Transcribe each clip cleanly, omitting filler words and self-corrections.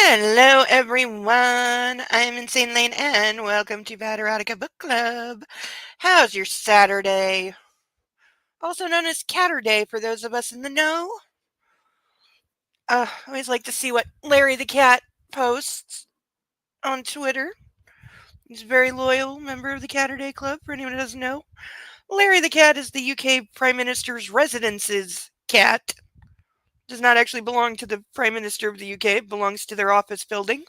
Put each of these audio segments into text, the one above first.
Hello, everyone. I'm Insane Lane, and welcome to Bad Erotica Book Club. How's your Saturday? Also known as Catterday for those of us in the know. I always like to see what Larry the Cat posts on Twitter. He's a very loyal member of the Catterday Club, for anyone who doesn't know. Larry the Cat is the UK Prime Minister's residence's cat. Does not actually belong to the Prime Minister of the UK, it belongs to their office building.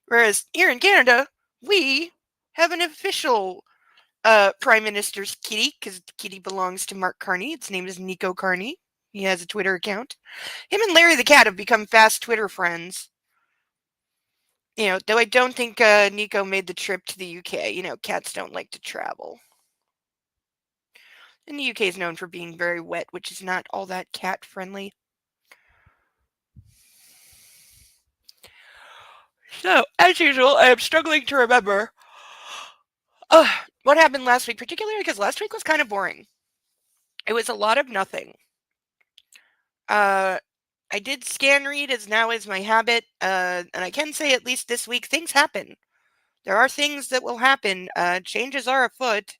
Whereas here in Canada, we have an official Prime Minister's kitty, because the kitty belongs to Mark Carney. Its name is Nico Carney. He has a Twitter account. Him and Larry the Cat have become fast Twitter friends. Though I don't think Nico made the trip to the UK. Cats don't like to travel. And the UK is known for being very wet, which is not all that cat friendly. So, as usual, I am struggling to remember what happened last week, particularly because last week was kind of boring. It was a lot of nothing. I did scan read, as now is my habit, and I can say at least this week things happen. There are things that will happen. Changes are afoot.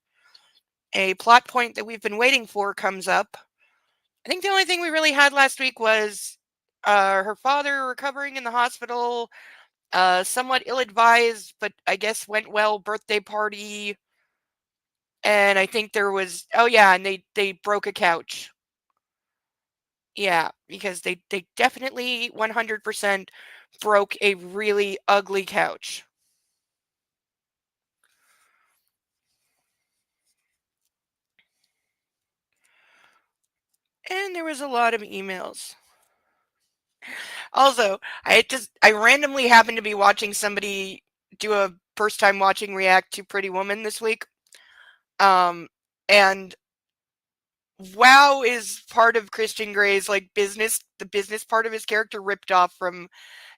A plot point that we've been waiting for comes up. I think the only thing we really had last week was her father recovering in the hospital, somewhat ill-advised, but I guess went well, birthday party. And I think there was, and they broke a couch. Yeah, because they definitely 100% broke a really ugly couch. And there was a lot of emails. Also, I randomly happened to be watching somebody do a first time watching react to Pretty Woman this week. And WoW is part of Christian Grey's the business part of his character ripped off from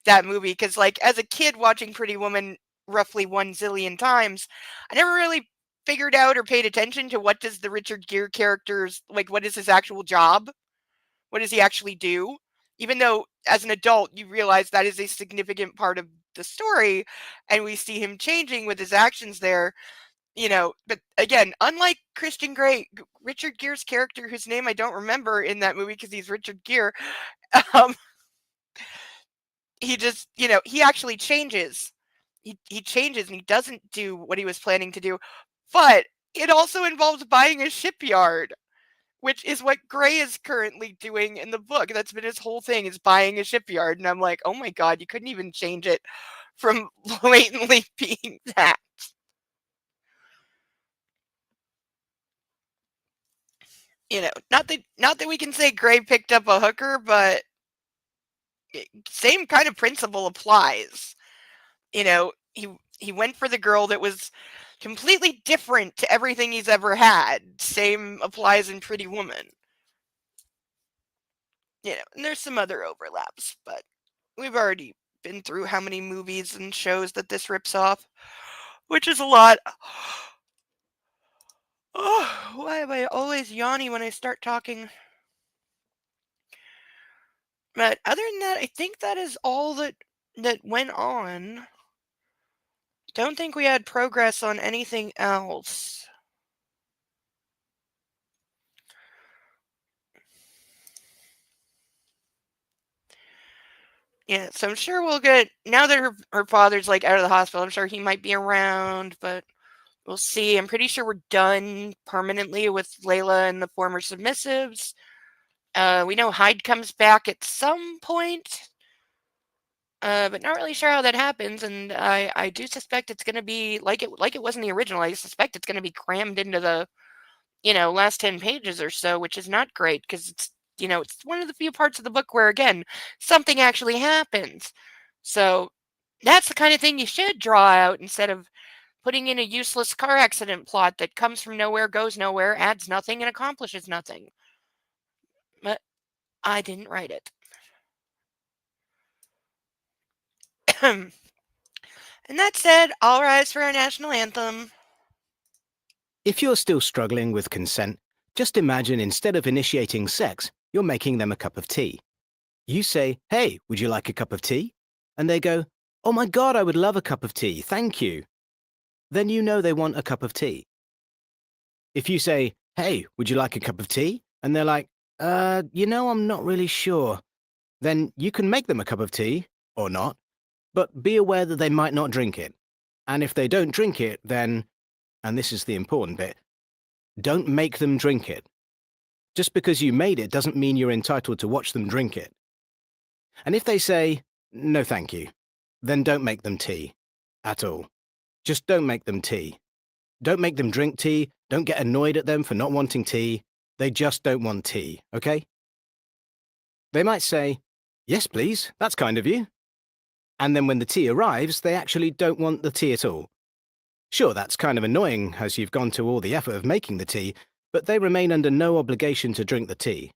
that movie. Because as a kid watching Pretty Woman roughly 1 zillion times, I never really figured out or paid attention to what does the Richard Gere character's, what is his actual job? What does he actually do? Even though as an adult you realize that is a significant part of the story, and we see him changing with his actions there. But again, unlike Christian Grey, Richard Gere's character, whose name I don't remember in that movie because he's Richard Gere, he just, he actually changes. He changes and he doesn't do what he was planning to do. But it also involves buying a shipyard, which is what Grey is currently doing in the book. That's been his whole thing, is buying a shipyard. And I'm like, oh my God, you couldn't even change it from blatantly being that. Not that we can say Grey picked up a hooker, but same kind of principle applies. He went for the girl that was completely different to everything he's ever had. Same applies in Pretty Woman. And there's some other overlaps, but we've already been through how many movies and shows that this rips off, which is a lot. Oh, why am I always yawning when I start talking? But other than that, I think that is all that went on. Don't think we had progress on anything else. Yeah, so I'm sure we'll get, now that her father's out of the hospital, I'm sure he might be around, but we'll see. I'm pretty sure we're done permanently with Layla and the former submissives. We know Hyde comes back at some point, but not really sure how that happens. And I do suspect it's going to be like it was in the original. I suspect it's going to be crammed into the last 10 pages or so, which is not great because it's it's one of the few parts of the book where again something actually happens. So that's the kind of thing you should draw out instead of putting in a useless car accident plot that comes from nowhere, goes nowhere, adds nothing, and accomplishes nothing. But I didn't write it. And that said, I'll rise for our national anthem. If you're still struggling with consent, just imagine instead of initiating sex, you're making them a cup of tea. You say, "Hey, would you like a cup of tea?" and they go, "Oh my God, I would love a cup of tea, thank you," then you know they want a cup of tea. If you say, "Hey, would you like a cup of tea?" and they're like, I'm not really sure," then you can make them a cup of tea, or not, but be aware that they might not drink it. And if they don't drink it, then, and this is the important bit, don't make them drink it. Just because you made it doesn't mean you're entitled to watch them drink it. And if they say, "No thank you," then don't make them tea. At all. Just don't make them tea. Don't make them drink tea, don't get annoyed at them for not wanting tea. They just don't want tea, okay? They might say, "Yes, please, that's kind of you." And then when the tea arrives, they actually don't want the tea at all. Sure, that's kind of annoying as you've gone to all the effort of making the tea, but they remain under no obligation to drink the tea.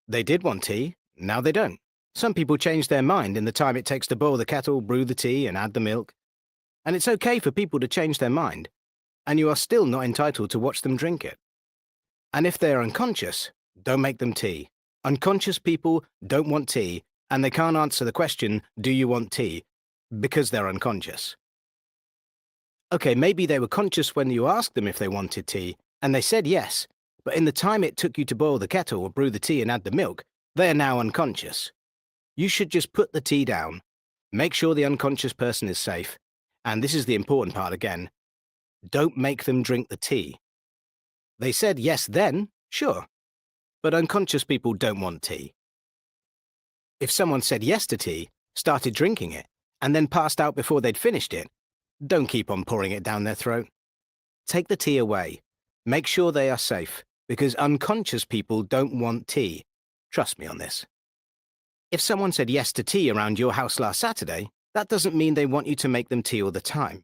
They did want tea, now they don't. Some people change their mind in the time it takes to boil the kettle, brew the tea, and add the milk. And it's okay for people to change their mind, and you are still not entitled to watch them drink it. And if they are unconscious, don't make them tea. Unconscious people don't want tea, and they can't answer the question, "Do you want tea?" because they're unconscious. Okay, maybe they were conscious when you asked them if they wanted tea, and they said yes, but in the time it took you to boil the kettle or brew the tea and add the milk, they are now unconscious. You should just put the tea down, make sure the unconscious person is safe, and this is the important part again, don't make them drink the tea. They said yes then, sure, but unconscious people don't want tea. If someone said yes to tea, started drinking it, and then passed out before they'd finished it, don't keep on pouring it down their throat. Take the tea away. Make sure they are safe, because unconscious people don't want tea. Trust me on this. If someone said yes to tea around your house last Saturday, that doesn't mean they want you to make them tea all the time.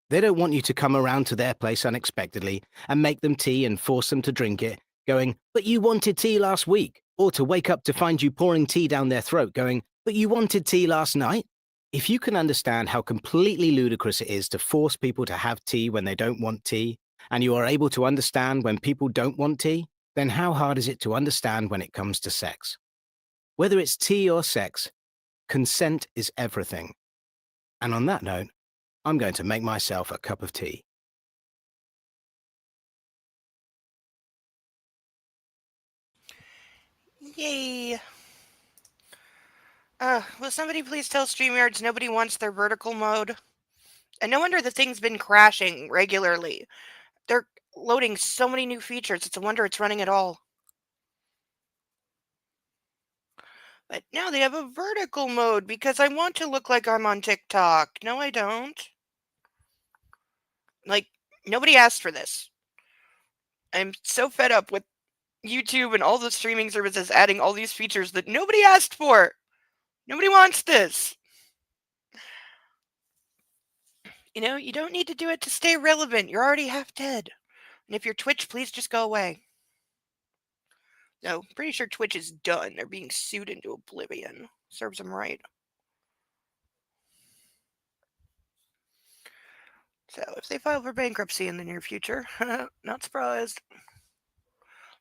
They don't want you to come around to their place unexpectedly and make them tea and force them to drink it, going, "But you wanted tea last week," or to wake up to find you pouring tea down their throat going, "But you wanted tea last night." If you can understand how completely ludicrous it is to force people to have tea when they don't want tea, and you are able to understand when people don't want tea, then how hard is it to understand when it comes to sex? Whether it's tea or sex, consent is everything. And on that note, I'm going to make myself a cup of tea. Yay. Will somebody please tell StreamYards nobody wants their vertical mode? And no wonder the thing's been crashing regularly. They're loading so many new features. It's a wonder it's running at all. But now they have a vertical mode because I want to look like I'm on TikTok. No, I don't. Like, nobody asked for this. I'm so fed up with YouTube and all the streaming services adding all these features that nobody asked for. Nobody wants this. You don't need to do it to stay relevant. You're already half dead. And if you're Twitch, please just go away. No, pretty sure Twitch is done. They're being sued into oblivion. Serves them right. So if they file for bankruptcy in the near future, not surprised.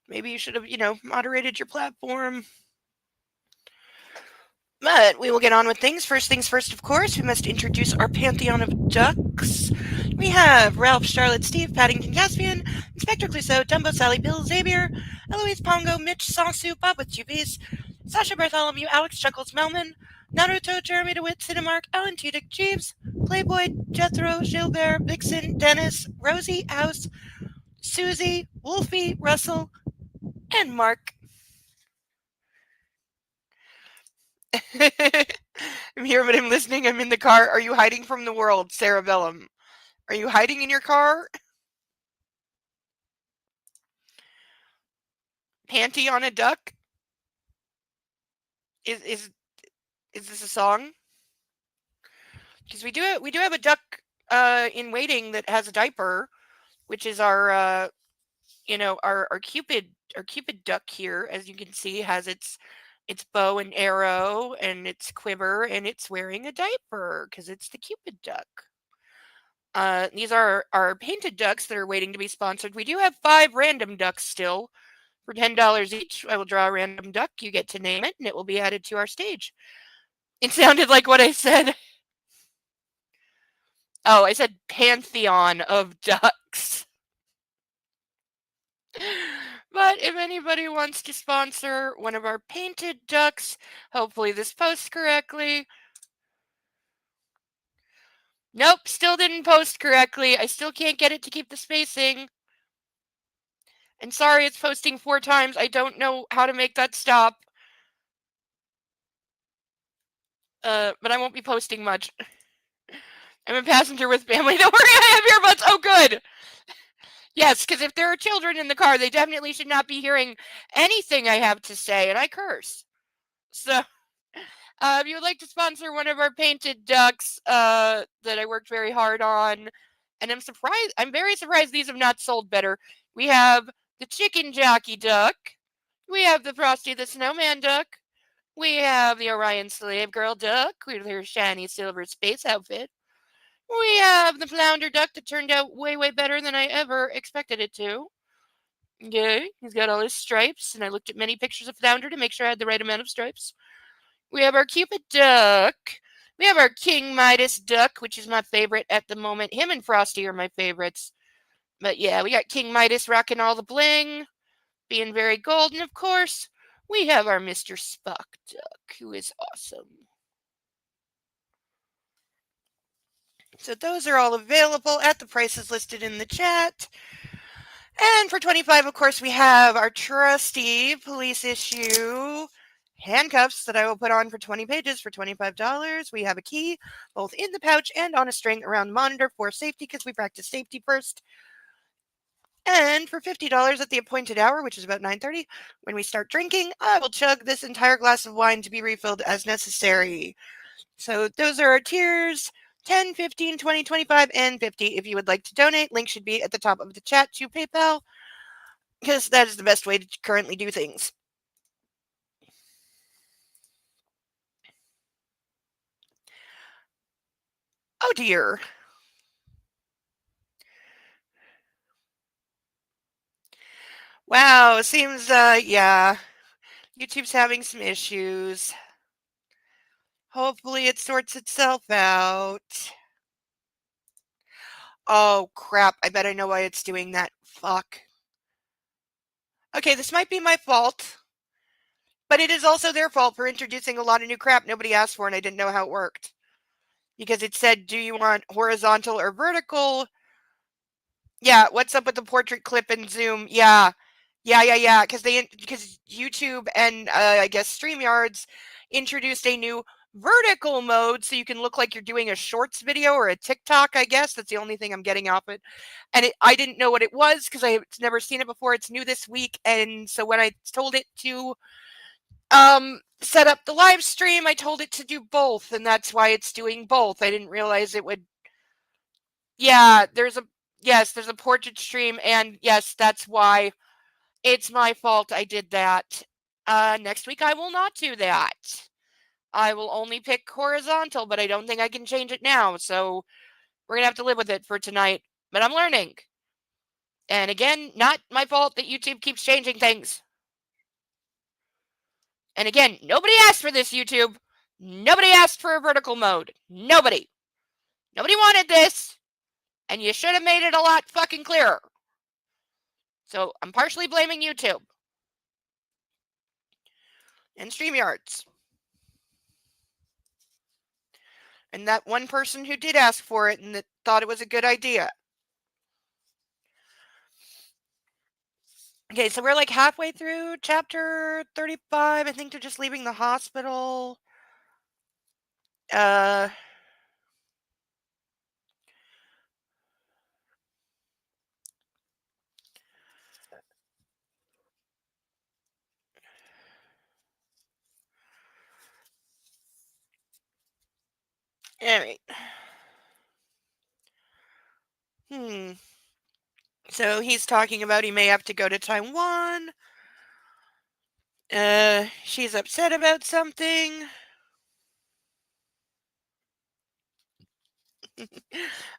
Maybe you should have, moderated your platform. But we will get on with things. First things first, of course, we must introduce our pantheon of ducks. We have Ralph, Charlotte, Steve, Paddington, Caspian, Inspector Clouseau, Dumbo, Sally, Bill, Xavier, Eloise, Pongo, Mitch, Sansu, Bob with two B's, Sasha, Bartholomew, Alex, Chuckles, Melman, Naruto, Jeremy DeWitt, Cinemark, Alan Tudyk, Jeeves, Playboy, Jethro, Gilbert, Vixen, Dennis, Rosie, House, Susie, Wolfie, Russell, and Mark. I'm here, but I'm listening. I'm in the car. Are you hiding from the world, Cerebellum? Are you hiding in your car? Panty on a duck? Is this a song? Because we do have a duck in waiting that has a diaper, which is our Cupid duck here, as you can see, has its bow and arrow and its quiver, and it's wearing a diaper because it's the Cupid duck. These are our painted ducks that are waiting to be sponsored. We do have 5 random ducks still for $10 each. I will draw a random duck. You get to name it, and it will be added to our stage. It sounded like what I said. Oh, I said pantheon of ducks. But if anybody wants to sponsor one of our painted ducks, hopefully this posts correctly. Nope, still didn't post correctly. I still can't get it to keep the spacing. And sorry, it's posting 4 times. I don't know how to make that stop. But I won't be posting much. I'm a passenger with family. Don't worry, I have earbuds. Oh, good. Yes, because if there are children in the car, they definitely should not be hearing anything I have to say, and I curse. So, if you would like to sponsor one of our painted ducks that I worked very hard on, and I'm very surprised these have not sold better. We have the chicken jockey duck. We have the Frosty the Snowman duck. We have the Orion Slave Girl duck with her shiny silver space outfit. We have the flounder duck that turned out way, way better than I ever expected it to. Okay, he's got all his stripes, and I looked at many pictures of flounder to make sure I had the right amount of stripes. We have our Cupid duck. We have our King Midas duck, which is my favorite at the moment. Him and Frosty are my favorites. But yeah, we got King Midas rocking all the bling, being very golden, of course. We have our Mr. Spock duck, who is awesome. So those are all available at the prices listed in the chat. And for $25, of course, we have our trusty police issue handcuffs that I will put on for 20 pages for $25. We have a key both in the pouch and on a string around the monitor for safety because we practice safety first. And for $50 at the appointed hour, which is about 9:30, when we start drinking, I will chug this entire glass of wine to be refilled as necessary. So those are our tiers: 10, 15, 20, 25, and 50. If you would like to donate, link should be at the top of the chat to PayPal, because that is the best way to currently do things. Oh dear. Wow, seems, yeah, YouTube's having some issues. Hopefully it sorts itself out. Oh, crap. I bet I know why it's doing that. Fuck. Okay, this might be my fault, but it is also their fault for introducing a lot of new crap nobody asked for and I didn't know how it worked. Because it said, do you want horizontal or vertical? Yeah, what's up with the portrait clip and zoom? Yeah. Because YouTube and I guess StreamYards introduced a new vertical mode so you can look like you're doing a shorts video or a TikTok, I guess. That's the only thing I'm getting off it. And I didn't know what it was because I've never seen it before. It's new this week. And so when I told it to set up the live stream, I told it to do both. And that's why it's doing both. I didn't realize it would. Yeah, there's a portrait stream. And yes, that's why. It's my fault I did that. Next week I will not do that. I will only pick horizontal, but I don't think I can change it now. So we're going to have to live with it for tonight. But I'm learning. And again, not my fault that YouTube keeps changing things. And again, nobody asked for this, YouTube. Nobody asked for a vertical mode. Nobody. Nobody wanted this. And you should have made it a lot fucking clearer. So I'm partially blaming YouTube. And StreamYards. And that one person who did ask for it and that thought it was a good idea. Okay, so we're like halfway through chapter 35. I think they're just leaving the hospital. All right. So he's talking about he may have to go to Taiwan. She's upset about something.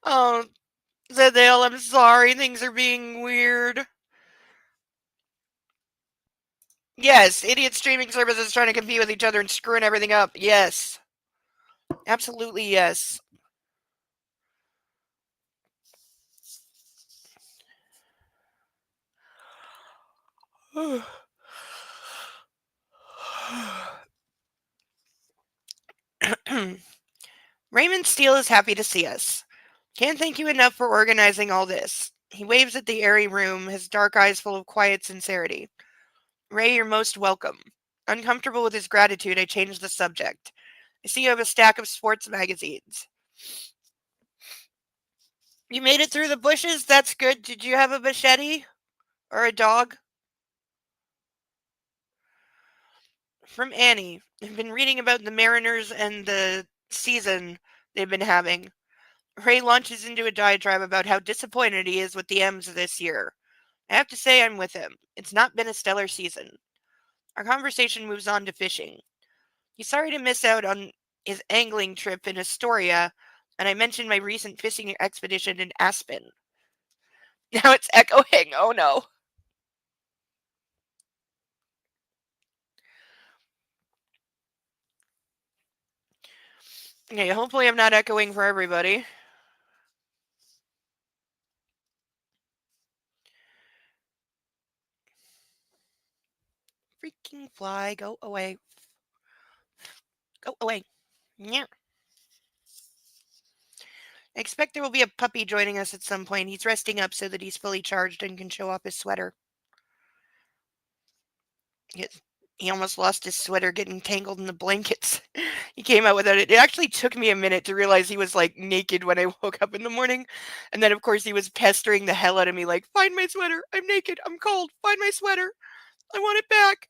Oh, Zadale, I'm sorry. Things are being weird. Yes, idiot streaming services trying to compete with each other and screwing everything up. Yes. Absolutely, yes. Raymond Steele is happy to see us. Can't thank you enough for organizing all this. He waves at the airy room, his dark eyes full of quiet sincerity. Ray, you're most welcome. Uncomfortable with his gratitude, I changed the subject. I see you have a stack of sports magazines. You made it through the bushes? That's good. Did you have a machete? Or a dog? From Annie. I've been reading about the Mariners and the season they've been having. Ray launches into a diatribe about how disappointed he is with the M's this year. I have to say I'm with him. It's not been a stellar season. Our conversation moves on to fishing. He's sorry to miss out on his angling trip in Astoria, and I mentioned my recent fishing expedition in Aspen. Now it's echoing. Oh no. Okay, hopefully I'm not echoing for everybody. Freaking fly, go away. Go away. Yeah. I expect there will be a puppy joining us at some point. He's resting up so that he's fully charged and can show off his sweater. He almost lost his sweater getting tangled in the blankets. He came out without it. It actually took me a minute to realize he was like naked when I woke up in the morning. And then, of course, he was pestering the hell out of me, like, find my sweater. I'm naked. I'm cold. Find my sweater. I want it back.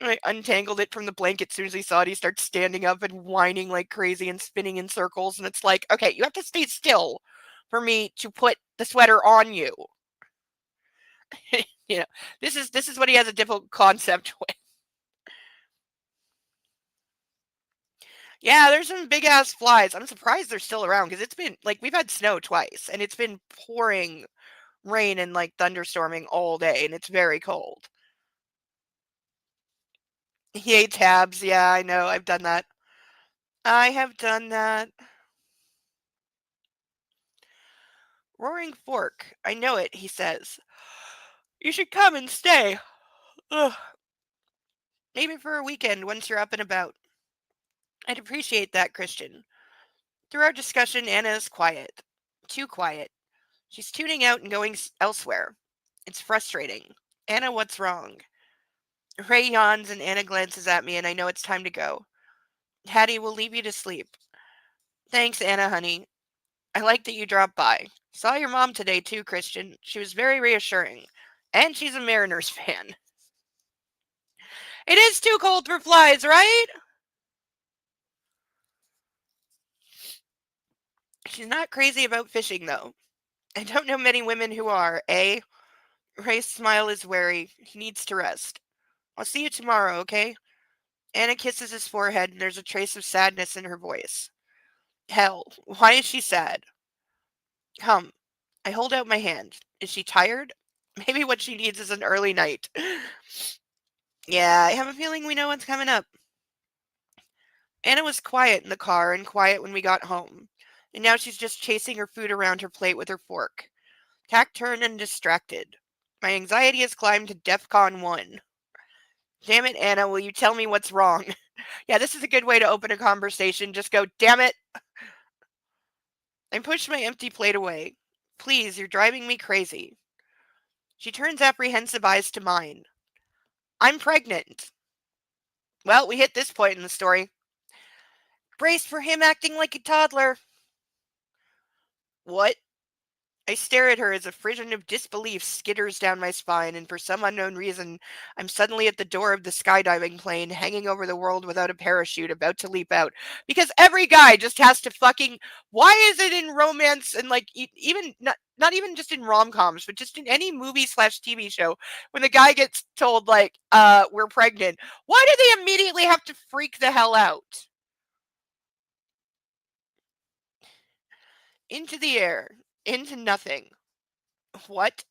And I untangled it from the blanket. As soon as he saw it, he starts standing up and whining like crazy and spinning in circles. And it's like, okay, you have to stay still for me to put the sweater on you. You know, this is what he has a difficult concept with. Yeah, there's some big ass flies. I'm surprised they're still around because it's been like we've had snow twice and it's been pouring rain and like thunderstorming all day and it's very cold. He ate tabs. Yeah, I know. I've done that. I have done that. Roaring Fork. I know it, he says. You should come and stay. Ugh. Maybe for a weekend once you're up and about. I'd appreciate that, Christian. Through our discussion, Anna is quiet. Too quiet. She's tuning out and going elsewhere. It's frustrating. Anna, what's wrong? Ray yawns and Anna glances at me, and I know it's time to go. Hattie, we'll leave you to sleep. Thanks, Anna, honey. I like that you dropped by. Saw your mom today, too, Christian. She was very reassuring. And she's a Mariners fan. It is too cold for flies, right? She's not crazy about fishing, though. I don't know many women who are, eh? Ray's smile is wary. He needs to rest. I'll see you tomorrow, okay? Anna kisses his forehead, and there's a trace of sadness in her voice. Hell, why is she sad? Come. I hold out my hand. Is she tired? Maybe what she needs is an early night. Yeah, I have a feeling we know what's coming up. Anna was quiet in the car and quiet when we got home. And now she's just chasing her food around her plate with her fork. Taciturn and distracted. My anxiety has climbed to DEFCON 1. Damn it, Anna, will you tell me what's wrong? Yeah, this is a good way to open a conversation. Just go, damn it. I push my empty plate away. Please, you're driving me crazy. She turns apprehensive eyes to mine. I'm pregnant. Well, we hit this point in the story. Brace for him acting like a toddler. What? I stare at her as a frisson of disbelief skitters down my spine, and for some unknown reason, I'm suddenly at the door of the skydiving plane, hanging over the world without a parachute, about to leap out. Because every guy just has to fucking. Why is it in romance and like even not even just in rom coms, but just in any movie slash TV show, when the guy gets told like, we're pregnant, why do they immediately have to freak the hell out? Into the air, into nothing. What?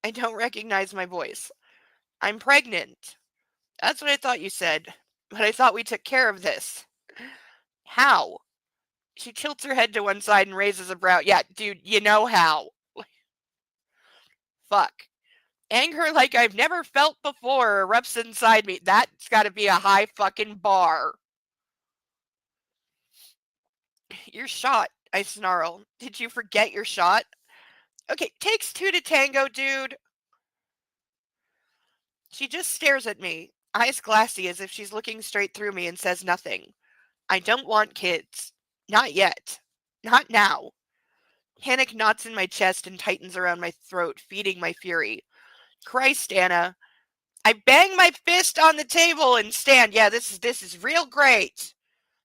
I don't recognize my voice. I'm pregnant. That's what I thought you said. But I thought we took care of this. How? She tilts her head to one side and raises a brow. Yeah, dude, you know how. Fuck. Anger like I've never felt before erupts inside me. That's gotta be a high fucking bar. You're shot, I snarl. Did you forget your shot? Okay, takes two to tango, dude. She just stares at me, eyes glassy as if she's looking straight through me and says nothing. I don't want kids. Not yet. Not now. Panic knots in my chest and tightens around my throat, feeding my fury. Christ, Anna. I bang my fist on the table and stand. Yeah, this is real great.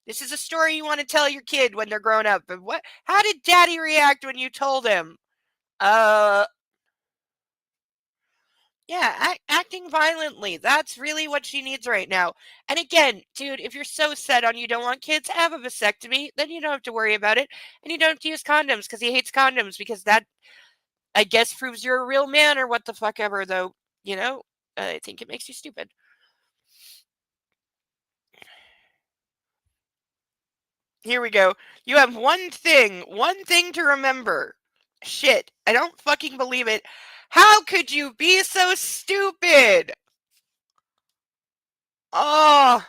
This is a story you want to tell your kid when they're grown up. But what? How did Daddy react when you told him? Uh, yeah, acting violently. That's really what she needs right now. And again, dude, if you're so set on you don't want kids, have a vasectomy. Then you don't have to worry about it, and you don't have to use condoms because he hates condoms because that, I guess, proves you're a real man or what the fuck ever. Though, you know, I think it makes you stupid. Here we go. You have one thing to remember. Shit, I don't fucking believe it. How could you be so stupid? Oh,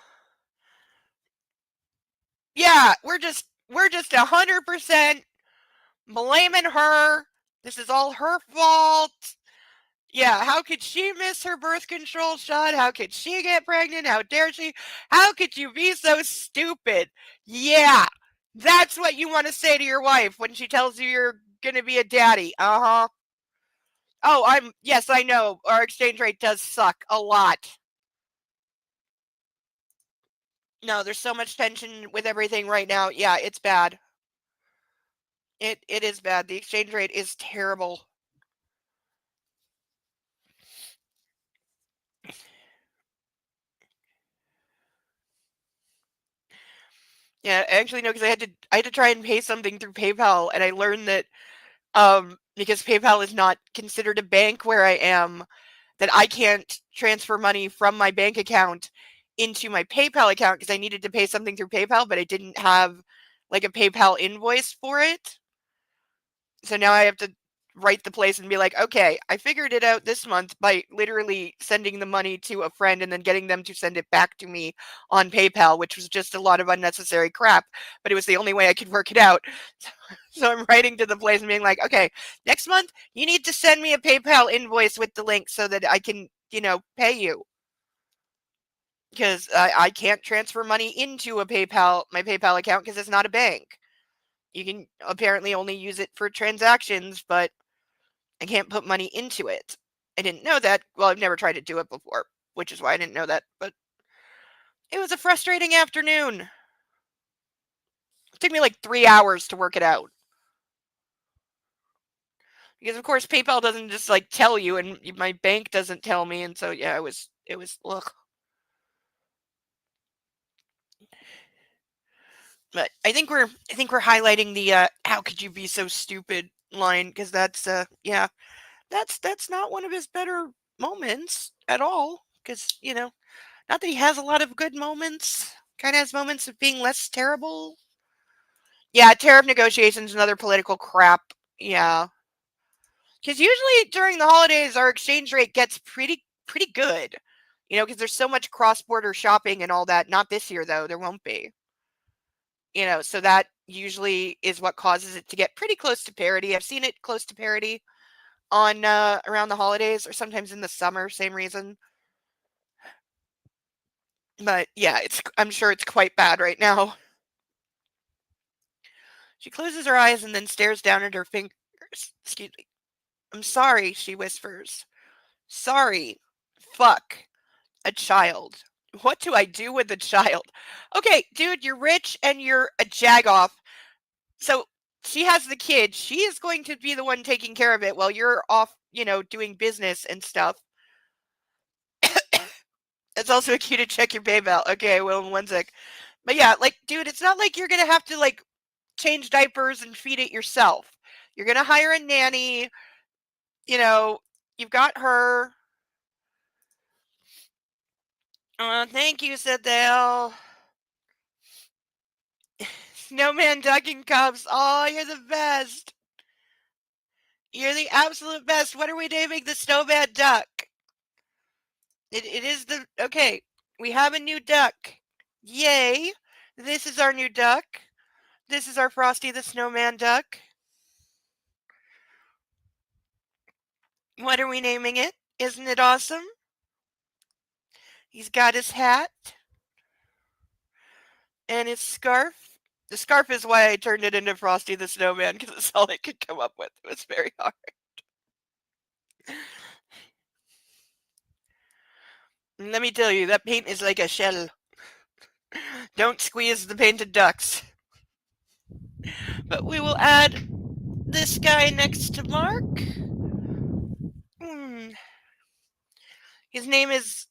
yeah, we're just 100% blaming her. This is all her fault. Yeah, how could she miss her birth control shot? How could she get pregnant? How dare she? How could you be so stupid? Yeah, that's what you want to say to your wife when she tells you you're gonna be a daddy. Uh-huh. Oh, yes, I know. Our exchange rate does suck a lot. No, there's so much tension with everything right now. Yeah, it's bad. It is bad. The exchange rate is terrible. Yeah, actually no, because I had to try and pay something through PayPal, and I learned that because PayPal is not considered a bank where I am, that I can't transfer money from my bank account into my PayPal account because I needed to pay something through PayPal, but I didn't have like a PayPal invoice for it. So now I have to write the place and be like, okay, I figured it out this month by literally sending the money to a friend and then getting them to send it back to me on PayPal, which was just a lot of unnecessary crap, but it was the only way I could work it out. So I'm writing to the place and being like, okay, next month you need to send me a PayPal invoice with the link so that I can, pay you. Because I can't transfer money into my PayPal account because it's not a bank. You can apparently only use it for transactions, but I can't put money into it. I didn't know that. Well, I've never tried to do it before, which is why I didn't know that. But it was a frustrating afternoon. It took me like 3 hours to work it out. Because of course PayPal doesn't just like tell you, and my bank doesn't tell me, and so yeah, it was ugh. But I think we're highlighting the how could you be so stupid line because that's yeah, that's not one of his better moments at all because not that he has a lot of good moments, kind of has moments of being less terrible. Yeah, tariff negotiations and other political crap. Yeah, because usually during the holidays our exchange rate gets pretty good, because there's so much cross-border shopping and all that. Not this year though, there won't be. So that usually is what causes it to get pretty close to parity. I've seen it close to parity on around the holidays or sometimes in the summer, same reason. But yeah, I'm sure it's quite bad right now. She closes her eyes and then stares down at her fingers. Excuse me. I'm sorry, she whispers. Sorry. Fuck. A child. What do I do with a child? Okay, dude, you're rich and you're a jagoff. So she has the kid. She is going to be the one taking care of it while you're off, doing business and stuff. It's also a cue to check your PayPal. Okay, I will in 1 sec. But yeah, like, dude, it's not like you're gonna have to like change diapers and feed it yourself. You're gonna hire a nanny. You know, you've got her. Thank you, said Dale. Snowman Duck and Cubs. Oh, you're the best. You're the absolute best. What are we naming the Snowman Duck? It is the... Okay, we have a new duck. Yay. This is our new duck. This is our Frosty the Snowman Duck. What are we naming it? Isn't it awesome? He's got his hat and his scarf. The scarf is why I turned it into Frosty the Snowman, because it's all I could come up with. It was very hard. And let me tell you, that paint is like a shell. Don't squeeze the painted ducks. But we will add this guy next to Mark. His name is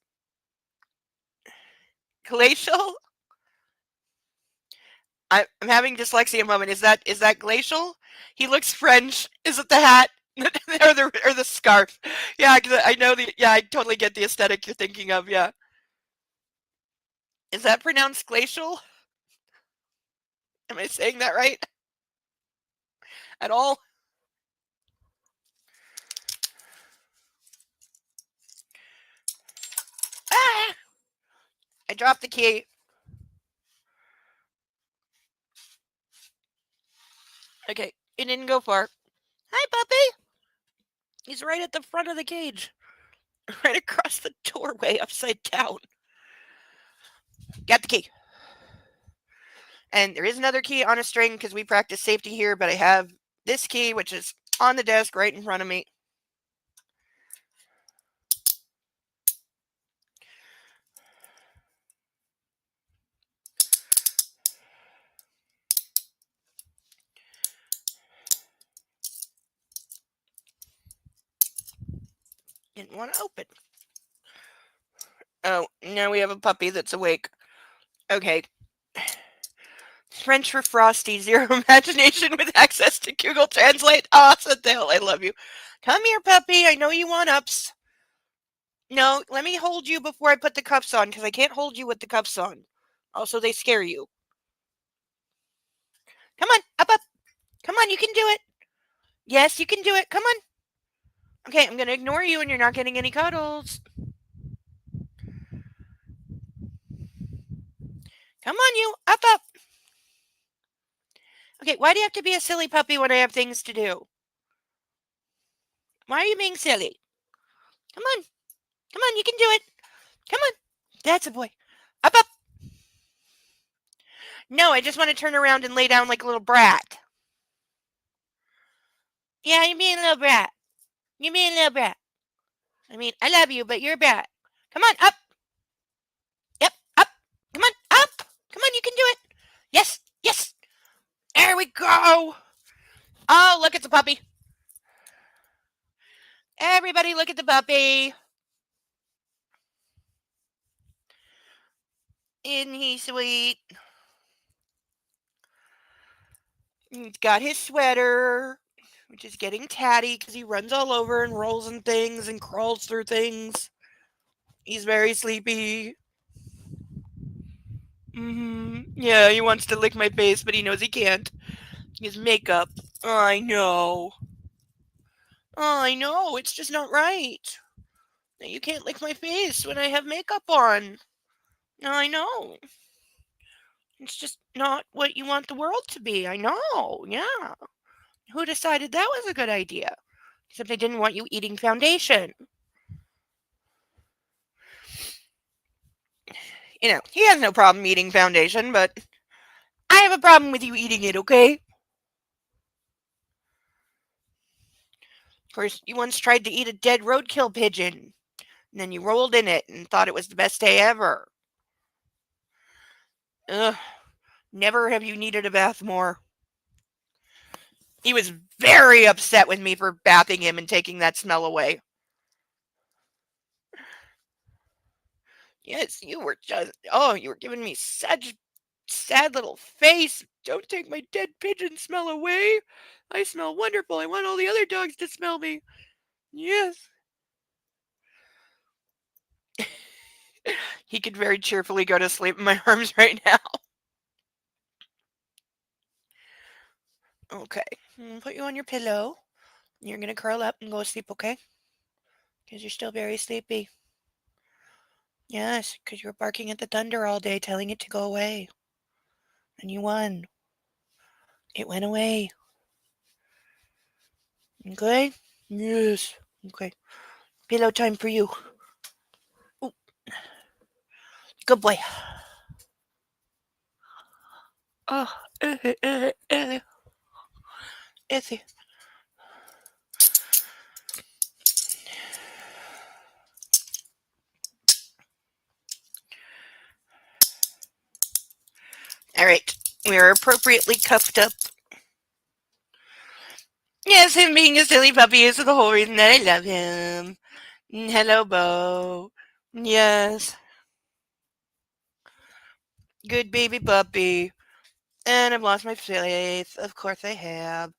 Glacial. I'm having dyslexia moment. Is that Glacial? He looks French. Is it the hat or the scarf? Yeah, I know the. Yeah, I totally get the aesthetic you're thinking of. Yeah. Is that pronounced Glacial? Am I saying that right? At all? Ah! I dropped the key. Okay, it didn't go far. Hi, puppy. He's right at the front of the cage. Right across the doorway, upside down. Got the key. And there is another key on a string because we practice safety here, but I have this key, which is on the desk right in front of me. Didn't want to open. Oh, now we have a puppy that's awake. Okay. French for Frosty, zero imagination with access to Google Translate. Oh, Adele, I love you. Come here, puppy. I know you want ups. No, let me hold you before I put the cuffs on, because I can't hold you with the cuffs on. Also, they scare you. Come on, up, up. Come on, you can do it. Yes, you can do it. Come on. Okay, I'm going to ignore you and you're not getting any cuddles. Come on, you. Up, up. Okay, why do you have to be a silly puppy when I have things to do? Why are you being silly? Come on. Come on, you can do it. Come on. That's a boy. Up, up. No, I just want to turn around and lay down like a little brat. Yeah, you're being a little brat. You're being a little brat. I mean, I love you, but you're a brat. Come on, up. Yep, up. Come on, up. Come on, you can do it. Yes, yes. There we go. Oh, look at the puppy. Everybody look at the puppy. Isn't he sweet? He's got his sweater, which is getting tatty because he runs all over and rolls in things and crawls through things. He's very sleepy. Yeah, he wants to lick my face, but he knows he can't. His makeup. I know. I know. It's just not right. You can't lick my face when I have makeup on. I know. It's just not what you want the world to be. I know. Yeah. Who decided that was a good idea? Except I didn't want you eating foundation. You know, he has no problem eating foundation, but I have a problem with you eating it, okay? Of course, you once tried to eat a dead roadkill pigeon, and then you rolled in it and thought it was the best day ever. Ugh, never have you needed a bath more. He was very upset with me for bathing him and taking that smell away. Yes, you were just, you were giving me such sad little face. Don't take my dead pigeon smell away. I smell wonderful. I want all the other dogs to smell me. Yes. He could very cheerfully go to sleep in my arms right now. Okay. I'm gonna put you on your pillow. You're gonna curl up and go to sleep, okay? Because you're still very sleepy. Yes, because you were barking at the thunder all day, telling it to go away. And you won. It went away. Okay? Yes. Okay. Pillow time for you. Ooh, good boy. Oh, Izzy. All right. We are appropriately cuffed up. Yes, him being a silly puppy is the whole reason that I love him. Hello, Bo. Yes. Good baby puppy. And I've lost my faith. Of course I have.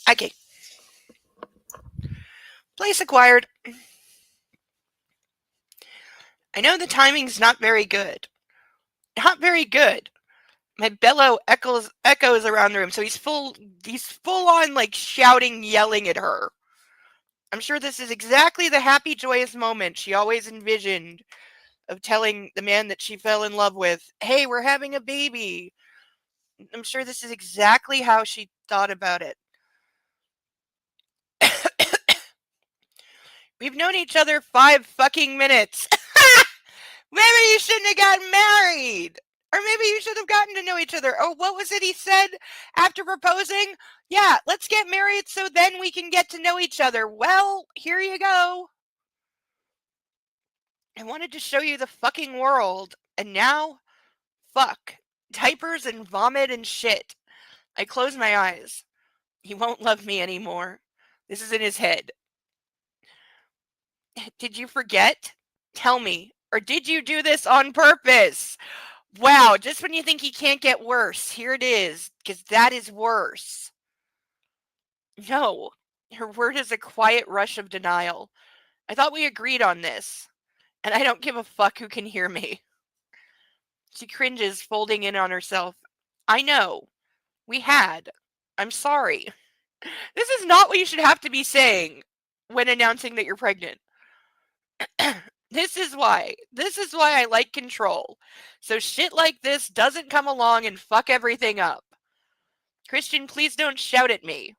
Okay. Place acquired. I know the timing's not very good. Not very good. My bellow echoes around the room, so he's full on like shouting, yelling at her. I'm sure this is exactly the happy, joyous moment she always envisioned of telling the man that she fell in love with, hey, we're having a baby. I'm sure this is exactly how she thought about it. We've known each other 5 fucking minutes. Maybe you shouldn't have gotten married. Or maybe you should have gotten to know each other. Oh, what was it he said after proposing? Yeah, let's get married so then we can get to know each other. Well, here you go. I wanted to show you the fucking world. And now, fuck. Diapers and vomit and shit. I close my eyes. He won't love me anymore. This is in his head. Did you forget? Tell me. Or did you do this on purpose? Wow, just when you think he can't get worse, here it is, because that is worse. No, her word is a quiet rush of denial. I thought we agreed on this, and I don't give a fuck who can hear me. She cringes, folding in on herself. I know. We had. I'm sorry. This is not what you should have to be saying when announcing that you're pregnant. This is why. This is why I like control. So shit like this doesn't come along and fuck everything up. Christian, please don't shout at me.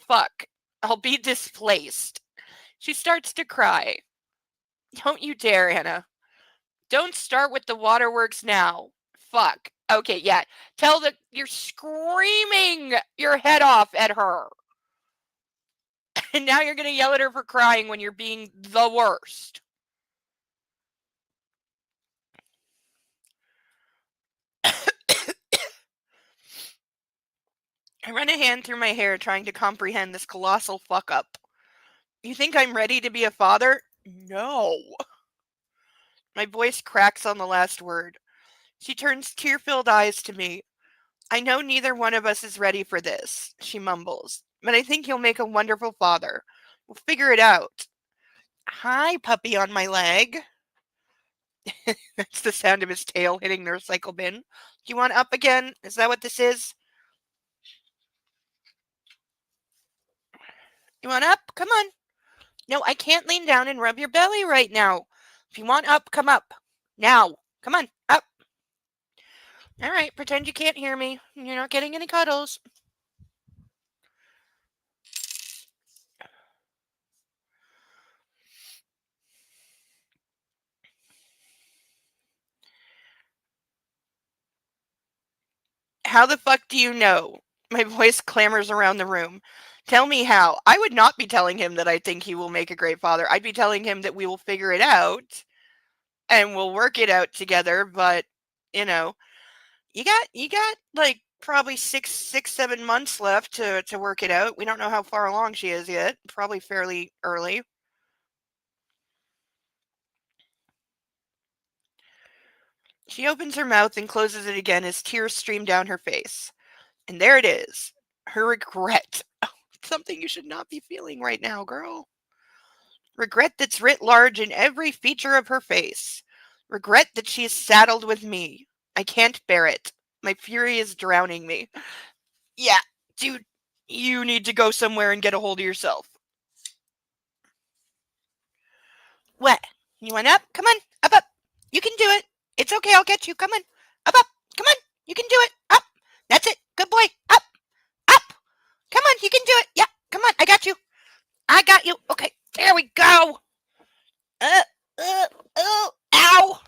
Fuck. I'll be displaced. She starts to cry. Don't you dare, Anna. Don't start with the waterworks now. Fuck. Okay, yeah. Tell the you're screaming your head off at her. And now you're gonna yell at her for crying when you're being the worst. I run a hand through my hair trying to comprehend this colossal fuck up. You think I'm ready to be a father? No. My voice cracks on the last word. She turns tear-filled eyes to me. I know neither one of us is ready for this, she mumbles, but I think you'll make a wonderful father. We'll figure it out. Hi, puppy on my leg. That's the sound of his tail hitting the recycle bin. Do you want up again? Is that what this is? You want up? Come on. No, I can't lean down and rub your belly right now. If you want up, come up. Now. Come on, up. All right, pretend you can't hear me. You're not getting any cuddles. How the fuck do you know? My voice clamors around the room. Tell me how. I would not be telling him that I think he will make a great father. I'd be telling him that we will figure it out and we'll work it out together, but you know, you got like probably 7 months left to work it out. We don't know how far along she is yet. Probably fairly early. She opens her mouth and closes it again as tears stream down her face. And there it is. Her regret. Something you should not be feeling right now, girl. Regret that's writ large in every feature of her face. Regret that she is saddled with me. I can't bear it. My fury is drowning me. Yeah, dude, you need to go somewhere and get a hold of yourself. What? You want up? Come on, up, up. You can do it. It's okay, I'll get you. Come on, up, up. Come on, you can do it. Up. That's it. Good boy. Up, up. Come on, you can do it. Yeah, come on, I got you. I got you. Okay, there we go. Uh, ow.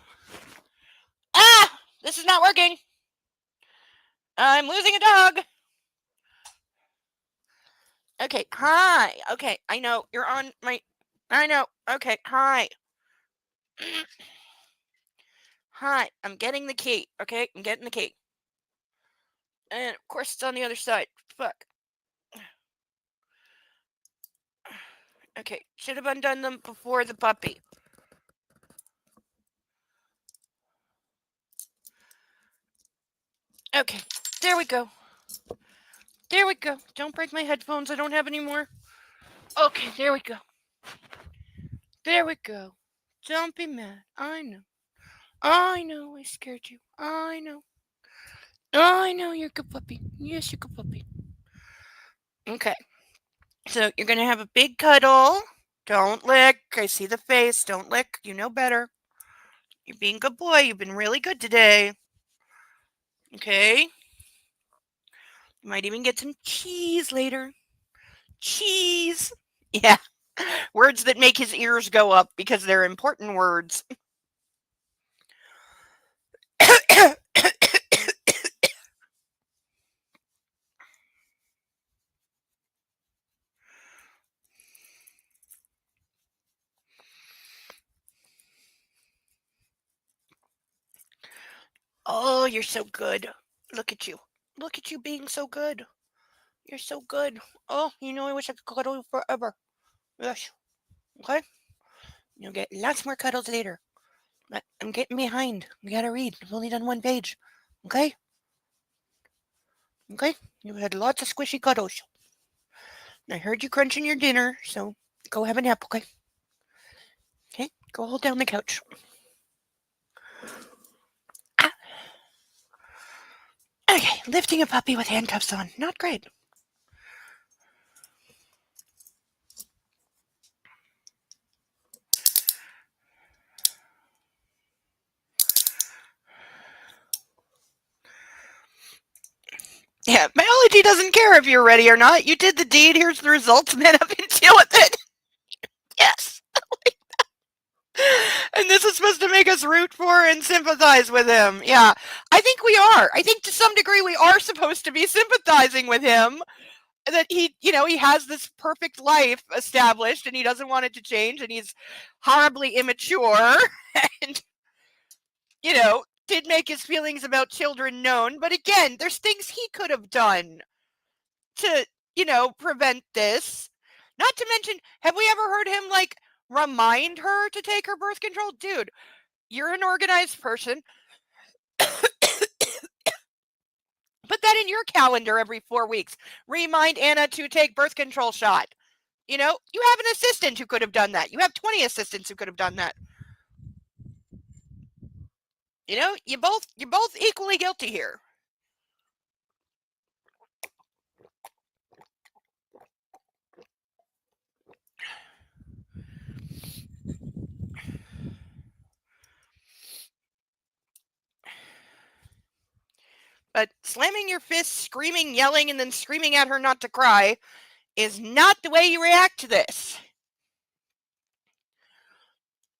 Ah, this is not working. I'm losing a dog. Okay, hi. Okay, I know. You're on my... I know. Okay, hi. Hi, I'm getting the key. Okay, I'm getting the key. And of course it's on the other side. Fuck. Okay, should have undone them before the puppy. Okay, there we go. There we go. Don't break my headphones. I don't have any more. Okay, there we go. There we go. Don't be mad. I know. I know I scared you. I know. I know you're a good puppy. Yes, you're a good puppy. Okay. So you're going to have a big cuddle. Don't lick. I see the face. Don't lick. You know better. You're being a good boy. You've been really good today. Okay. You might even get some cheese later. Cheese. Yeah. Words that make his ears go up because they're important words. Oh, you're so good. Look at you. Look at you being so good. You're so good. Oh, I wish I could cuddle you forever. Yes. Okay? You'll get lots more cuddles later. But I'm getting behind. We gotta read. I've only done one page. Okay? Okay? You've had lots of squishy cuddles. I heard you crunching your dinner, so go have a nap, okay? Okay? Go hold down the couch. Ah. Okay, lifting a puppy with handcuffs on. Not great. Yeah, biology doesn't care if you're ready or not. You did the deed, here's the results, man up and deal with it. Yes. And this is supposed to make us root for and sympathize with him. Yeah, I think we are. I think to some degree we are supposed to be sympathizing with him. That he has this perfect life established and he doesn't want it to change and he's horribly immature and, did make his feelings about children known. But again, there's things he could have done to, prevent this. Not to mention, have we ever heard him, remind her to take her birth control? Dude, you're an organized person. Put that in your calendar every 4 weeks. Remind Anna to take birth control shot. You have an assistant who could have done that. You have 20 assistants who could have done that. You're both equally guilty here. But slamming your fist, screaming, yelling, and then screaming at her not to cry is not the way you react to this.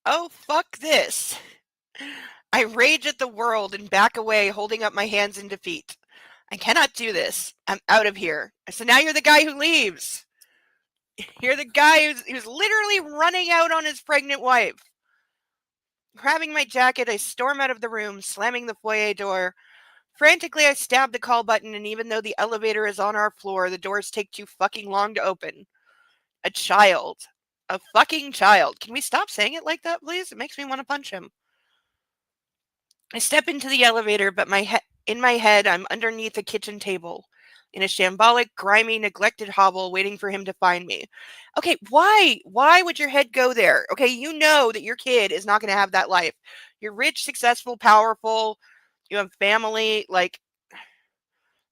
Oh, fuck this. I rage at the world and back away, holding up my hands in defeat. I cannot do this. I'm out of here. So now you're the guy who leaves. You're the guy who's literally running out on his pregnant wife. Grabbing my jacket, I storm out of the room, slamming the foyer door. Frantically, I stab the call button, and even though the elevator is on our floor, the doors take too fucking long to open. A child. A fucking child. Can we stop saying it like that, please? It makes me want to punch him. I step into the elevator, but in my head, I'm underneath a kitchen table. in a shambolic, grimy, neglected hovel waiting for him to find me. Okay, why? Why would your head go there? Okay, you know that your kid is not going to have that life. You're rich, successful, powerful, you have family. Like,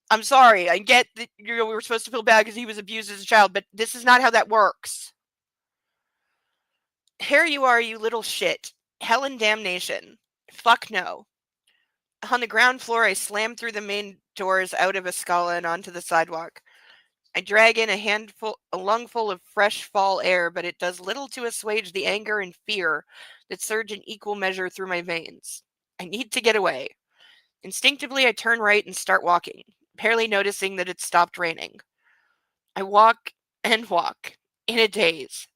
I'm sorry, I get that we were supposed to feel bad because he was abused as a child, but this is not how that works. Here you are, you little shit. Hell and damnation. Fuck no. On the ground floor, I slam through the main doors out of Escala and onto the sidewalk. I drag in a lungful of fresh fall air, but it does little to assuage the anger and fear that surge in equal measure through my veins. I need to get away. Instinctively, I turn right and start walking, barely noticing that it stopped raining. I walk and walk, in a daze,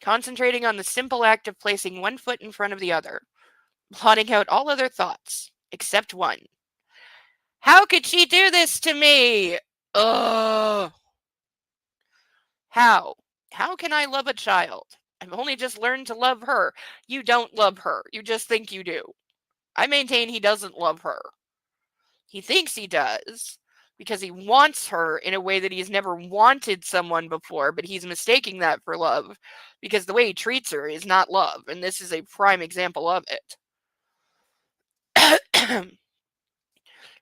concentrating on the simple act of placing one foot in front of the other, blotting out all other thoughts, except one. How could she do this to me? Ugh. How? How can I love a child? I've only just learned to love her. You don't love her. You just think you do. I maintain he doesn't love her. He thinks he does because he wants her in a way that he's never wanted someone before, but he's mistaking that for love because the way he treats her is not love, and this is a prime example of it.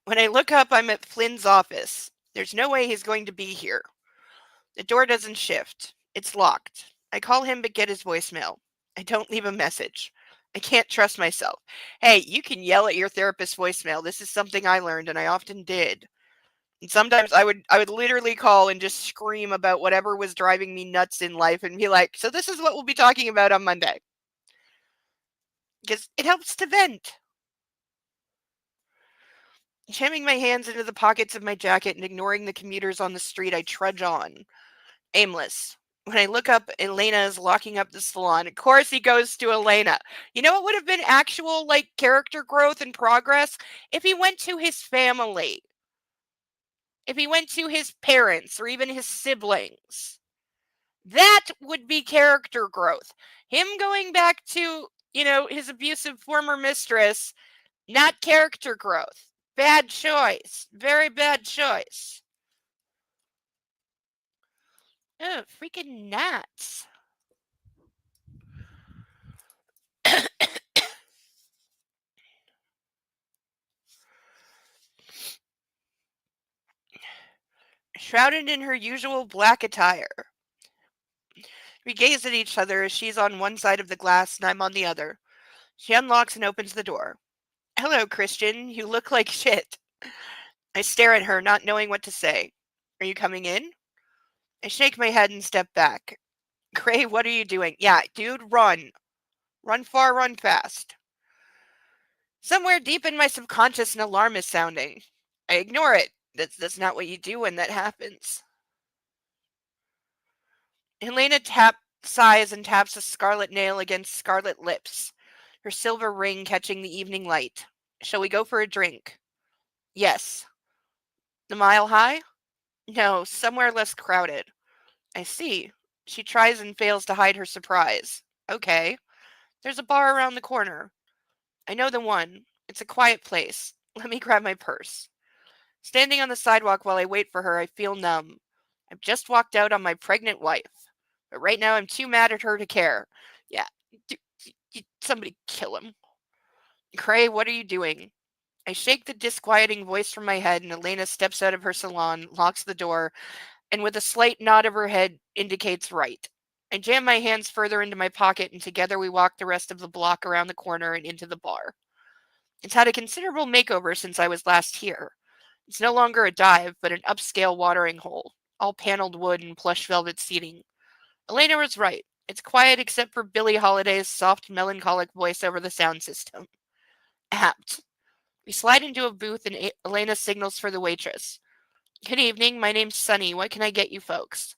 When I look up, I'm at Flynn's office. There's no way he's going to be here. The door doesn't shift. It's locked. I call him but get his voicemail. I don't leave a message. I can't trust myself. Hey, you can yell at your therapist's voicemail. This is something I learned, and I often did. And sometimes I would literally call and just scream about whatever was driving me nuts in life and be like, so this is what we'll be talking about on Monday. Because it helps to vent. Jamming my hands into the pockets of my jacket and ignoring the commuters on the street, I trudge on. Aimless. When I look up, Elena is locking up the salon. Of course he goes to Elena. You know what would have been actual, like, character growth and progress? If he went to his family. If he went to his parents or even his siblings. That would be character growth. Him going back to, his abusive former mistress, not character growth. Bad choice. Very bad choice. Oh, freaking gnats. Shrouded in her usual black attire. We gaze at each other as she's on one side of the glass and I'm on the other. She unlocks and opens the door. Hello, Christian. You look like shit. I stare at her, not knowing what to say. Are you coming in? I shake my head and step back. Gray, what are you doing? Yeah, dude, run. Run far, run fast. Somewhere deep in my subconscious, an alarm is sounding. I ignore it. That's not what you do when that happens. Helena sighs and taps a scarlet nail against scarlet lips, her silver ring catching the evening light. Shall we go for a drink? Yes. The Mile High? No, somewhere less crowded. I see. She tries and fails to hide her surprise. Okay. There's a bar around the corner. I know the one. It's a quiet place. Let me grab my purse. Standing on the sidewalk while I wait for her, I feel numb. I've just walked out on my pregnant wife. But right now I'm too mad at her to care. Yeah, somebody kill him. Cray, what are you doing? I shake the disquieting voice from my head and Elena steps out of her salon, locks the door, and with a slight nod of her head indicates right. I jam my hands further into my pocket and together we walk the rest of the block around the corner and into the bar. It's had a considerable makeover since I was last here. It's no longer a dive, but an upscale watering hole, all paneled wood and plush velvet seating. Elena was right. It's quiet except for Billie Holiday's soft, melancholic voice over the sound system. Apt. We slide into a booth and Elena signals for the waitress. Good evening, my name's Sunny. What can I get you folks?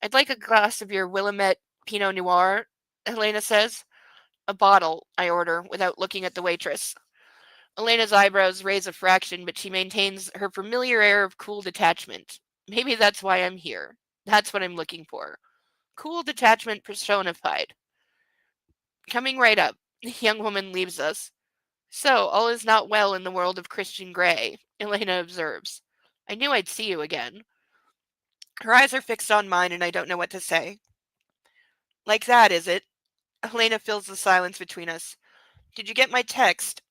I'd like a glass of your Willamette Pinot Noir, Elena says. A bottle, I order, without looking at the waitress. Elena's eyebrows raise a fraction, but she maintains her familiar air of cool detachment. Maybe that's why I'm here. That's what I'm looking for. Cool detachment personified. Coming right up, the young woman leaves us. So, all is not well in the world of Christian Grey, Elena observes. I knew I'd see you again. Her eyes are fixed on mine, and I don't know what to say. Like that, is it? Elena fills the silence between us. Did you get my text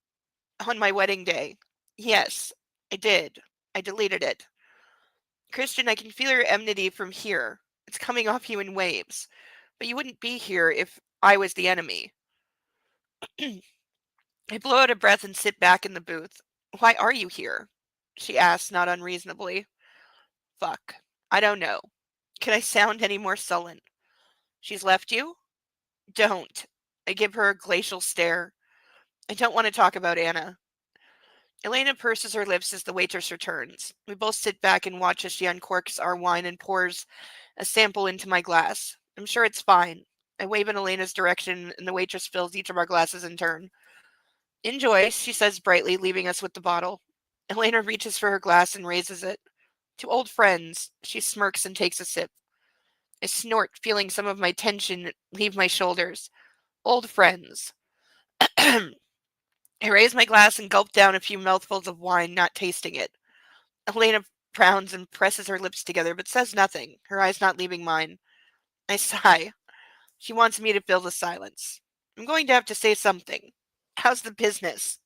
on my wedding day? Yes, I did. I deleted it. Christian, I can feel your enmity from here. It's coming off you in waves. But you wouldn't be here if I was the enemy. I blow out a breath and sit back in the booth. Why are you here? She asks, not unreasonably. Fuck. I don't know. Can I sound any more sullen? She's left you? Don't. I give her a glacial stare. I don't want to talk about Anna. Elena purses her lips as the waitress returns. We both sit back and watch as she uncorks our wine and pours a sample into my glass. I'm sure it's fine. I wave in Elena's direction, and the waitress fills each of our glasses in turn. Enjoy, she says brightly, leaving us with the bottle. Elena reaches for her glass and raises it. To old friends, she smirks and takes a sip. I snort, feeling some of my tension leave my shoulders. Old friends. I raise my glass and gulp down a few mouthfuls of wine, not tasting it. Elena frowns and presses her lips together, but says nothing, her eyes not leaving mine. I sigh. She wants me to fill the silence. I'm going to have to say something. How's the business?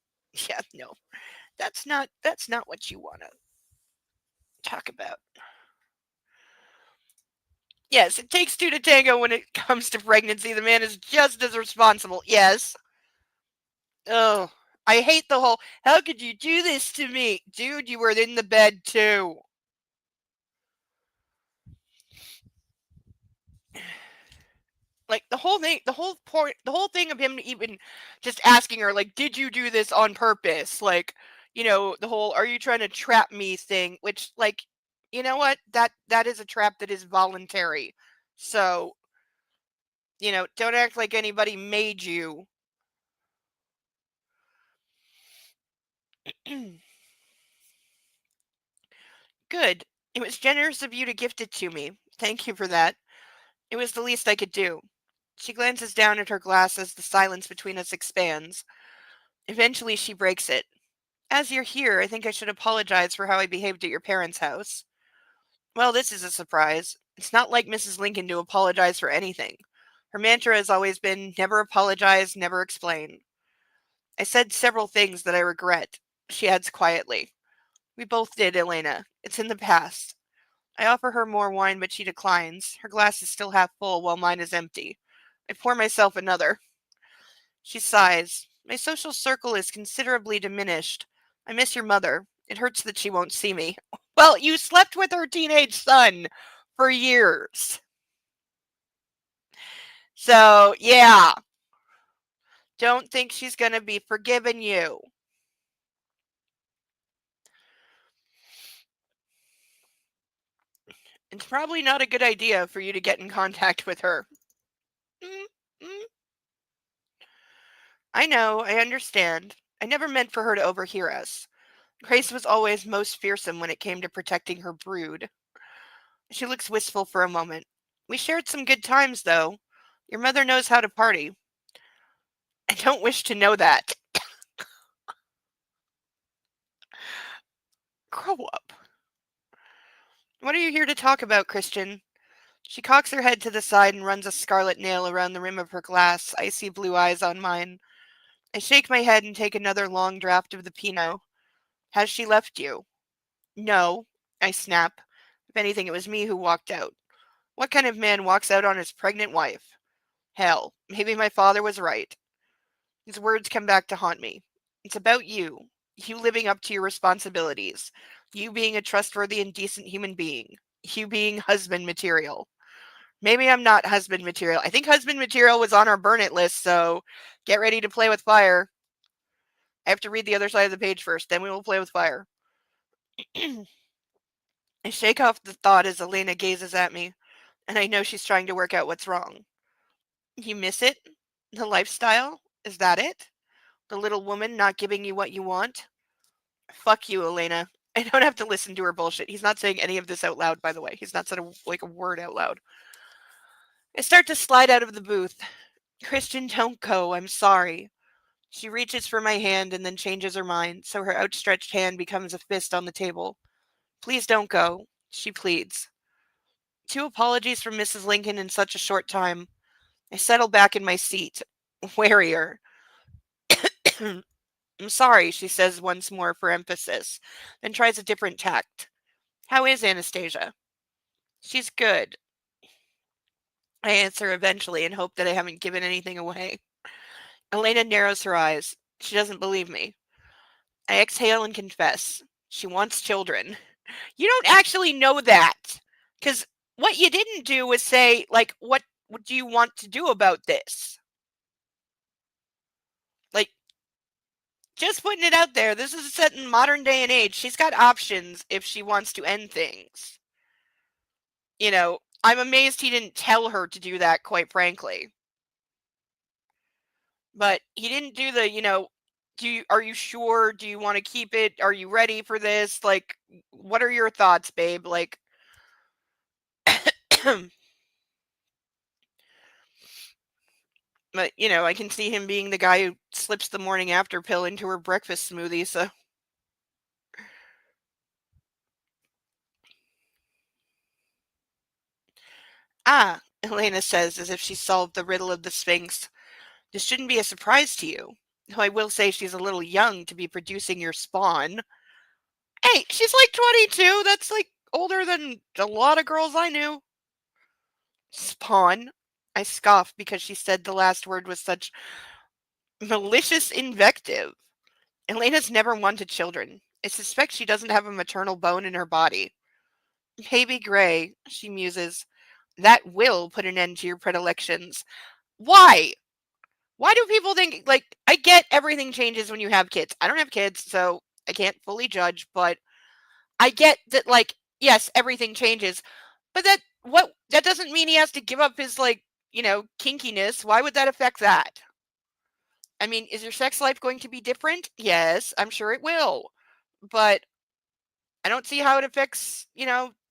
Yeah, no. That's not what you want to talk about. Yes, it takes two to tango when it comes to pregnancy. The man is just as responsible. Yes. Oh, I hate the whole, how could you do this to me? Dude, you were in the bed too. Like the whole thing of him even just asking her, like, did you do this on purpose? Like, the whole, are you trying to trap me thing, which, like, you know what? That is a trap that is voluntary. So, don't act like anybody made you. Good. It was generous of you to gift it to me. Thank you for that. It was the least I could do. She glances down at her glass as the silence between us expands. Eventually, she breaks it. As you're here, I think I should apologize for how I behaved at your parents' house. Well, this is a surprise. It's not like Mrs. Lincoln to apologize for anything. Her mantra has always been never apologize, never explain. I said several things that I regret, she adds quietly. We both did, Elena. It's in the past. I offer her more wine, but she declines. Her glass is still half full, while mine is empty. I pour myself another. She sighs. My social circle is considerably diminished. I miss your mother. It hurts that she won't see me. Well, you slept with her teenage son for years. So, yeah. Don't think she's going to be forgiving you. It's probably not a good idea for you to get in contact with her. Mm-mm. I know, I understand. I never meant for her to overhear us. Grace was always most fearsome when it came to protecting her brood. She looks wistful for a moment. We shared some good times, though. Your mother knows how to party. I don't wish to know that. Grow up. What are you here to talk about, Christian? She cocks her head to the side and runs a scarlet nail around the rim of her glass, icy blue eyes on mine. I shake my head and take another long draught of the Pinot. Has she left you? No, I snap. If anything, it was me who walked out. What kind of man walks out on his pregnant wife? Hell, maybe my father was right. His words come back to haunt me. It's about you. You living up to your responsibilities. You being a trustworthy and decent human being. You being husband material. Maybe I'm not husband material. I think husband material was on our burn it list, so get ready to play with fire. I have to read the other side of the page first, then we will play with fire. I shake off the thought as Elena gazes at me, and I know she's trying to work out what's wrong. You miss it? The lifestyle? Is that it? The little woman not giving you what you want? Fuck you, Elena. I don't have to listen to her bullshit. He's not saying any of this out loud, by the way. He's not said a word out loud. I start to slide out of the booth. Christian, don't go. I'm sorry. She reaches for my hand and then changes her mind, so her outstretched hand becomes a fist on the table. Please don't go, she pleads. 2 apologies from Mrs. Lincoln in such a short time. I settle back in my seat, warier. I'm sorry, she says once more for emphasis, then tries a different tact. How is Anastasia? She's good. I answer eventually and hope that I haven't given anything away. Elena narrows her eyes. She doesn't believe me. I exhale and confess. She wants children. You don't actually know that. Because what you didn't do was say, like, what do you want to do about this? Like, just putting it out there. This is set in modern day and age. She's got options if she wants to end things. You know, I'm amazed he didn't tell her to do that, quite frankly. But he didn't do the, are you sure? Do you want to keep it? Are you ready for this? Like, what are your thoughts, babe? Like, but, I can see him being the guy who slips the morning after pill into her breakfast smoothie, so. Ah, Elena says as if she solved the riddle of the Sphinx. This shouldn't be a surprise to you. Though I will say she's a little young to be producing your spawn. Hey, she's like 22. That's like older than a lot of girls I knew. Spawn? I scoffed because she said the last word with such malicious invective. Elena's never wanted children. I suspect she doesn't have a maternal bone in her body. Baby Gray, she muses. That will put an end to your predilections. Why? Why do people think, like, I get everything changes when you have kids. I don't have kids, so I can't fully judge, but I get that, like, yes, everything changes. But that doesn't mean he has to give up his, like, kinkiness. Why would that affect that? I mean, is your sex life going to be different? Yes, I'm sure it will. But I don't see how it affects,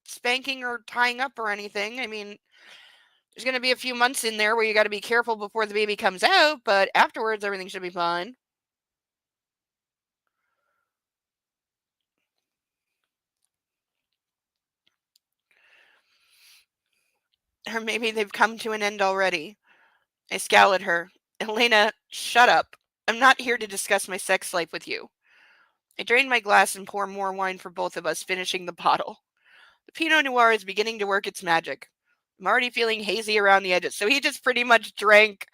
spanking or tying up or anything. I mean, there's going to be a few months in there where you got to be careful before the baby comes out, but afterwards, everything should be fine. Or maybe they've come to an end already. I scowl at her. Elena, shut up. I'm not here to discuss my sex life with you. I drain my glass and pour more wine for both of us, finishing the bottle. The Pinot Noir is beginning to work its magic. I'm already feeling hazy around the edges. So he just pretty much drank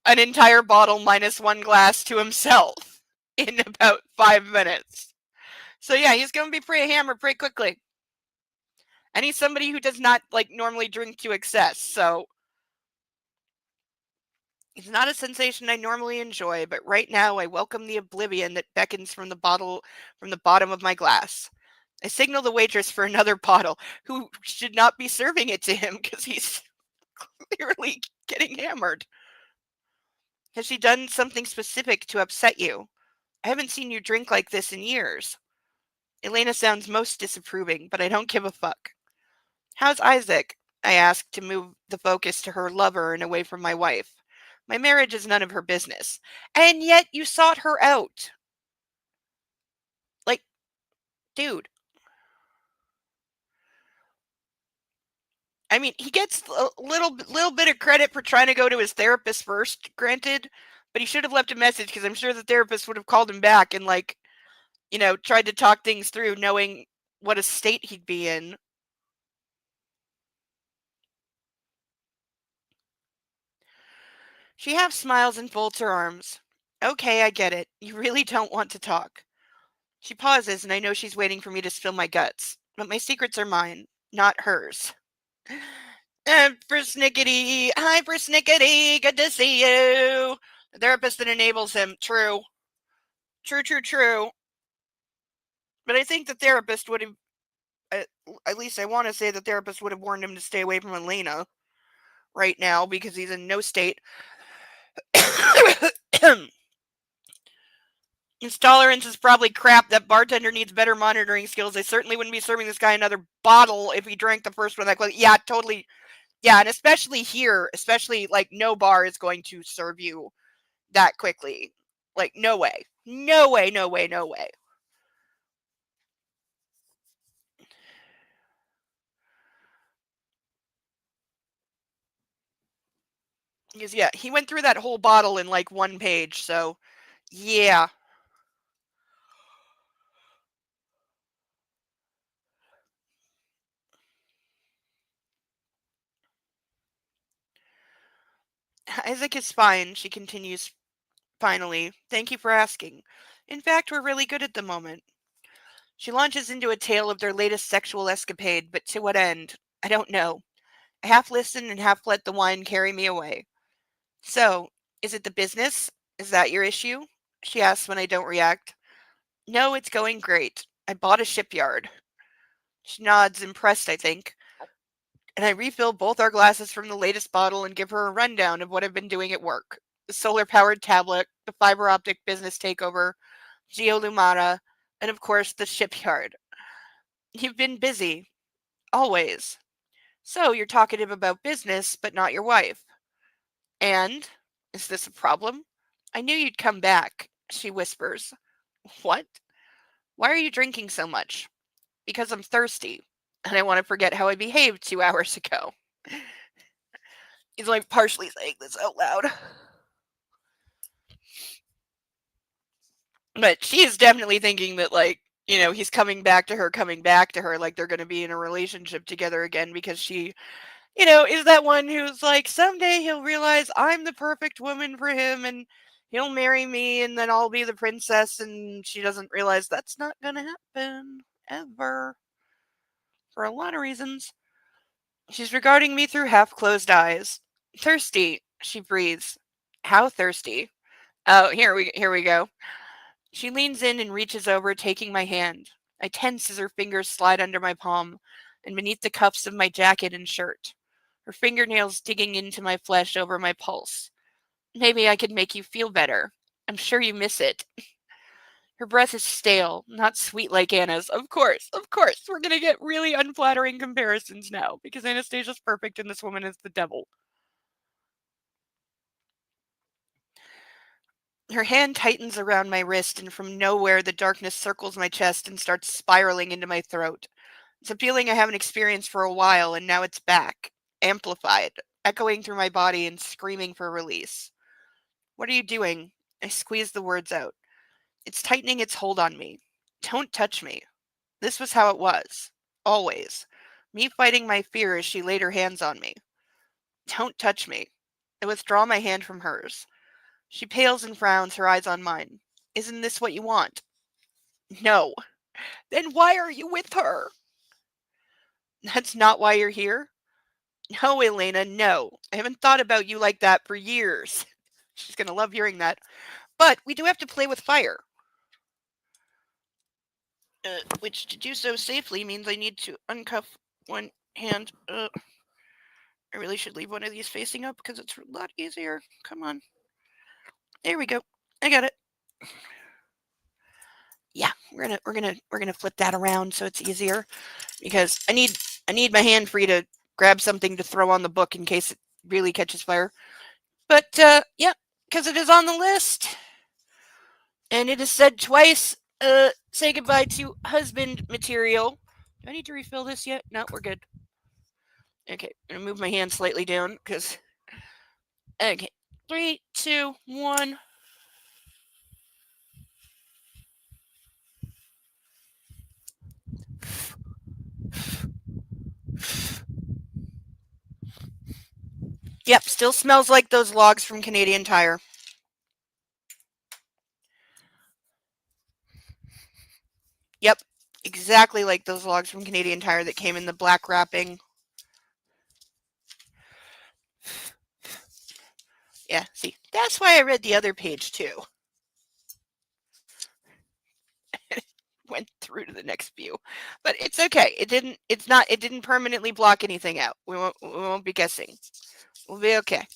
an entire bottle minus one glass to himself in about 5 minutes. So yeah, he's going to be pretty hammered pretty quickly. And he's somebody who does not like normally drink to excess. So it's not a sensation I normally enjoy, but right now I welcome the oblivion that beckons from the bottom of my glass. I signal the waitress for another bottle, who should not be serving it to him because he's clearly getting hammered. Has she done something specific to upset you? I haven't seen you drink like this in years. Elena sounds most disapproving, but I don't give a fuck. How's Isaac? I ask to move the focus to her lover and away from my wife. My marriage is none of her business. And yet you sought her out. Like, dude. I mean, he gets a little bit of credit for trying to go to his therapist first, granted, but he should have left a message because I'm sure the therapist would have called him back and, like, tried to talk things through, knowing what a state he'd be in. She half smiles and folds her arms. Okay, I get it. You really don't want to talk. She pauses, and I know she's waiting for me to spill my guts. But my secrets are mine, not hers. Persnickety. Hi, Persnickety. Good to see you. The therapist that enables him. True. True, true, true. But I think the therapist would have, at least I want to say the therapist would have warned him to stay away from Elena right now because he's in no state. His tolerance is probably crap. That bartender needs better monitoring skills. I certainly wouldn't be serving this guy another bottle if he drank the first one that quickly. Yeah, totally. Yeah, and especially here, especially like no bar is going to serve you that quickly. Like, no way. No way, no way, no way. Because, yeah, he went through that whole bottle in like one page, so yeah. Isaac is fine, she continues finally. Thank you for asking. In fact, we're really good at the moment. She launches into a tale of their latest sexual escapade, but to what end? I don't know. I half listen and half let the wine carry me away. So, is it the business? Is that your issue? She asks when I don't react. No, it's going great. I bought a shipyard. She nods, impressed, I think, and I refill both our glasses from the latest bottle and give her a rundown of what I've been doing at work. The solar powered tablet, the fiber optic business takeover, Geolumata, and of course the shipyard. You've been busy. Always. So you're talkative about business, but not your wife. And? Is this a problem? I knew you'd come back, she whispers. What? Why are you drinking so much? Because I'm thirsty, and I want to forget how I behaved 2 hours ago. He's like partially saying this out loud. But she is definitely thinking that, like, he's coming back to her, like they're going to be in a relationship together again because she, is that one who's like, someday he'll realize I'm the perfect woman for him and he'll marry me and then I'll be the princess. And she doesn't realize that's not going to happen ever for a lot of reasons. She's regarding me through half closed eyes. Thirsty, she breathes. How thirsty? Oh, here we go. She leans in and reaches over, taking my hand. I tense as her fingers slide under my palm and beneath the cuffs of my jacket and shirt. Her fingernails digging into my flesh over my pulse. Maybe I could make you feel better. I'm sure you miss it. Her breath is stale, not sweet like Anna's. Of course, of course. We're gonna get really unflattering comparisons now because Anastasia's perfect and this woman is the devil. Her hand tightens around my wrist, and from nowhere the darkness circles my chest and starts spiraling into my throat. It's a feeling I haven't experienced for a while, and now it's back, amplified, echoing through my body and screaming for release. What are you doing? I squeeze the words out. It's tightening its hold on me. Don't touch me. This was how it was. Always. Me fighting my fear as she laid her hands on me. Don't touch me. I withdraw my hand from hers. She pales and frowns, her eyes on mine. Isn't this what you want? No. Then why are you with her? That's not why you're here? No, Elena, no. I haven't thought about you like that for years. She's going to love hearing that. But we do have to play with fire. Which to do so safely means I need to uncuff one hand. I really should leave one of these facing up because it's a lot easier. Come on. There we go. I got it. Yeah, we're gonna flip that around so it's easier because I need my hand free to grab something to throw on the book in case it really catches fire. But yeah, because it is on the list and it is said twice. Say goodbye to husband material. Do I need to refill this yet? No, we're good. Okay, I'm gonna move my hand slightly down because. Okay, 3, 2, 1. Yep, still smells like those logs from Canadian Tire. Yep, exactly like those logs from Canadian Tire that came in the black wrapping. Yeah, see, that's why I read the other page too. Went through to the next view, but it's okay. It didn't. It's not. It didn't permanently block anything out. We won't. We won't be guessing. We'll be okay.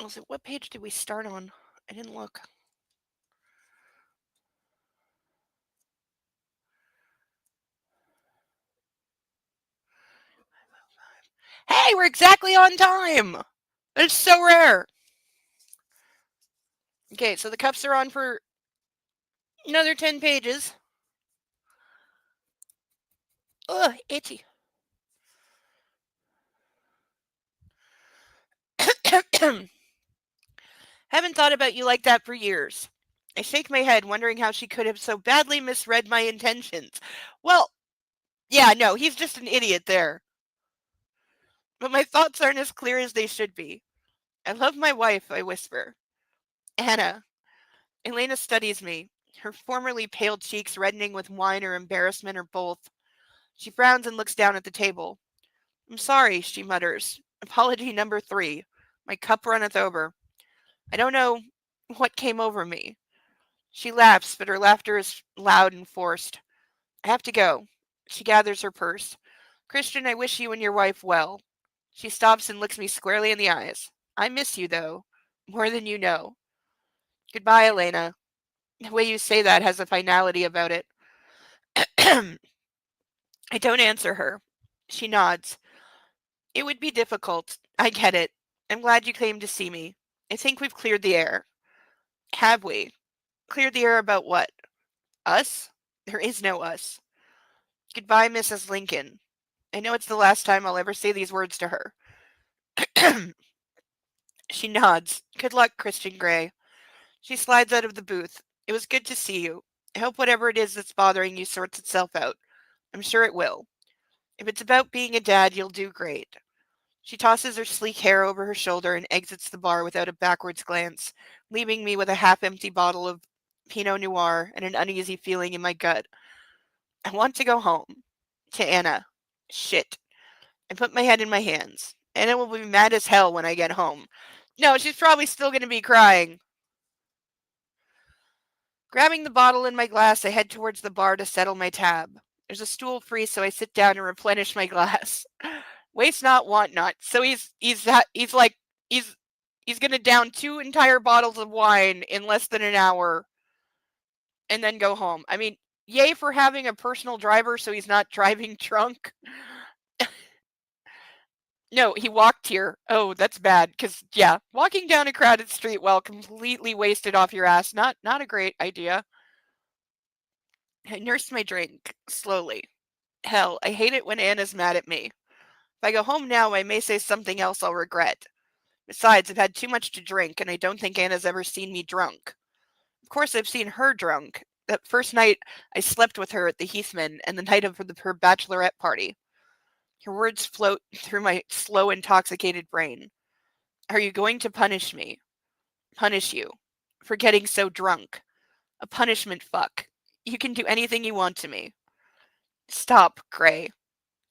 Also, what page did we start on? I didn't look. Hey, we're exactly on time. It's so rare. Okay, so the cups are on for another 10 pages. Ugh, itchy. Haven't thought about you like that for years. I shake my head, wondering how she could have so badly misread my intentions. Well, yeah, no, he's just an idiot there. But my thoughts aren't as clear as they should be. I love my wife, I whisper. Anna. Elena studies me, her formerly pale cheeks reddening with wine or embarrassment or both. She frowns and looks down at the table. I'm sorry, she mutters. Apology number 3. My cup runneth over. I don't know what came over me. She laughs, but her laughter is loud and forced. I have to go. She gathers her purse. Christian, I wish you and your wife well. She stops and looks me squarely in the eyes. I miss you, though, more than you know. Goodbye, Elena. The way you say that has a finality about it. I don't answer her. She nods. It would be difficult. I get it. I'm glad you came to see me. I think we've cleared the air. Have we? Cleared the air about what? Us? There is no us. Goodbye, Mrs. Lincoln. I know it's the last time I'll ever say these words to her. She nods. Good luck, Christian Grey. She slides out of the booth. It was good to see you. I hope whatever it is that's bothering you sorts itself out. I'm sure it will. If it's about being a dad, you'll do great. She tosses her sleek hair over her shoulder and exits the bar without a backwards glance, leaving me with a half-empty bottle of Pinot Noir and an uneasy feeling in my gut. I want to go home. To Anna. Shit. I put my head in my hands. Anna will be mad as hell when I get home. No, she's probably still going to be crying. Grabbing the bottle and my glass, I head towards the bar to settle my tab. There's a stool free, so I sit down and replenish my glass. Waste not, want not. So he's he's gonna down 2 entire bottles of wine in less than an hour, and then go home. I mean, yay for having a personal driver, so he's not driving drunk. No, he walked here. Oh, that's bad. Cause yeah, walking down a crowded street while completely wasted off your ass, not a great idea. I nursed my drink slowly. Hell, I hate it when Anna's mad at me. If I go home now, I may say something else I'll regret. Besides, I've had too much to drink, and I don't think Anna's ever seen me drunk. Of course, I've seen her drunk. That first night I slept with her at the Heathman, and the night of her bachelorette party. Her words float through my slow, intoxicated brain. Are you going to punish me? Punish you. For getting so drunk. A punishment fuck. You can do anything you want to me. Stop, Gray.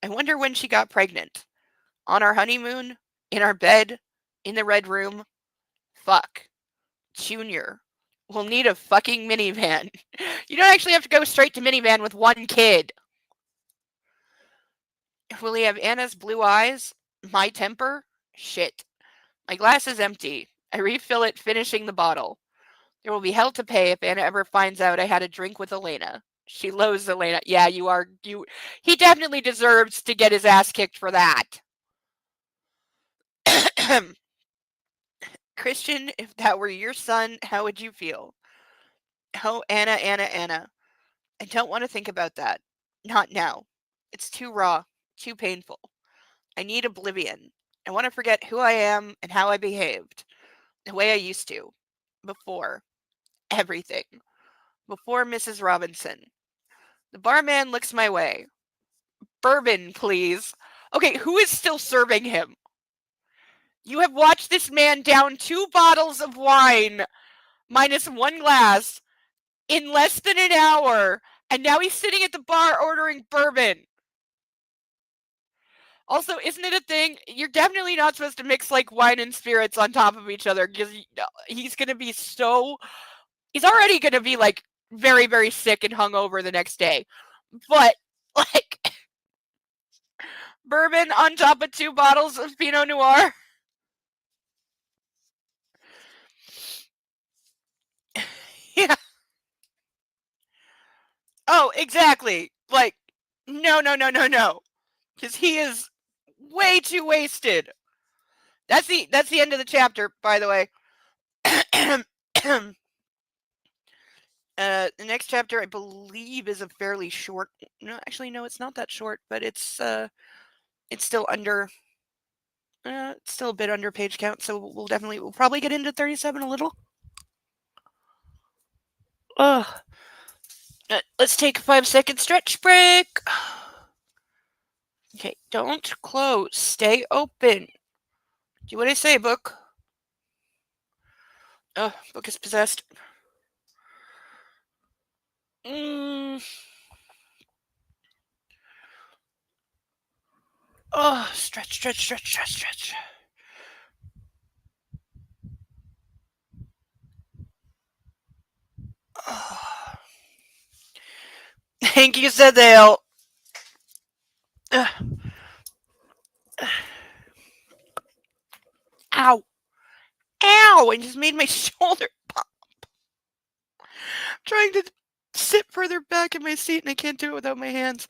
I wonder when she got pregnant. On our honeymoon? In our bed? In the red room? Fuck. Junior. We'll need a fucking minivan. You don't actually have to go straight to minivan with one kid. Will he have Anna's blue eyes? My temper? Shit. My glass is empty. I refill it, finishing the bottle. There will be hell to pay if Anna ever finds out I had a drink with Elena. She loathes Elena. Yeah, you. He definitely deserves to get his ass kicked for that. Christian, if that were your son, how would you feel? Oh, Anna, Anna, Anna. I don't want to think about that. Not now. It's too raw, too painful. I need oblivion. I want to forget who I am and how I behaved. The way I used to. Before. Everything. Before Mrs. Robinson. The barman looks my way. Bourbon, please. Okay, who is still serving him? You have watched this man down 2 bottles of wine minus 1 glass in less than an hour, and now he's sitting at the bar ordering bourbon. Also, isn't it a thing? You're definitely not supposed to mix like wine and spirits on top of each other because he's gonna be so. He's already gonna be like very, very sick and hungover the next day. But like bourbon on top of 2 bottles of Pinot Noir. Yeah. Oh, exactly. Like, no, no, no, no, no. Because he is Way too wasted. That's the end of the chapter, by the way. The next chapter, I believe, is a fairly short. No, actually, no, it's not that short, but it's still under. It's still a bit under page count, so we'll probably get into 37 a little. Ugh. Let's take a 5-second stretch break. Okay, don't close. Stay open. Do what I say, book. Book is possessed. Oh, stretch. Oh. Thank you, Sadale. Ow. Ow! I just made my shoulder pop. I'm trying to sit further back in my seat and I can't do it without my hands.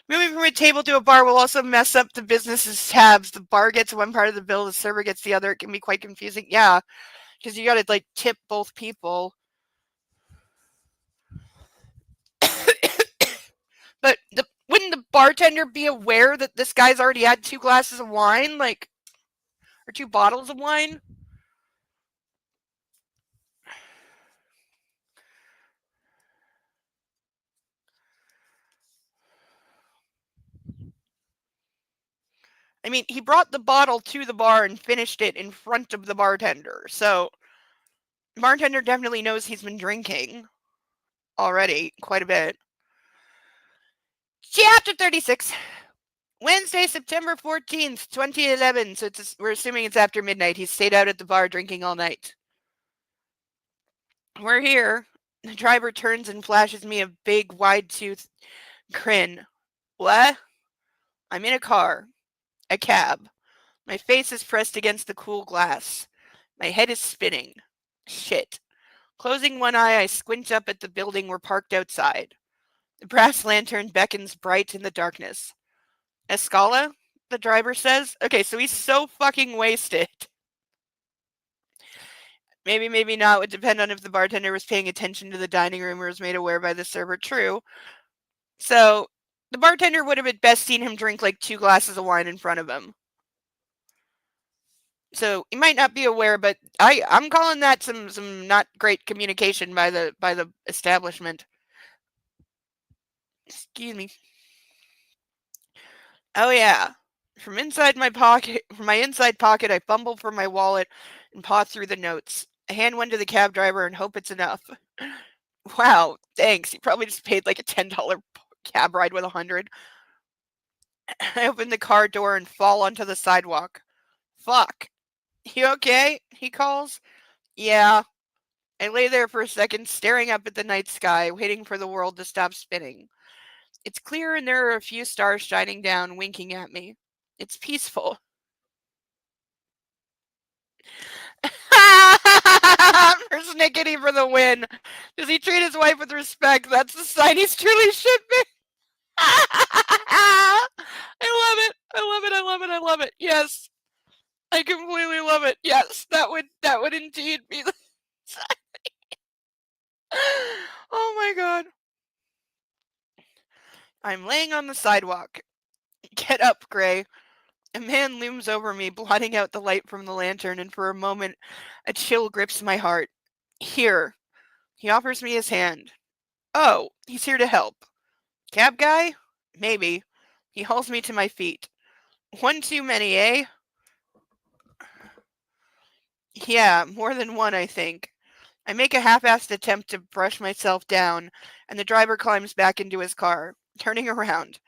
Moving from a table to a bar will also mess up the business's tabs. The bar gets one part of the bill, the server gets the other. It can be quite confusing. Yeah, because you gotta, like, tip both people. But wouldn't the bartender be aware that this guy's already had 2 glasses of wine? Like, or 2 bottles of wine? I mean, he brought the bottle to the bar and finished it in front of the bartender. So, the bartender definitely knows he's been drinking already quite a bit. Chapter 36. Wednesday, September 14th, 2011. So we're assuming it's after midnight. He stayed out at the bar drinking all night. We're here. The driver turns and flashes me a big, wide-toothed grin. What? I'm in a car. A cab. My face is pressed against the cool glass. My head is spinning. Shit. Closing one eye, I squint up at the building we're parked outside. The brass lantern beckons bright in the darkness. Escala? The driver says. Okay, so he's so fucking wasted. Maybe, maybe not. Would depend on if the bartender was paying attention to the dining room or was made aware by the server. True. So, the bartender would have at best seen him drink like 2 glasses of wine in front of him. So, he might not be aware, but I'm calling that some not great communication by the establishment. Excuse me. Oh yeah. From my inside pocket, I fumble for my wallet and paw through the notes. I hand one to the cab driver and hope it's enough. Wow, thanks. You probably just paid like a $10 cab ride with 100. I open the car door and fall onto the sidewalk. Fuck. You okay? He calls. Yeah. I lay there for a second, staring up at the night sky, waiting for the world to stop spinning. It's clear and there are a few stars shining down, winking at me. It's peaceful. Persnickety for the win. Does he treat his wife with respect? That's the sign he's truly shipping. I love it. I love it. I love it. I love it. Yes. I completely love it. Yes, that would indeed be the Oh my god. I'm laying on the sidewalk. Get up, Gray. A man looms over me, blotting out the light from the lantern, and for a moment, a chill grips my heart. Here. He offers me his hand. Oh, he's here to help. Cab guy? Maybe. He hauls me to my feet. One too many, eh? Yeah, more than one, I think. I make a half-assed attempt to brush myself down, and the driver climbs back into his car, turning around.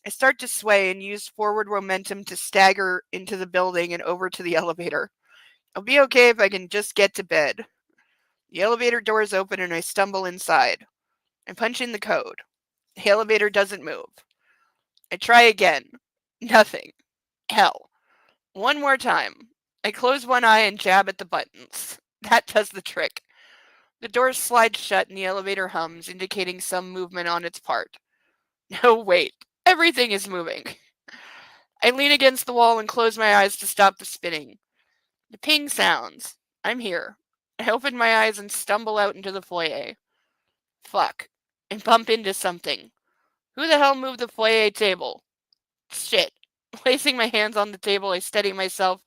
I start to sway and use forward momentum to stagger into the building and over to the elevator. I'll be okay if I can just get to bed. The elevator doors open and I stumble inside. I punch in the code. The elevator doesn't move. I try again. Nothing. Hell. One more time. I close one eye and jab at the buttons. That does the trick. The doors slide shut and the elevator hums, indicating some movement on its part. No, wait. Everything is moving. I lean against the wall and close my eyes to stop the spinning. The ping sounds. I'm here. I open my eyes and stumble out into the foyer. Fuck. I bump into something. Who the hell moved the foyer table? Shit. Placing my hands on the table, I steady myself,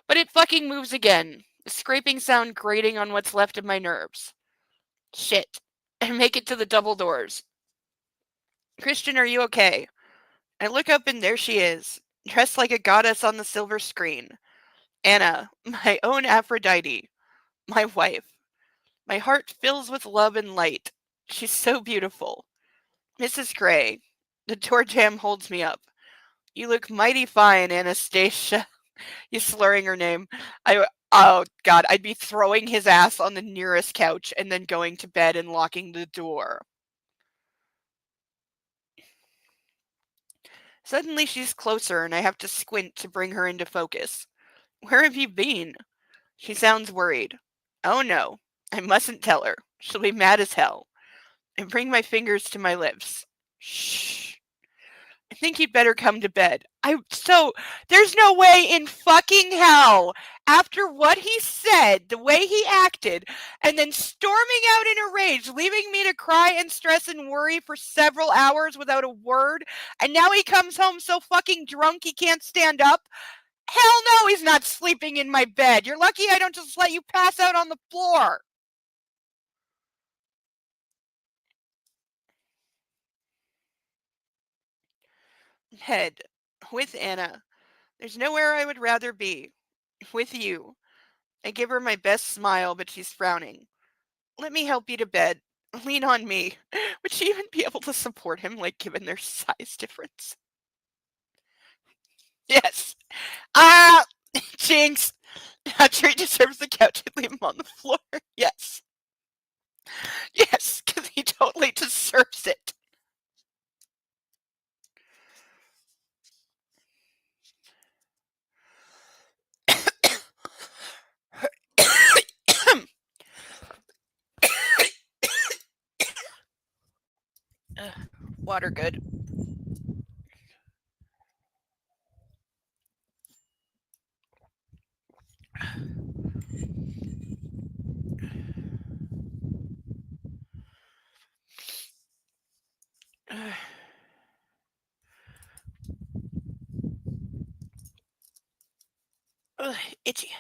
but it fucking moves again. The scraping sound grating on what's left of my nerves. Shit. I make it to the double doors. Christian, are you okay? I look up and there she is, dressed like a goddess on the silver screen. Anna, my own Aphrodite, my wife. My heart fills with love and light. She's so beautiful. Mrs. Gray. The door jamb holds me up. You look mighty fine, Anastasia. You slurring her name. Oh god, I'd be throwing his ass on the nearest couch and then going to bed and locking the door. Suddenly she's closer and I have to squint to bring her into focus. Where have you been? She sounds worried. Oh no, I mustn't tell her. She'll be mad as hell. I bring my fingers to my lips. Shh. I think you'd better come to bed. There's no way in fucking hell, after what he said, the way he acted, and then storming out in a rage, leaving me to cry and stress and worry for several hours without a word, and now he comes home so fucking drunk he can't stand up. Hell no, he's not sleeping in my bed. You're lucky I don't just let you pass out on the floor. Head. With Anna. There's nowhere I would rather be. With you. I give her my best smile, but she's frowning. Let me help you to bed. Lean on me. Would she even be able to support him, like, given their size difference? Yes. Ah! Jinx! Trey deserves the couch and leave him on the floor. Yes. Yes, because he totally deserves it. Water good. Itchy.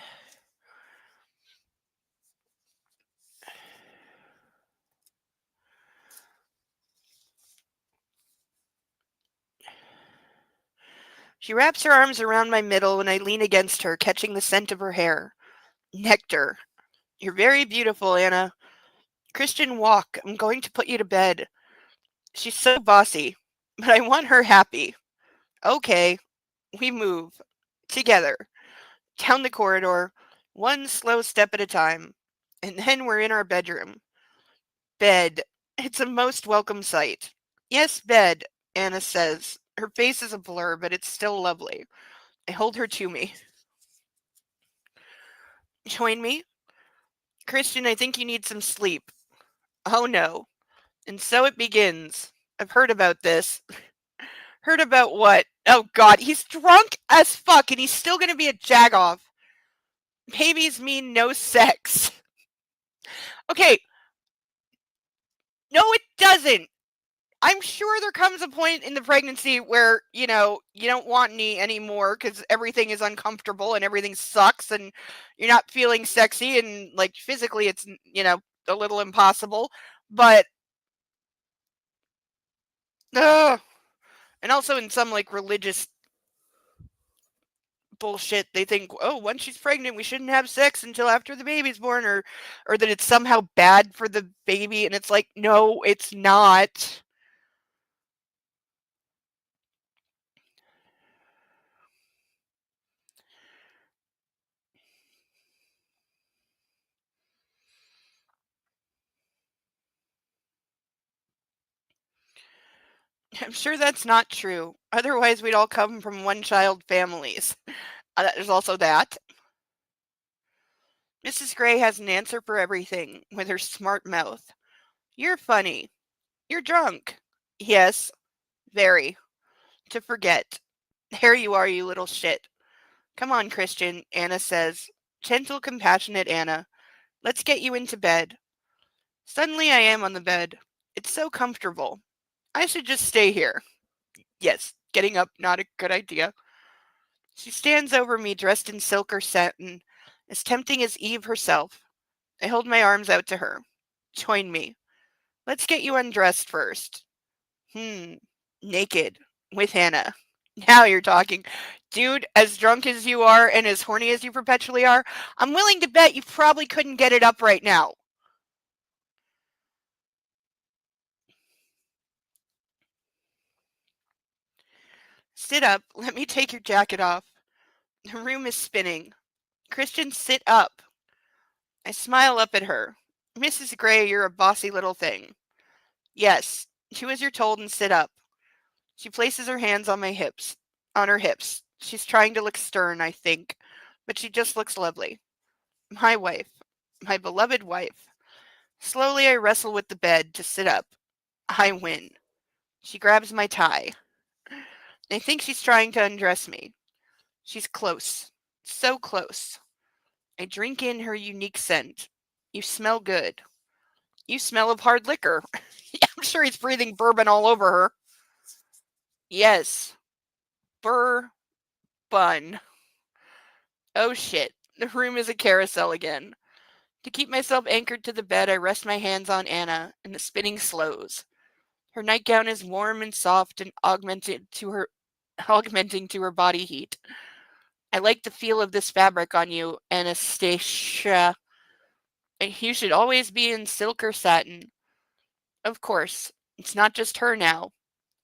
She wraps her arms around my middle and I lean against her, catching the scent of her hair. Nectar. You're very beautiful, Anna. Christian, walk. I'm going to put you to bed. She's so bossy, but I want her happy. Okay. We move. Together. Down the corridor, one slow step at a time. And then we're in our bedroom. Bed. It's a most welcome sight. Yes, bed, Anna says. Her face is a blur, but it's still lovely. I hold her to me. Join me? Christian, I think you need some sleep. Oh no. And so it begins. I've heard about this. Heard about what? Oh god, he's drunk as fuck and he's still gonna be a jagoff. Babies mean no sex. Okay. No, it doesn't. I'm sure there comes a point in the pregnancy where, you don't want any anymore because everything is uncomfortable and everything sucks and you're not feeling sexy and, like, physically it's, a little impossible. But, ugh. And also in some, like, religious bullshit, they think, oh, once she's pregnant, we shouldn't have sex until after the baby's born, or that it's somehow bad for the baby. And it's like, no, it's not. I'm sure that's not true. Otherwise, we'd all come from one-child families. There's also that. Mrs. Gray has an answer for everything with her smart mouth. You're funny. You're drunk. Yes, very. To forget. There you are, you little shit. Come on, Christian, Anna says. Gentle, compassionate Anna. Let's get you into bed. Suddenly I am on the bed. It's so comfortable. I should just stay here. Yes, getting up, not a good idea. She stands over me dressed in silk or satin, as tempting as Eve herself. I hold my arms out to her. Join me. Let's get you undressed first. Naked. With Hannah. Now you're talking. Dude, as drunk as you are and as horny as you perpetually are, I'm willing to bet you probably couldn't get it up right now. Sit up. Let me take your jacket off. The room is spinning. Christian, sit up. I smile up at her. Mrs. Gray, you're a bossy little thing. Yes, do as you're told and sit up. She places her hands on my hips, on her hips. She's trying to look stern, I think, but she just looks lovely. My wife, my beloved wife. Slowly I wrestle with the bed to sit up. I win. She grabs my tie. I think she's trying to undress me. She's close. So close. I drink in her unique scent. You smell good. You smell of hard liquor. I'm sure he's breathing bourbon all over her. Yes. Bun. Oh shit. The room is a carousel again. To keep myself anchored to the bed, I rest my hands on Anna, and the spinning slows. Her nightgown is warm and soft and augmenting to her body heat. I like the feel of this fabric on you, Anastasia. You should always be in silk or satin. Of course, it's not just her now.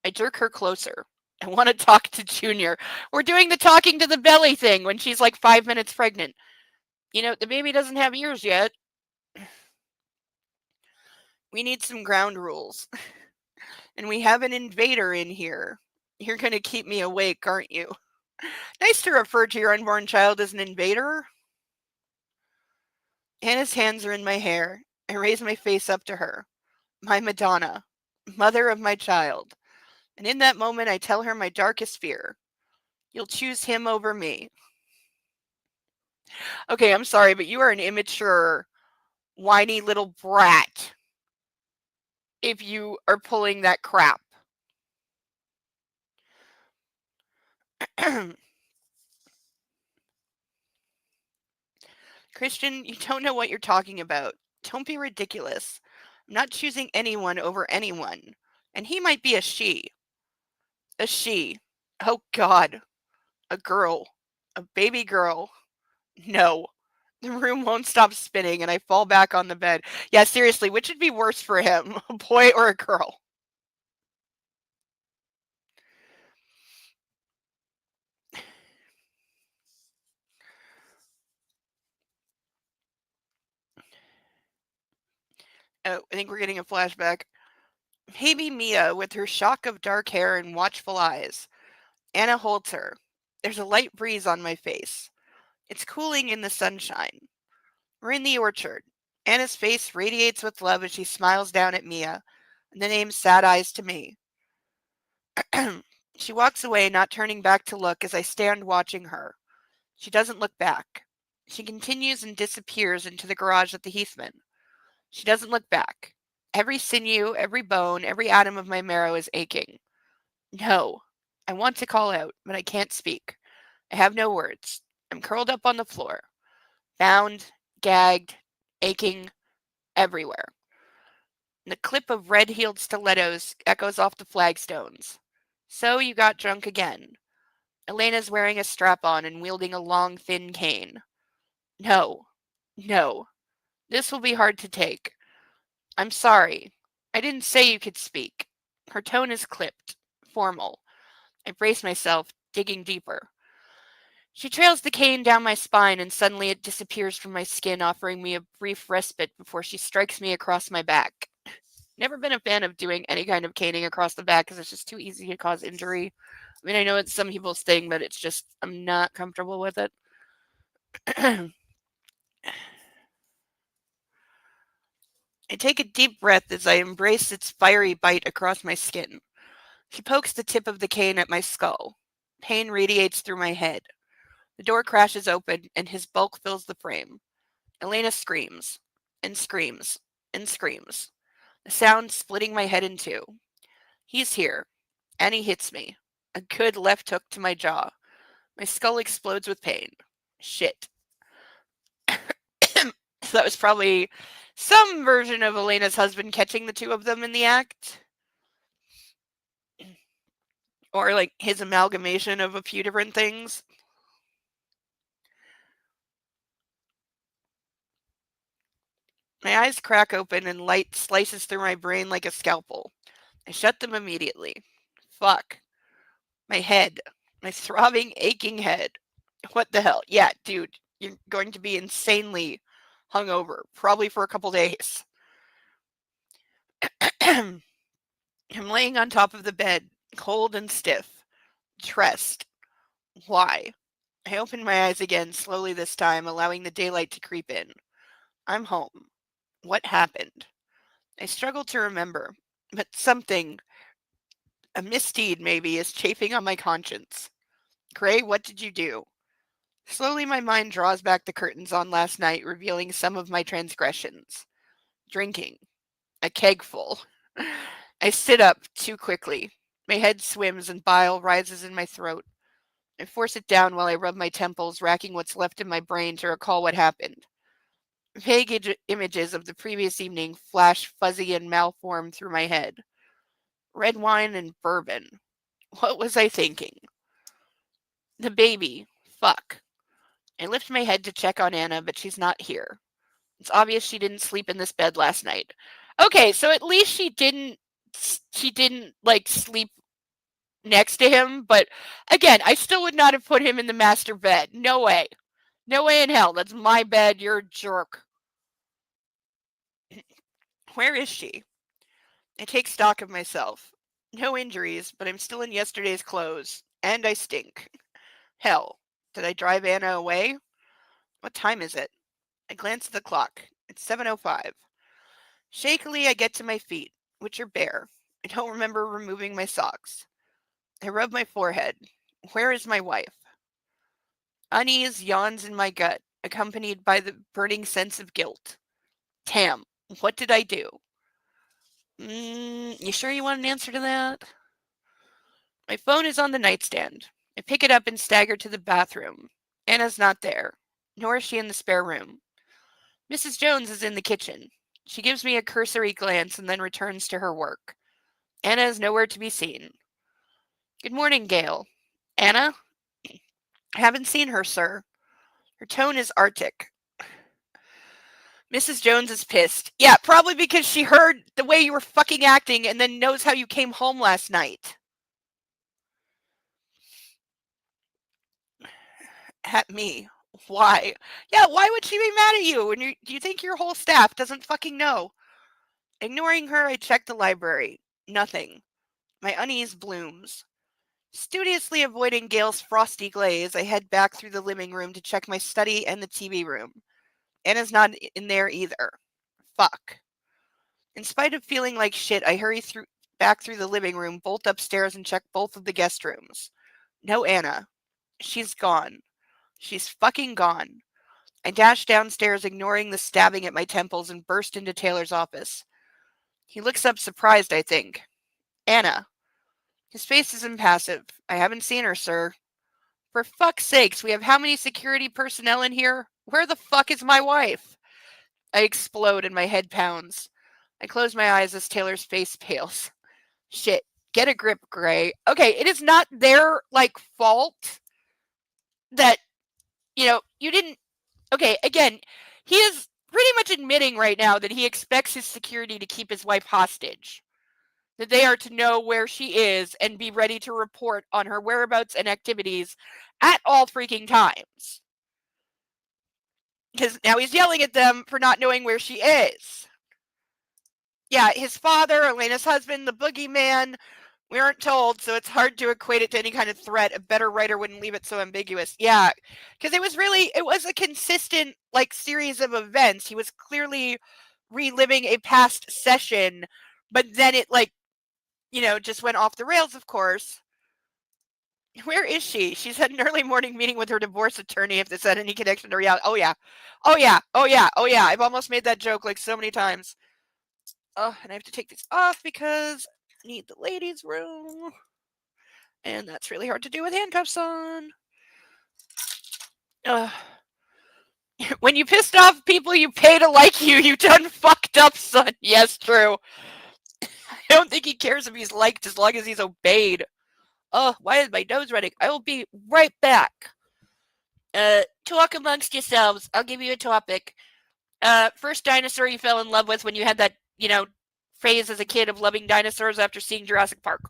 I jerk her closer. I want to talk to Junior. We're doing the talking to the belly thing when she's like 5 minutes pregnant. You know, the baby doesn't have ears yet. We need some ground rules. And we have an invader in here. You're going to keep me awake, aren't you? Nice to refer to your unborn child as an invader. Hannah's hands are in my hair. I raise my face up to her. My Madonna. Mother of my child. And in that moment, I tell her my darkest fear. You'll choose him over me. Okay, I'm sorry, but you are an immature, whiny little brat if you are pulling that crap. Christian, you don't know what you're talking about. Don't be ridiculous. I'm not choosing anyone over anyone. And he might be a she. A she. Oh, God. A girl. A baby girl. No. The room won't stop spinning and I fall back on the bed. Yeah, seriously, which would be worse for him? A boy or a girl? Oh, I think we're getting a flashback. Maybe Mia with her shock of dark hair and watchful eyes. Anna holds her. There's a light breeze on my face. It's cooling in the sunshine. We're in the orchard. Anna's face radiates with love as she smiles down at Mia, and the name Sad Eyes to me. She walks away, not turning back to look as I stand watching her. She doesn't look back. She continues and disappears into the garage at the Heathman. She doesn't look back. Every sinew, every bone, every atom of my marrow is aching. No. I want to call out, but I can't speak. I have no words. I'm curled up on the floor. Bound, gagged, aching, everywhere. The clip of red-heeled stilettos echoes off the flagstones. So you got drunk again. Elena's wearing a strap-on and wielding a long, thin cane. No. No. This will be hard to take. I'm sorry. I didn't say you could speak. Her tone is clipped, formal. I brace myself, digging deeper. She trails the cane down my spine and suddenly it disappears from my skin, offering me a brief respite before she strikes me across my back. Never been a fan of doing any kind of caning across the back because it's just too easy to cause injury. I mean, I know it's some people's thing, but it's just, I'm not comfortable with it. I take a deep breath as I embrace its fiery bite across my skin. She pokes the tip of the cane at my skull. Pain radiates through my head. The door crashes open, and his bulk fills the frame. Elena screams, and screams, and screams. The sound splitting my head in two. He's here, and he hits me. A good left hook to my jaw. My skull explodes with pain. Shit. So that was probably some version of Elena's husband catching the two of them in the act. Or like his amalgamation of a few different things. My eyes crack open and light slices through my brain like a scalpel. I shut them immediately. Fuck. My head. My throbbing, aching head. What the hell? Yeah, dude, you're going to be insanely hungover, probably for a couple days. I'm laying on top of the bed, cold and stiff, dressed. Why? I open my eyes again, slowly this time, allowing the daylight to creep in. I'm home. What happened? I struggle to remember, but something, a misdeed maybe, is chafing on my conscience. Gray, what did you do? Slowly my mind draws back the curtains on last night, revealing some of my transgressions. Drinking. A keg full. I sit up too quickly. My head swims and bile rises in my throat. I force it down while I rub my temples, racking what's left in my brain to recall what happened. Vague images of the previous evening flash fuzzy and malformed through my head. Red wine and bourbon. What was I thinking? The baby. Fuck. I lift my head to check on Anna, but she's not here. It's obvious she didn't sleep in this bed last night. Okay, so at least she didn't like sleep next to him, but again, I still would not have put him in the master bed. No way. No way in hell. That's my bed. You're a jerk. Where is she? I take stock of myself. No injuries, but I'm still in yesterday's clothes, and I stink. Hell, did I drive Anna away? What time is it? I glance at the clock. It's 7:05. Shakily, I get to my feet, which are bare. I don't remember removing my socks. I rub my forehead. Where is my wife? Unease yawns in my gut, accompanied by the burning sense of guilt. Tam, what did I do? You sure you want an answer to that? My phone is on the nightstand. I pick it up and stagger to the bathroom. Anna's not there, nor is she in the spare room. Mrs. Jones is in the kitchen. She gives me a cursory glance and then returns to her work. Anna is nowhere to be seen. Good morning, Gail. Anna? I haven't seen her, sir. Her tone is arctic. Mrs. Jones is pissed. Yeah, probably because she heard the way you were fucking acting and then knows how you came home last night. At me. Why? Yeah, why would she be mad at you? And do you think your whole staff doesn't fucking know? Ignoring her, I check the library. Nothing. My unease blooms. Studiously avoiding Gail's frosty glaze, I head back through the living room to check my study and the TV room. Anna's not in there either. Fuck. In spite of feeling like shit, I hurry back through the living room, bolt upstairs, and check both of the guest rooms. No Anna. She's gone. She's fucking gone. I dash downstairs, ignoring the stabbing at my temples, and burst into Taylor's office. He looks up surprised, I think. Anna. His face is impassive. I haven't seen her, sir. For fuck's sakes, we have how many security personnel in here? Where the fuck is my wife? I explode and my head pounds. I close my eyes as Taylor's face pales. Shit. Get a grip, Gray. Okay, it is not their, fault that, you didn't... Okay, again, he is pretty much admitting right now that he expects his security to keep his wife hostage. That they are to know where she is and be ready to report on her whereabouts and activities at all freaking times. Because now he's yelling at them for not knowing where she is. Yeah, his father, Elena's husband, the boogeyman, we aren't told, so it's hard to equate it to any kind of threat. A better writer wouldn't leave it so ambiguous. Yeah, because it was a consistent, series of events. He was clearly reliving a past session, but then it, just went off the rails, of course. Where is she? She's had an early morning meeting with her divorce attorney if this had any connection to reality. Oh, yeah. Oh, yeah. Oh, yeah. Oh, yeah. I've almost made that joke like so many times. Oh, and I have to take these off because I need the ladies' room. And that's really hard to do with handcuffs on. Ugh. When you pissed off people you pay to like you, you done fucked up, son. Yes, true. I don't think he cares if he's liked as long as he's obeyed. Oh, why is my nose running? I will be right back. Talk amongst yourselves. I'll give you a topic. First dinosaur you fell in love with when you had that, phase as a kid of loving dinosaurs after seeing Jurassic Park.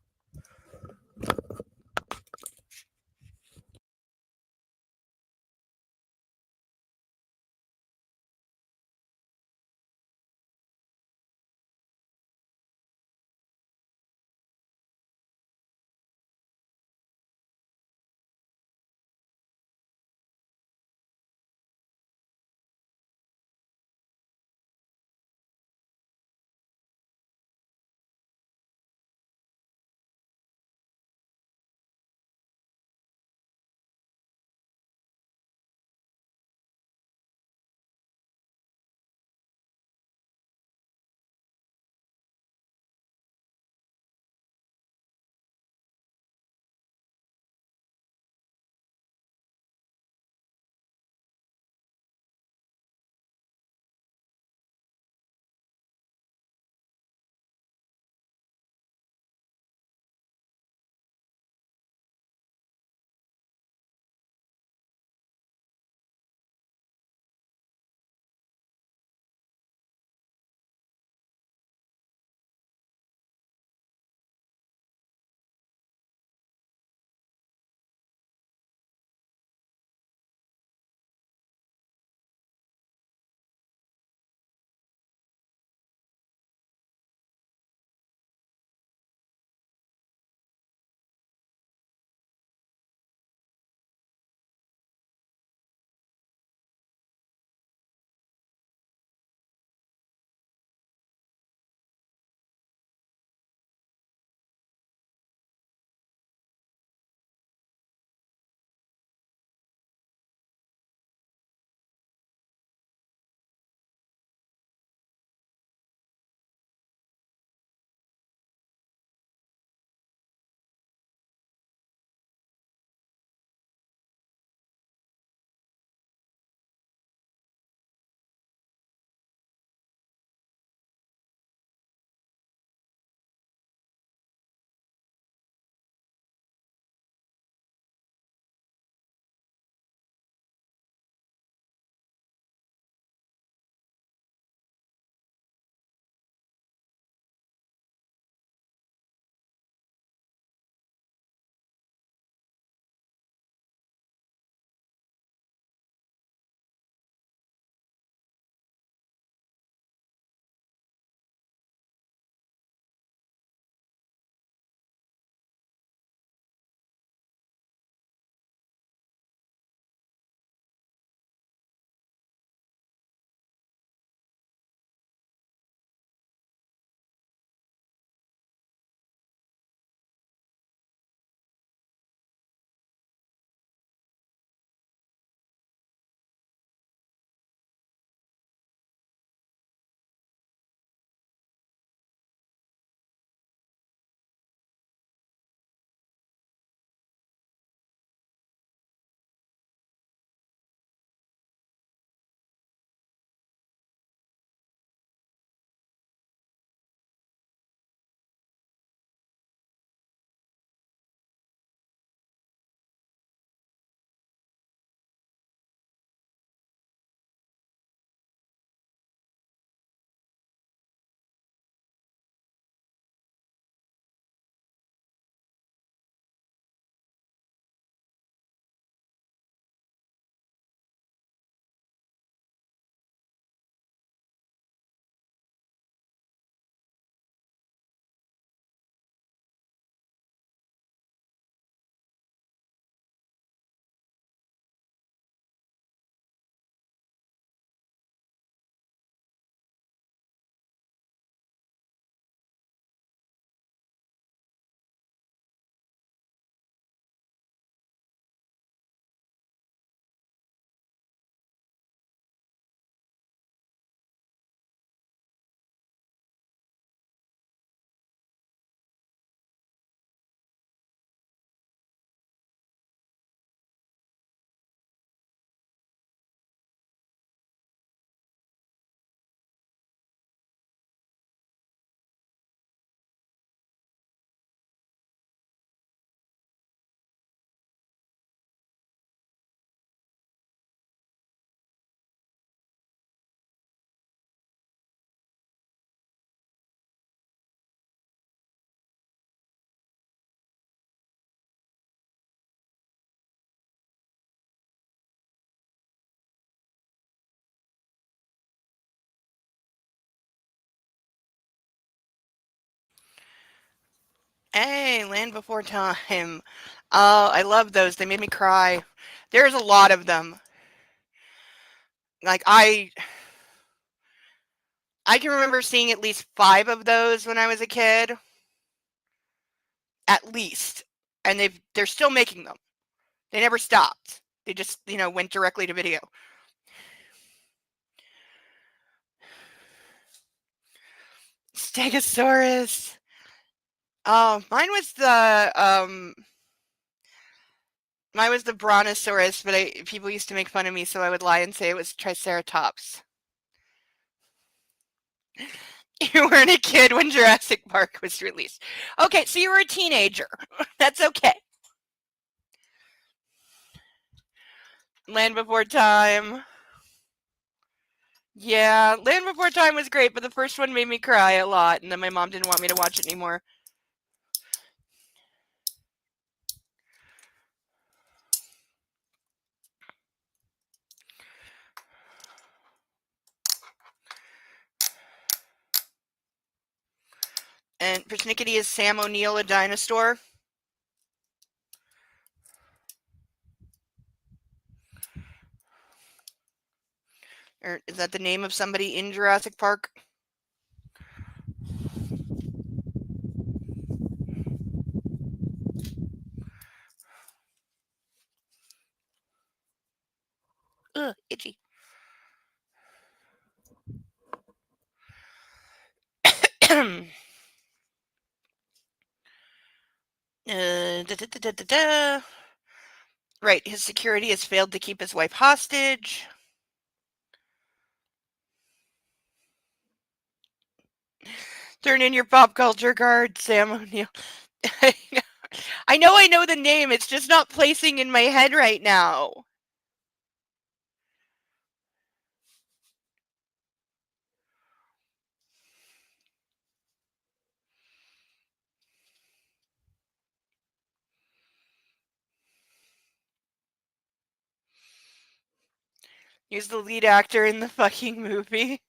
Hey, Land Before Time. Oh, I love those. They made me cry. There's a lot of them. Like I can remember seeing at least 5 of those when I was a kid. At least. And they're still making them. They never stopped. They just, went directly to video. Stegosaurus. Oh, mine was the Brontosaurus, but people used to make fun of me, so I would lie and say it was Triceratops. You weren't a kid when Jurassic Park was released. Okay, so you were a teenager. That's okay. Land Before Time. Yeah, Land Before Time was great, but the first one made me cry a lot, and then my mom didn't want me to watch it anymore. And persnickety, is Sam O'Neill a dinosaur? Or is that the name of somebody in Jurassic Park? Ugh, itchy. Right, his security has failed to keep his wife hostage. Turn in your pop culture card, Sam O'Neill. I know the name, it's just not placing in my head right now. He's the lead actor in the fucking movie.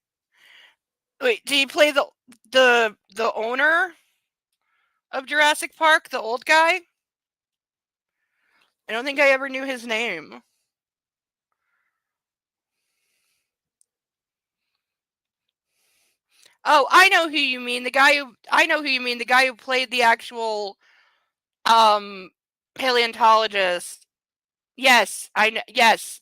Wait, did he play the owner of Jurassic Park, the old guy? I don't think I ever knew his name. Oh, I know who you mean. The guy who played the actual paleontologist. Yes, I know. Yes.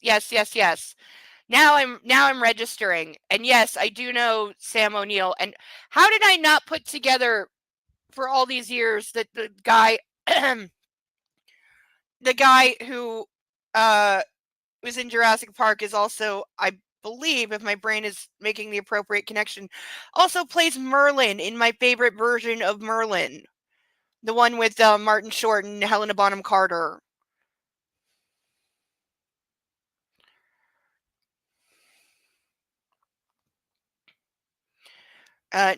Now I'm registering. And yes, I do know Sam O'Neill. And how did I not put together for all these years that the guy the guy who was in Jurassic Park is also, I believe, if my brain is making the appropriate connection, also plays Merlin in my favorite version of Merlin. The one with Martin Short and Helena Bonham Carter.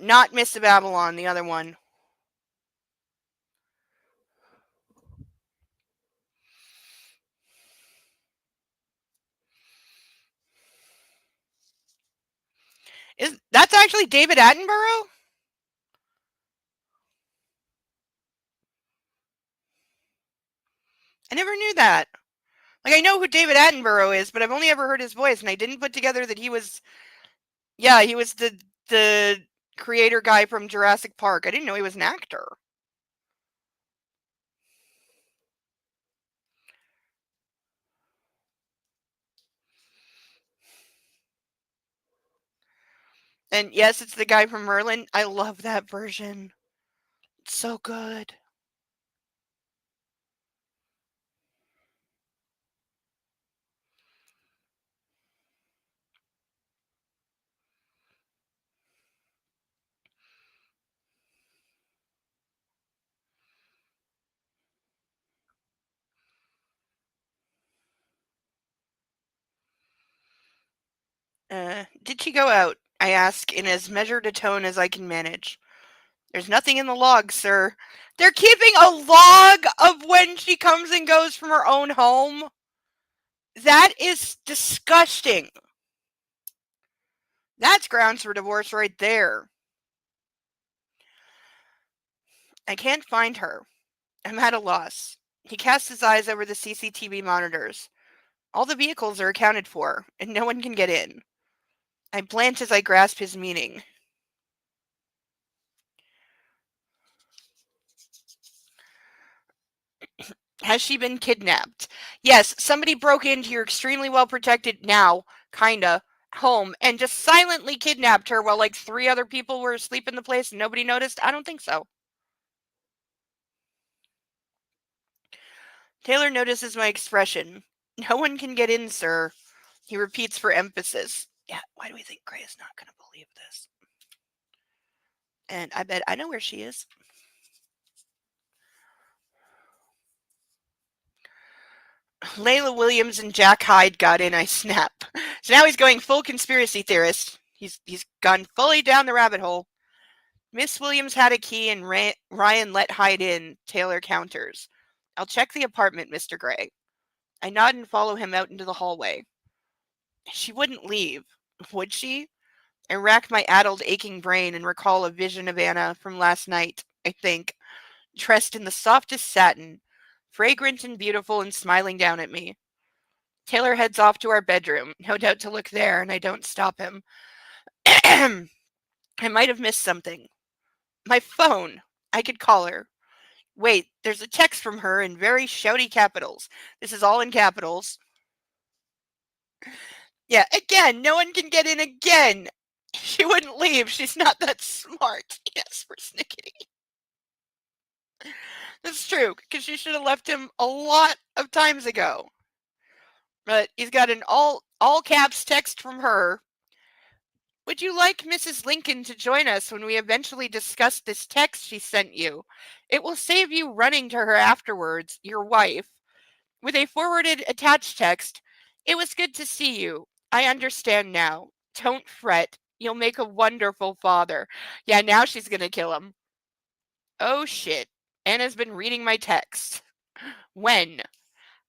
Not Miss Babylon, the other one. That's actually David Attenborough? I never knew that. Like, I know who David Attenborough is, but I've only ever heard his voice, and I didn't put together that he was the creator guy from Jurassic Park. I didn't know he was an actor. And yes, it's the guy from Merlin. I love that version. It's so good. Did she go out? I ask in as measured a tone as I can manage. There's nothing in the log, sir. They're keeping a log of when she comes and goes from her own home? That is disgusting. That's grounds for divorce right there. I can't find her. I'm at a loss. He casts his eyes over the CCTV monitors. All the vehicles are accounted for, and no one can get in. I blanch as I grasp his meaning. Has she been kidnapped? Yes, somebody broke into your extremely well-protected, now, kinda, home and just silently kidnapped her while like 3 other people were asleep in the place and nobody noticed? I don't think so. Taylor notices my expression. No one can get in, sir. He repeats for emphasis. Yeah, why do we think Gray is not going to believe this? And I bet I know where she is. Layla Williams and Jack Hyde got in, I snap. So now he's going full conspiracy theorist. He's gone fully down the rabbit hole. Miss Williams had a key and Ryan let Hyde in, Taylor counters. I'll check the apartment, Mr. Gray. I nod and follow him out into the hallway. She wouldn't leave, would she? I rack my addled, aching brain and recall a vision of Anna from last night, I think, dressed in the softest satin, fragrant and beautiful and smiling down at me. Taylor heads off to our bedroom, no doubt to look there, and I don't stop him. I might have missed something. My phone. I could call her. Wait, there's a text from her in very shouty capitals. This is all in capitals. Yeah, again, no one can get in again. She wouldn't leave. She's not that smart. Yes, we're snickety. That's true, because she should have left him a lot of times ago. But he's got an all caps text from her. Would you like Mrs. Lincoln to join us when we eventually discuss this text she sent you? It will save you running to her afterwards, your wife. With a forwarded attached text, it was good to see you. I understand now. Don't fret. You'll make a wonderful father. Yeah, now she's going to kill him. Oh shit. Anna's been reading my text. When?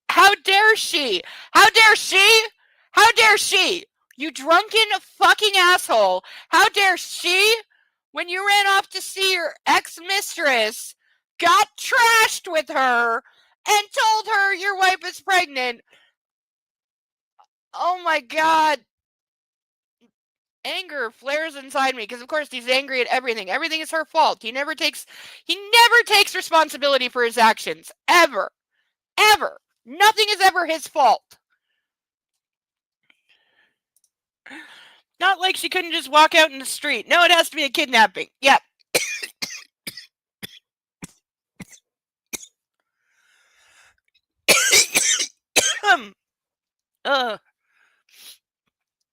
How dare she? How dare she? How dare she? You drunken fucking asshole. How dare she? When you ran off to see your ex-mistress, got trashed with her, and told her your wife is pregnant. Oh my god. Anger flares inside me because of course he's angry at everything. Everything is her fault. He never takes responsibility for his actions. Ever. Ever. Nothing is ever his fault. Not like she couldn't just walk out in the street. No, it has to be a kidnapping. Yep.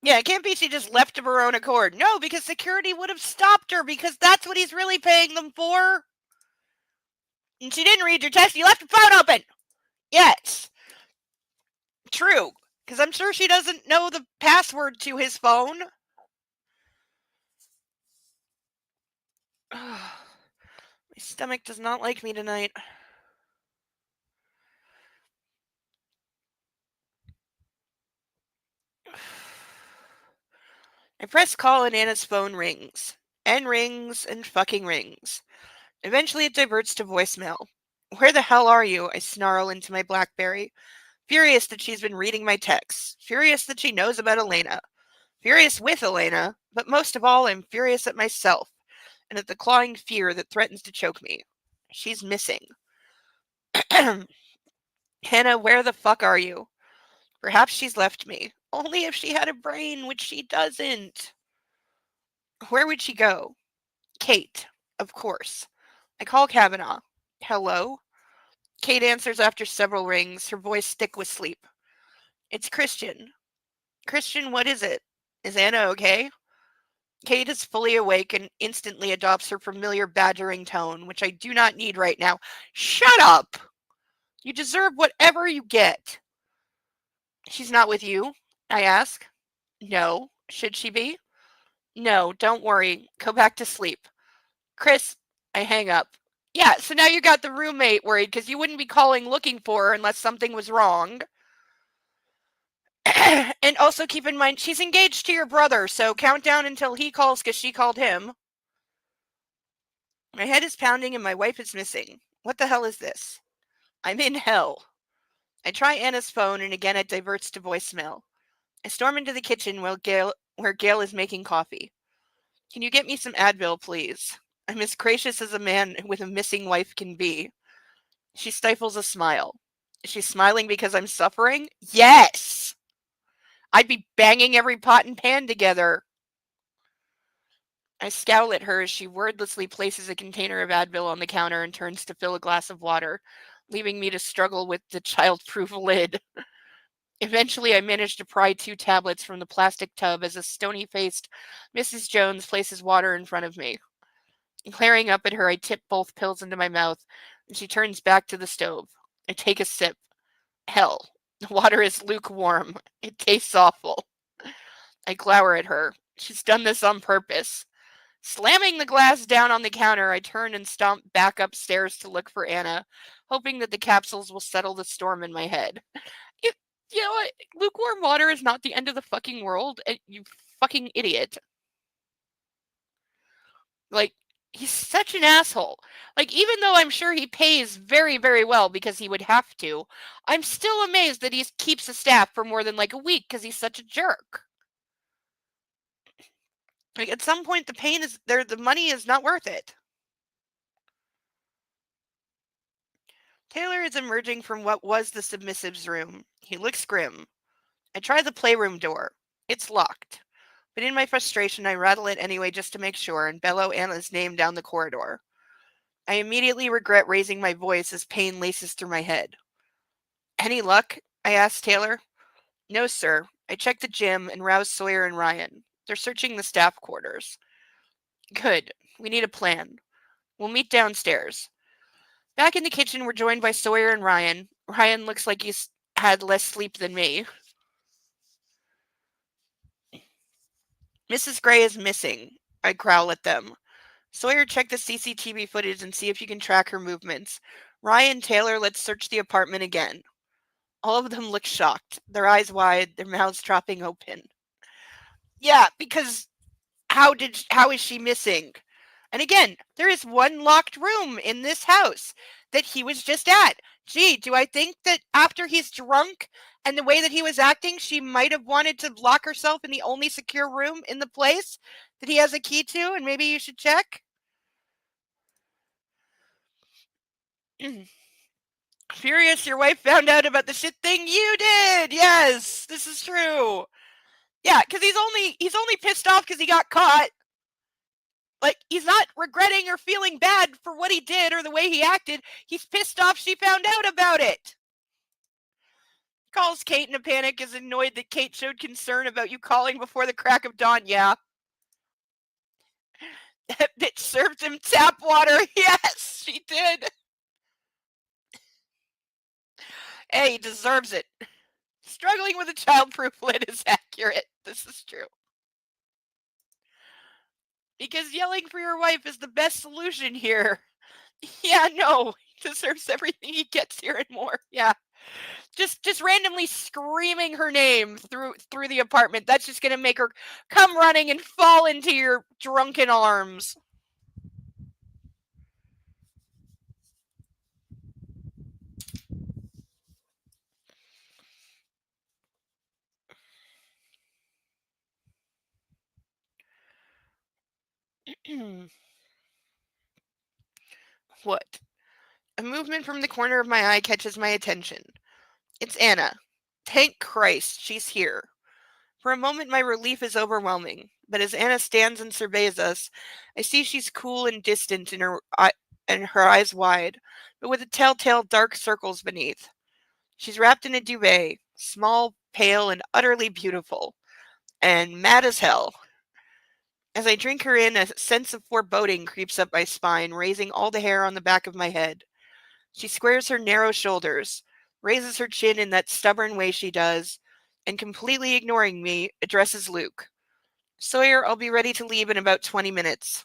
Yeah, it can't be she just left of her own accord. No, because security would have stopped her because that's what he's really paying them for. And she didn't read your text. You left your phone open. Yes. True. Because I'm sure she doesn't know the password to his phone. My stomach does not like me tonight. I press call and Anna's phone rings. And rings and fucking rings. Eventually it diverts to voicemail. Where the hell are you? I snarl into my BlackBerry. Furious that she's been reading my texts. Furious that she knows about Elena. Furious with Elena. But most of all, I'm furious at myself. And at the clawing fear that threatens to choke me. She's missing. Hannah, where the fuck are you? Perhaps she's left me. Only if she had a brain, which she doesn't. Where would she go? Kate, of course. I call Kavanaugh. Hello? Kate answers after several rings, her voice thick with sleep. It's Christian. Christian, what is it? Is Anna okay? Kate is fully awake and instantly adopts her familiar badgering tone, which I do not need right now. Shut up! You deserve whatever you get. She's not with you? I ask. No. Should she be? No, don't worry. Go back to sleep. Chris, I hang up. Yeah, so now you got the roommate worried because you wouldn't be calling looking for her unless something was wrong. And also keep in mind, she's engaged to your brother, so count down until he calls because she called him. My head is pounding and my wife is missing. What the hell is this? I'm in hell. I try Anna's phone and again it diverts to voicemail. I storm into the kitchen where Gail is making coffee. Can you get me some Advil, please? I'm as gracious as a man with a missing wife can be. She stifles a smile. Is she smiling because I'm suffering? Yes! I'd be banging every pot and pan together. I scowl at her as she wordlessly places a container of Advil on the counter and turns to fill a glass of water, leaving me to struggle with the childproof lid. Eventually, I manage to pry 2 tablets from the plastic tub as a stony-faced Mrs. Jones places water in front of me. Glaring up at her, I tip both pills into my mouth, and she turns back to the stove. I take a sip. Hell, the water is lukewarm. It tastes awful. I glower at her. She's done this on purpose. Slamming the glass down on the counter, I turn and stomp back upstairs to look for Anna, hoping that the capsules will settle the storm in my head. You know what? Lukewarm water is not the end of the fucking world, you fucking idiot. Like, he's such an asshole. Like, even though I'm sure he pays very, very well because he would have to, I'm still amazed that he keeps a staff for more than like a week because he's such a jerk. Like, at some point, the pain is there, the money is not worth it. Taylor is emerging from what was the submissive's room. He looks grim. I try the playroom door. It's locked. But in my frustration, I rattle it anyway just to make sure and bellow Anna's name down the corridor. I immediately regret raising my voice as pain laces through my head. Any luck? I asked Taylor. No, sir. I checked the gym and roused Sawyer and Ryan. They're searching the staff quarters. Good. We need a plan. We'll meet downstairs. Back in the kitchen, we're joined by Sawyer and Ryan. Ryan looks like he's had less sleep than me. Mrs. Gray is missing. I growl at them. Sawyer, check the CCTV footage and see if you can track her movements. Ryan, Taylor, let's search the apartment again. All of them look shocked, their eyes wide, their mouths dropping open. Yeah, because how is she missing? And again, there is one locked room in this house that he was just at. Gee, do I think that after he's drunk and the way that he was acting, she might have wanted to lock herself in the only secure room in the place that he has a key to, and maybe you should check? Furious, your wife found out about the shit thing you did. Yes, this is true. Yeah, because he's only pissed off because he got caught. Like, he's not regretting or feeling bad for what he did or the way he acted. He's pissed off she found out about it. Calls Kate in a panic, is annoyed that Kate showed concern about you calling before the crack of dawn. Yeah. That bitch served him tap water. Yes, she did. Hey, he deserves it. Struggling with a childproof lid is accurate. This is true. Because yelling for your wife is the best solution here. Yeah, no. He deserves everything he gets here and more. Yeah. Just randomly screaming her name through the apartment. That's just gonna make her come running and fall into your drunken arms. What? A movement from the corner of my eye catches my attention. It's Anna. Thank Christ, she's here. For a moment, my relief is overwhelming, but as Anna stands and surveys us, I see she's cool and distant in and her eyes wide, but with the telltale dark circles beneath. She's wrapped in a duvet, small, pale, and utterly beautiful, and mad as hell. As I drink her in, a sense of foreboding creeps up my spine, raising all the hair on the back of my head. She squares her narrow shoulders, raises her chin in that stubborn way she does, and completely ignoring me, addresses Luke. Sawyer, I'll be ready to leave in about 20 minutes.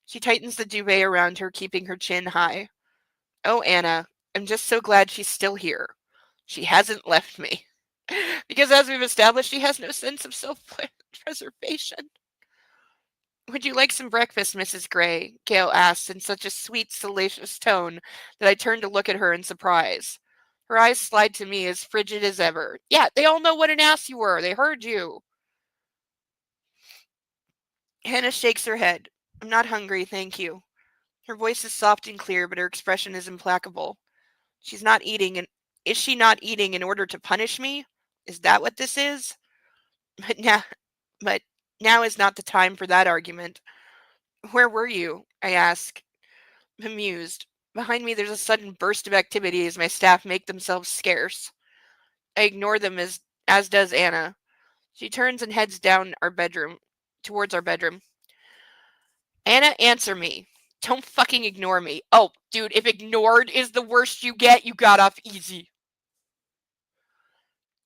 She tightens the duvet around her, keeping her chin high. Oh, Anna, I'm just so glad she's still here. She hasn't left me. Because as we've established, she has no sense of self-preservation. Would you like some breakfast, Mrs. Gray? Gail asked in such a sweet, salacious tone that I turned to look at her in surprise. Her eyes slide to me as frigid as ever. Yeah, they all know what an ass you were. They heard you. Hannah shakes her head. I'm not hungry, thank you. Her voice is soft and clear, but her expression is implacable. She's not eating, and is she not eating in order to punish me? Is that what this is? But now, but now is not the time for that argument. Where were you? I ask, amused. Behind me, there's a sudden burst of activity as my staff make themselves scarce. I ignore them as does Anna. She turns and heads down our bedroom, towards our bedroom. Anna, answer me. Don't fucking ignore me. Oh, dude, if ignored is the worst you get, you got off easy.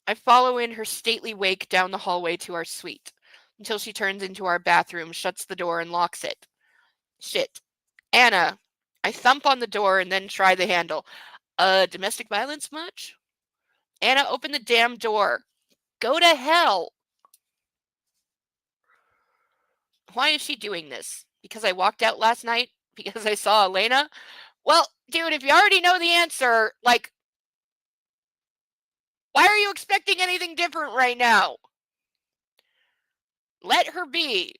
I follow in her stately wake down the hallway to our suite, until she turns into our bathroom, shuts the door, and locks it. Shit. Anna. I thump on the door and then try the handle. Domestic violence much? Anna, open the damn door. Go to hell. Why is she doing this? Because I walked out last night? Because I saw Elena? Well, dude, if you already know the answer, like, why are you expecting anything different right now? Let her be.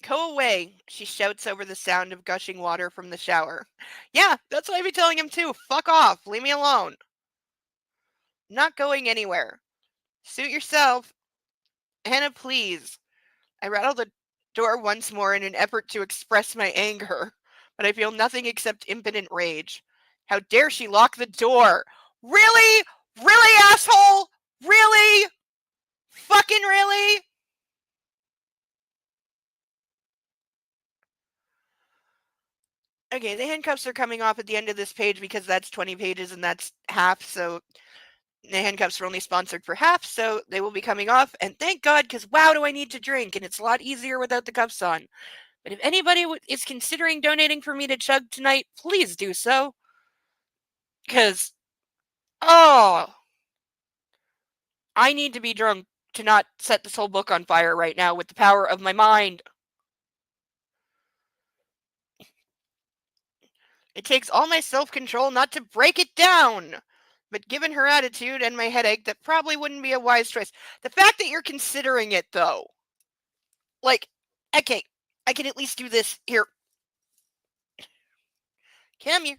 Go away, she shouts over the sound of gushing water from the shower. Yeah, that's what I've been telling him too. Fuck off. Leave me alone. Not going anywhere. Suit yourself. Hannah, please. I rattle the door once more in an effort to express my anger, but I feel nothing except impotent rage. How dare she lock the door? Really? Really, asshole? Really? Fucking really? Okay, the handcuffs are coming off at the end of this page because that's 20 pages and that's half, so the handcuffs are only sponsored for half, so they will be coming off, and thank God, because wow, do I need to drink, and it's a lot easier without the cuffs on. But if anybody is considering donating for me to chug tonight, please do so. Because, oh, I need to be drunk to not set this whole book on fire right now with the power of my mind. It takes all my self-control not to break it down. But given her attitude and my headache, that probably wouldn't be a wise choice. The fact that you're considering it, though. Like, okay, I can at least do this. Here. Come here.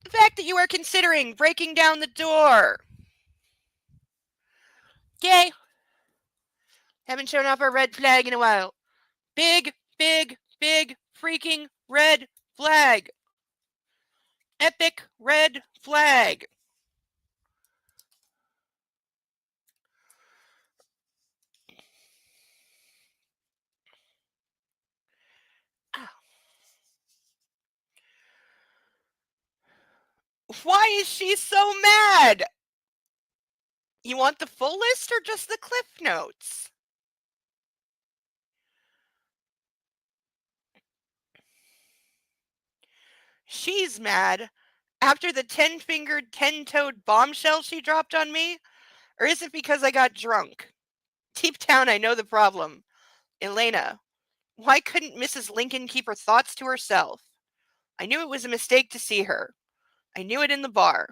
The fact that you are considering breaking down the door. Okay. Haven't shown off our red flag in a while. Big, big, big freaking red flag. Epic red flag. Why is she so mad? You want the full list or just the cliff notes? She's mad after the 10-fingered, 10-toed bombshell she dropped on me? Or is it because I got drunk? Deep down, I know the problem. Elena. Why couldn't Mrs. Lincoln keep her thoughts to herself? I knew it was a mistake to see her. I knew it in the bar.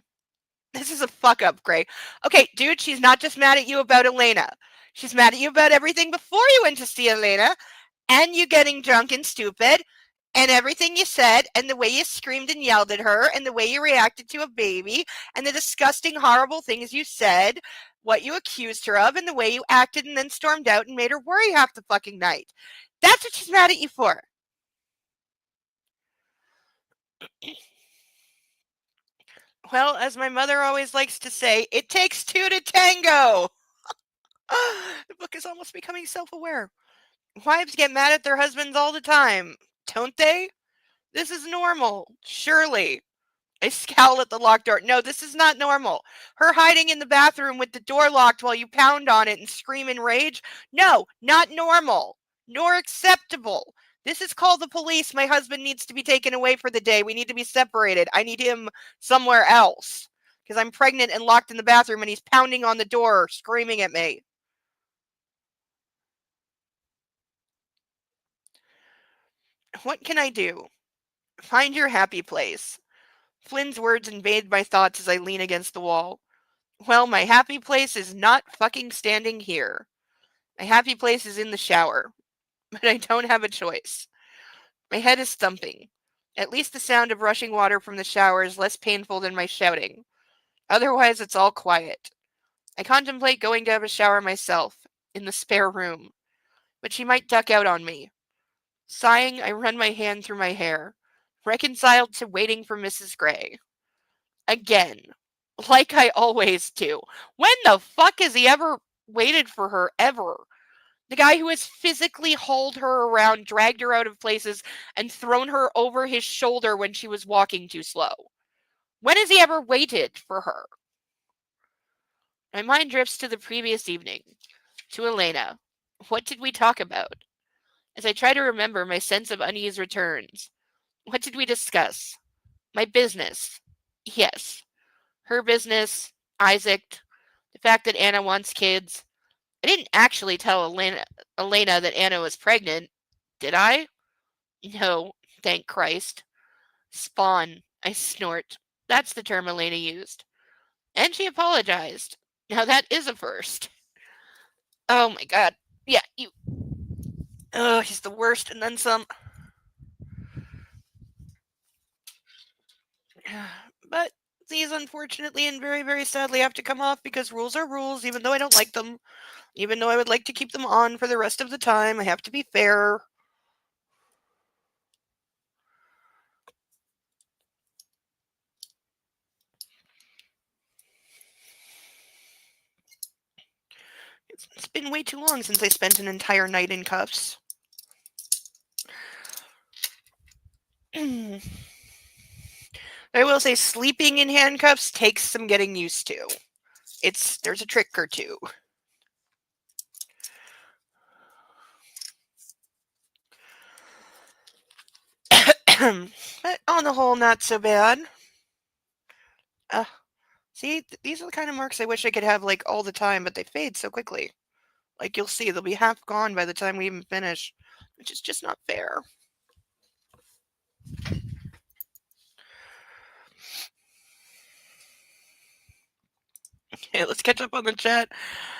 This is a fuck up, Gray. Okay, dude, she's not just mad at you about Elena. She's mad at you about everything before you went to see Elena, and you getting drunk and stupid, and everything you said, and the way you screamed and yelled at her, and the way you reacted to a baby, and the disgusting, horrible things you said, what you accused her of, and the way you acted and then stormed out and made her worry half the fucking night. That's what she's mad at you for. Well, as my mother always likes to say, it takes two to tango. The book is almost becoming self-aware. Wives get mad at their husbands all the time, don't they? This is normal, surely. I scowl at the locked door. No, this is not normal. Her hiding in the bathroom with the door locked while you pound on it and scream in rage? No, not normal, nor acceptable. This is called the police. My husband needs to be taken away for the day. We need to be separated. I need him somewhere else because I'm pregnant and locked in the bathroom and he's pounding on the door, screaming at me. What can I do? Find your happy place. Flynn's words invade my thoughts as I lean against the wall. Well, my happy place is not fucking standing here. My happy place is in the shower. But I don't have a choice. My head is thumping. At least the sound of rushing water from the shower is less painful than my shouting. Otherwise, it's all quiet. I contemplate going to have a shower myself, in the spare room. But she might duck out on me. Sighing, I run my hand through my hair, reconciled to waiting for Mrs. Gray. Again. Like I always do. When the fuck has he ever waited for her, ever? The guy who has physically hauled her around, dragged her out of places, and thrown her over his shoulder when she was walking too slow. When has he ever waited for her? My mind drifts to the previous evening, to Elena. What did we talk about? As I try to remember, my sense of unease returns. What did we discuss? My business. Yes. Her business, Isaac, the fact that Anna wants kids. I didn't actually tell Elena that Anna was pregnant, did I? No, thank Christ. Spawn, I snort. That's the term Elena used. And she apologized. Now that is a first. Oh my god. Yeah, you. Oh, he's the worst, and then some. But these unfortunately and very, very sadly have to come off because rules are rules, even though I don't like them. Even though I would like to keep them on for the rest of the time, I have to be fair. It's been way too long since I spent an entire night in cuffs. I will say sleeping in handcuffs takes some getting used to. There's a trick or two. But on the whole, not so bad. See, these are the kind of marks I wish I could have like all the time, but they fade so quickly. Like you'll see, they'll be half gone by the time we even finish, which is just not fair. Okay, let's catch up on the chat.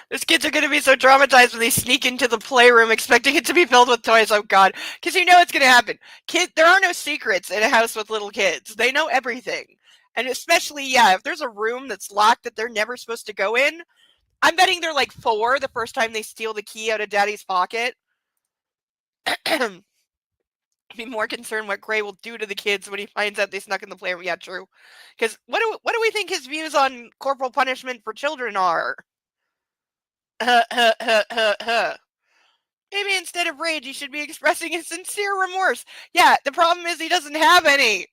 Those kids are going to be so traumatized when they sneak into the playroom expecting it to be filled with toys. Oh, God. Because you know it's going to happen. There are no secrets in a house with little kids. They know everything. And especially, if there's a room that's locked that they're never supposed to go in, I'm betting they're like 4 the first time they steal the key out of Daddy's pocket. Be more concerned what Gray will do to the kids when he finds out they snuck in the playroom. Yeah, true. Because what do we think his views on corporal punishment for children are? Maybe instead of rage, he should be expressing his sincere remorse. Yeah, the problem is he doesn't have any.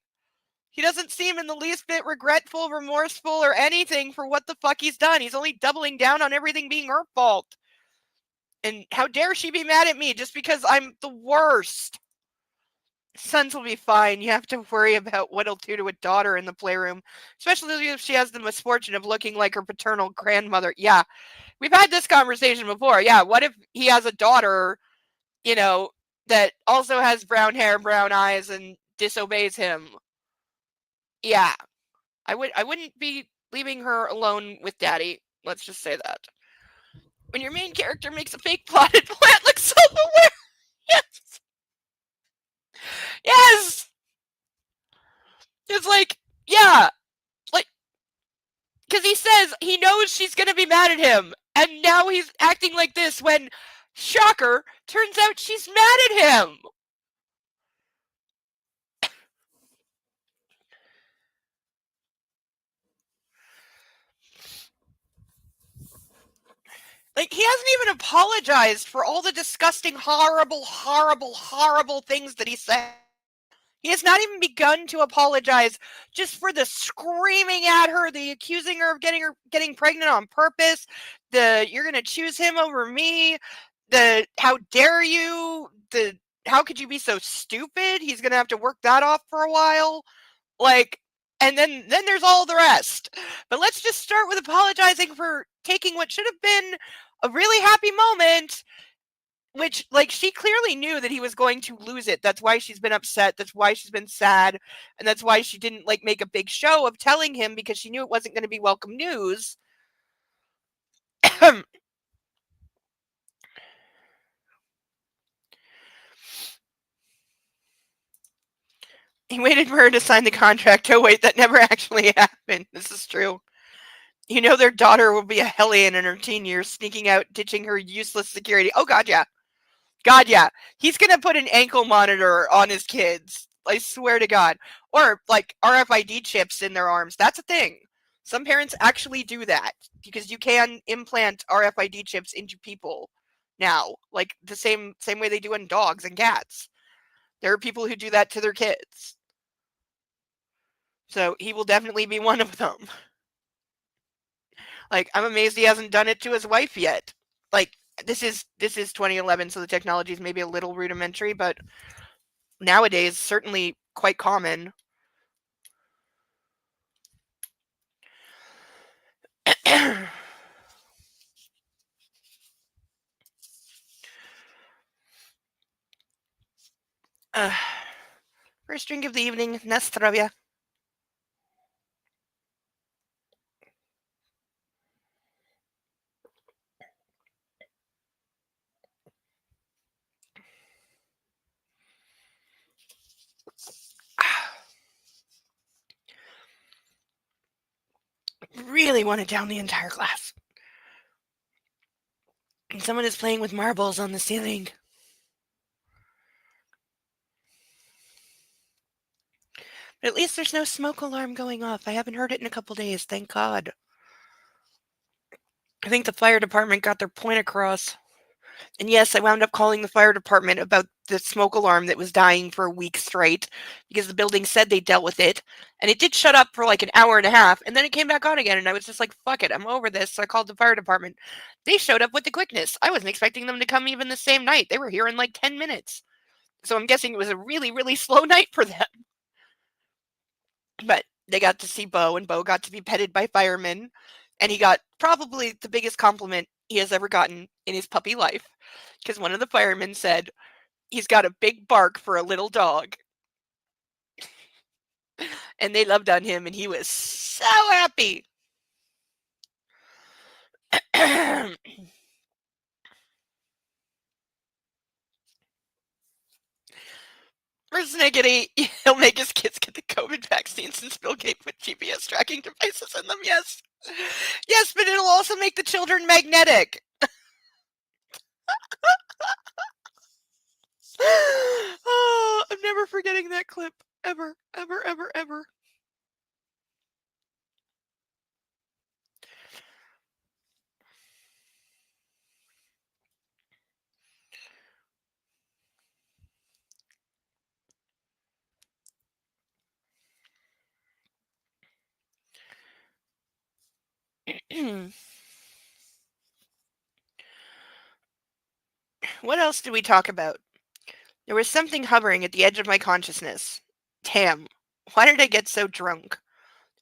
He doesn't seem in the least bit regretful, remorseful, or anything for what the fuck he's done. He's only doubling down on everything being her fault. And how dare she be mad at me just because I'm the worst? Sons will be fine. You have to worry about what he'll do to a daughter in the playroom, especially if she has the misfortune of looking like her paternal grandmother. Yeah, we've had this conversation before. Yeah, what if he has a daughter, that also has brown hair, brown eyes, and disobeys him? Yeah, I wouldn't be leaving her alone with Daddy. Let's just say that. When your main character makes a fake plotted plan, look self-aware. Yes. Yes. It's like, yeah, like, because he says he knows she's gonna be mad at him, and now he's acting like this when, shocker, turns out she's mad at him. Like, he hasn't even apologized for all the disgusting, horrible, horrible, horrible things that he said. He has not even begun to apologize just for the screaming at her, the accusing her of getting pregnant on purpose, the you're going to choose him over me, the how dare you, the how could you be so stupid? He's going to have to work that off for a while. Like, and then there's all the rest. But let's just start with apologizing for taking what should have been a really happy moment, which, like, she clearly knew that he was going to lose it. That's why she's been upset. That's why she's been sad. And that's why she didn't, like, make a big show of telling him, because she knew it wasn't going to be welcome news. He waited for her to sign the contract. Oh, wait, that never actually happened. This is true. You know their daughter will be a hellion in her teen years, sneaking out, ditching her useless security. Oh, God, yeah. God, yeah. He's going to put an ankle monitor on his kids. I swear to God. Or, like, RFID chips in their arms. That's a thing. Some parents actually do that, because you can implant RFID chips into people now, like the same way they do in dogs and cats. There are people who do that to their kids. So he will definitely be one of them. Like, I'm amazed he hasn't done it to his wife yet. Like, this is 2011, so the technology is maybe a little rudimentary, but nowadays certainly quite common. First drink of the evening, Nastrovia. Really want to down the entire glass. And someone is playing with marbles on the ceiling. But at least there's no smoke alarm going off. I haven't heard it in a couple days, thank God. I think the fire department got their point across. And yes, I wound up calling the fire department about the smoke alarm that was dying for a week straight, because the building said they dealt with it. And it did shut up for like an hour and a half, and then it came back on again, and I was just like, fuck it, I'm over this. So I called the fire department. They showed up with the quickness. I wasn't expecting them to come even the same night. They were here in like 10 minutes. So I'm guessing it was a really, really slow night for them. But they got to see Bo, and Bo got to be petted by firemen. And he got probably the biggest compliment he has ever gotten in his puppy life. Because one of the firemen said, he's got a big bark for a little dog. And they loved on him, and he was so happy. Persnickety, he'll make his kids get the COVID vaccine since Bill Gates put GPS tracking devices in them. Yes. Yes, but it'll also make the children magnetic. Oh, I'm never forgetting that clip. Ever, ever, ever, ever. What else did we talk about? There was something hovering at the edge of my consciousness. Damn, why did I get so drunk?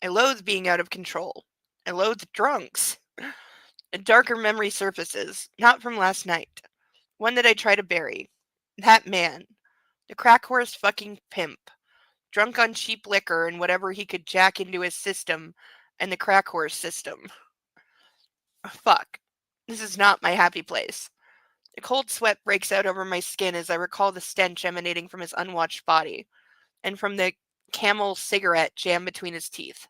I loathe being out of control. I loathe drunks. A darker memory surfaces, not from last night. One that I try to bury. That man. The crack horse fucking pimp. Drunk on cheap liquor and whatever he could jack into his system, and the crack horse system. Fuck. This is not my happy place. A cold sweat breaks out over my skin as I recall the stench emanating from his unwashed body, and from the Camel cigarette jammed between his teeth.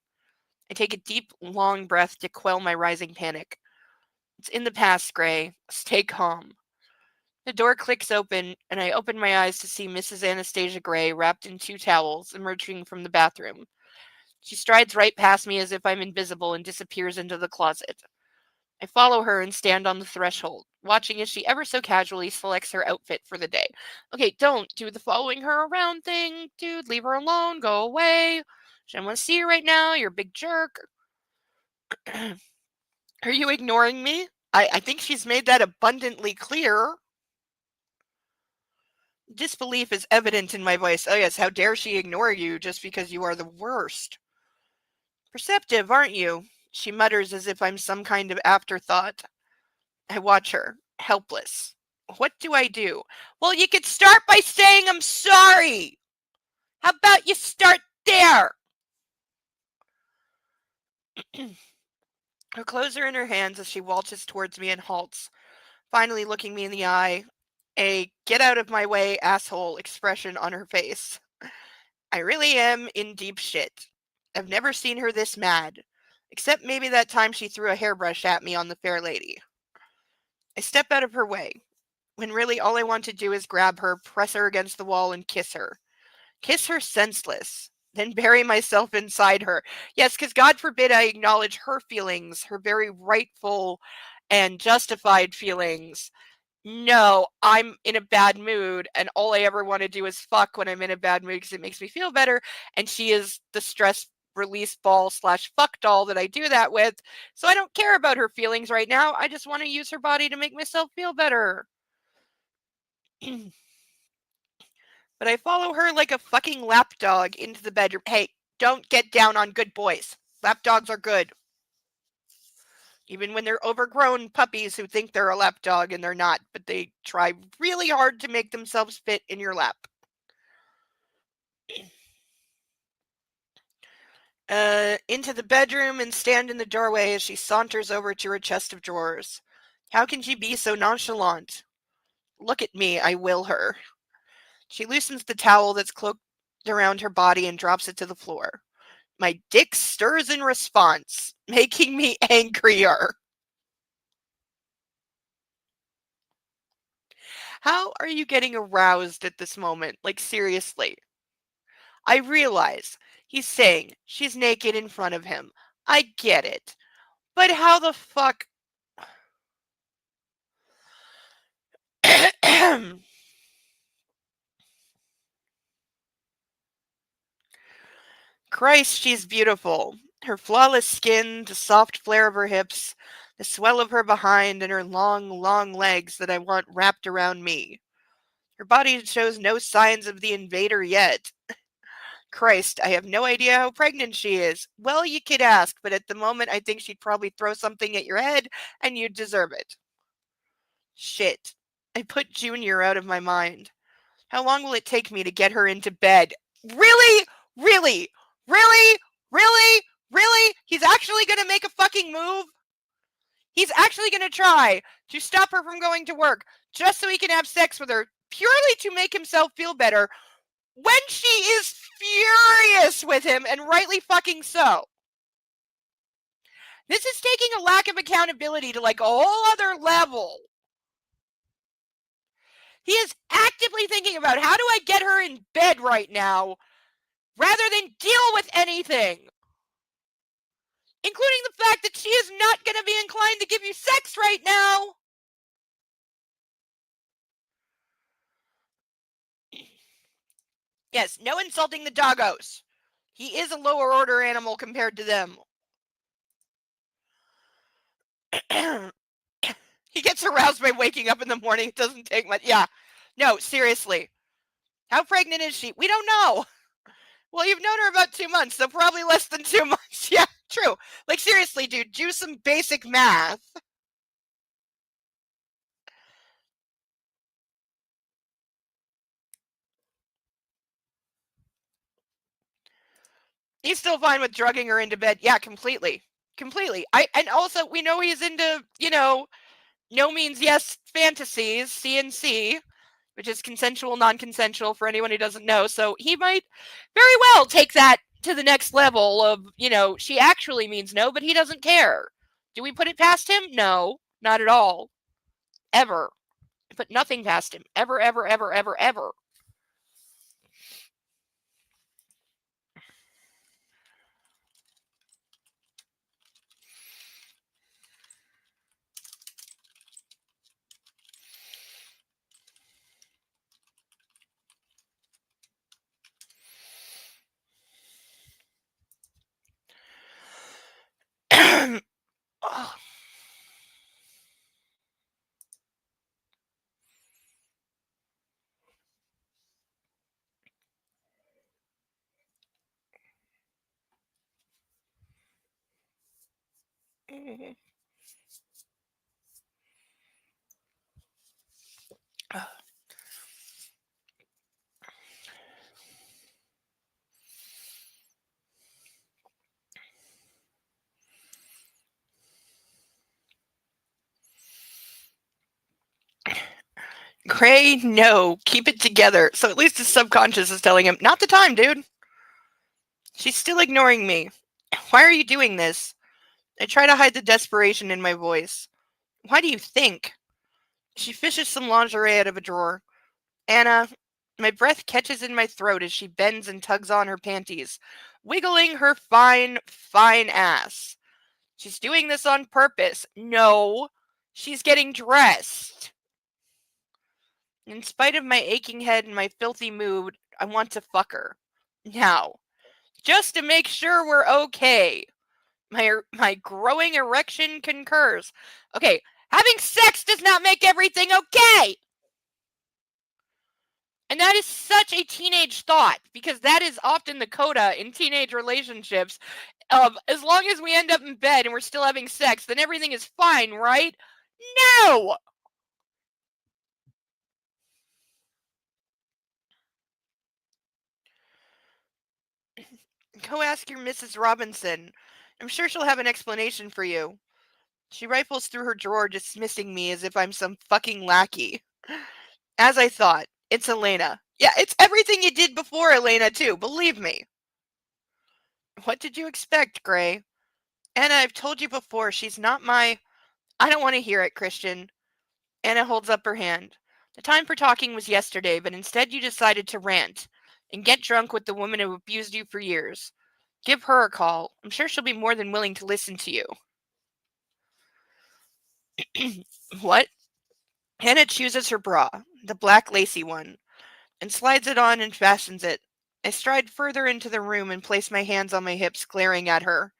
I take a deep, long breath to quell my rising panic. It's in the past, Gray. Stay calm. The door clicks open, and I open my eyes to see Mrs. Anastasia Gray wrapped in 2 towels emerging from the bathroom. She strides right past me as if I'm invisible and disappears into the closet. I follow her and stand on the threshold, watching as she ever so casually selects her outfit for the day. Okay, don't do the following her around thing, dude. Leave her alone. Go away. She doesn't want to see you right now. You're a big jerk. Are you ignoring me? I think she's made that abundantly clear. Disbelief is evident in my voice. Oh yes, how dare she ignore you just because you are the worst. Perceptive, aren't you? She mutters as if I'm some kind of afterthought. I watch her, helpless. What do I do? Well, you could start by saying I'm sorry. How about you start there? Her clothes are in her hands as she waltzes towards me and halts, finally looking me in the eye, a get out of my way asshole expression on her face. I really am in deep shit. I've never seen her this mad, except maybe that time she threw a hairbrush at me on the Fair Lady. I step out of her way, when really all I want to do is grab her, press her against the wall, and kiss her. Kiss her senseless, then bury myself inside her. Yes, because God forbid I acknowledge her feelings, her very rightful and justified feelings. No, I'm in a bad mood, and all I ever want to do is fuck when I'm in a bad mood because it makes me feel better. And she is the stress release ball slash fuck doll that I do that with. So I don't care about her feelings right now. I just want to use her body to make myself feel better. But I follow her like a fucking lapdog into the bedroom. Hey, don't get down on good boys. Lapdogs are good. Even when they're overgrown puppies who think they're a lapdog and they're not, but they try really hard to make themselves fit in your lap. Into the bedroom and stand in the doorway as she saunters over to her chest of drawers. How can she be so nonchalant? Look at me, I will her. She loosens the towel that's cloaked around her body and drops it to the floor. My dick stirs in response, making me angrier. How are you getting aroused at this moment? Like, seriously. I realize he's saying she's naked in front of him. I get it. But how the fuck. Christ, she's beautiful. Her flawless skin, the soft flare of her hips, the swell of her behind, and her long, long legs that I want wrapped around me. Her body shows no signs of the invader yet. Christ, I have no idea how pregnant she is. Well, you could ask, but at the moment I think she'd probably throw something at your head and you'd deserve it. Shit. I put Junior out of my mind. How long will it take me to get her into bed? Really? Really? Really? Really? Really? He's actually gonna make a fucking move? He's actually gonna try to stop her from going to work just so he can have sex with her purely to make himself feel better when she is furious with him, and rightly fucking so. This is taking a lack of accountability to like a whole other level. He is actively thinking about how do I get her in bed right now rather than deal with anything, including the fact that she is not going to be inclined to give you sex right now. Yes, no insulting the doggos. He is a lower order animal compared to them. He gets aroused by waking up in the morning. It doesn't take much. Yeah. No, seriously. How pregnant is she? We don't know. Well, you've known her about 2 months, so probably less than 2 months. Yeah, true. Like, seriously, dude, do some basic math. He's still fine with drugging her into bed. Yeah, completely. Completely. And also we know he's into, no means yes fantasies, CNC, which is consensual, non-consensual for anyone who doesn't know. So he might very well take that to the next level of, she actually means no, but he doesn't care. Do we put it past him? No, not at all. Ever. I put nothing past him. Ever, ever, ever, ever, ever. Oh. Gray, no, keep it together. So at least his subconscious is telling him, not the time, dude. She's still ignoring me. Why are you doing this? I try to hide the desperation in my voice. Why do you think? She fishes some lingerie out of a drawer. Anna, my breath catches in my throat as she bends and tugs on her panties, wiggling her fine, fine ass. She's doing this on purpose. No, she's getting dressed. In spite of my aching head and my filthy mood, I want to fuck her. Now, just to make sure we're okay. My growing erection concurs. Okay, having sex does not make everything okay. And that is such a teenage thought, because that is often the coda in teenage relationships of, as long as we end up in bed and we're still having sex, then everything is fine, right? No! Go ask your Mrs. Robinson. I'm sure she'll have an explanation for you. She rifles through her drawer, dismissing me as if I'm some fucking lackey. As I thought, it's Elena. Yeah, it's everything you did before Elena, too, believe me. What did you expect, Gray? Anna, I've told you before, she's not my... I don't want to hear it, Christian. Anna holds up her hand. The time for talking was yesterday, but instead you decided to rant and get drunk with the woman who abused you for years. Give her a call. I'm sure she'll be more than willing to listen to you. What? Hannah chooses her bra, the black lacy one, and slides it on and fastens it. I stride further into the room and place my hands on my hips, glaring at her.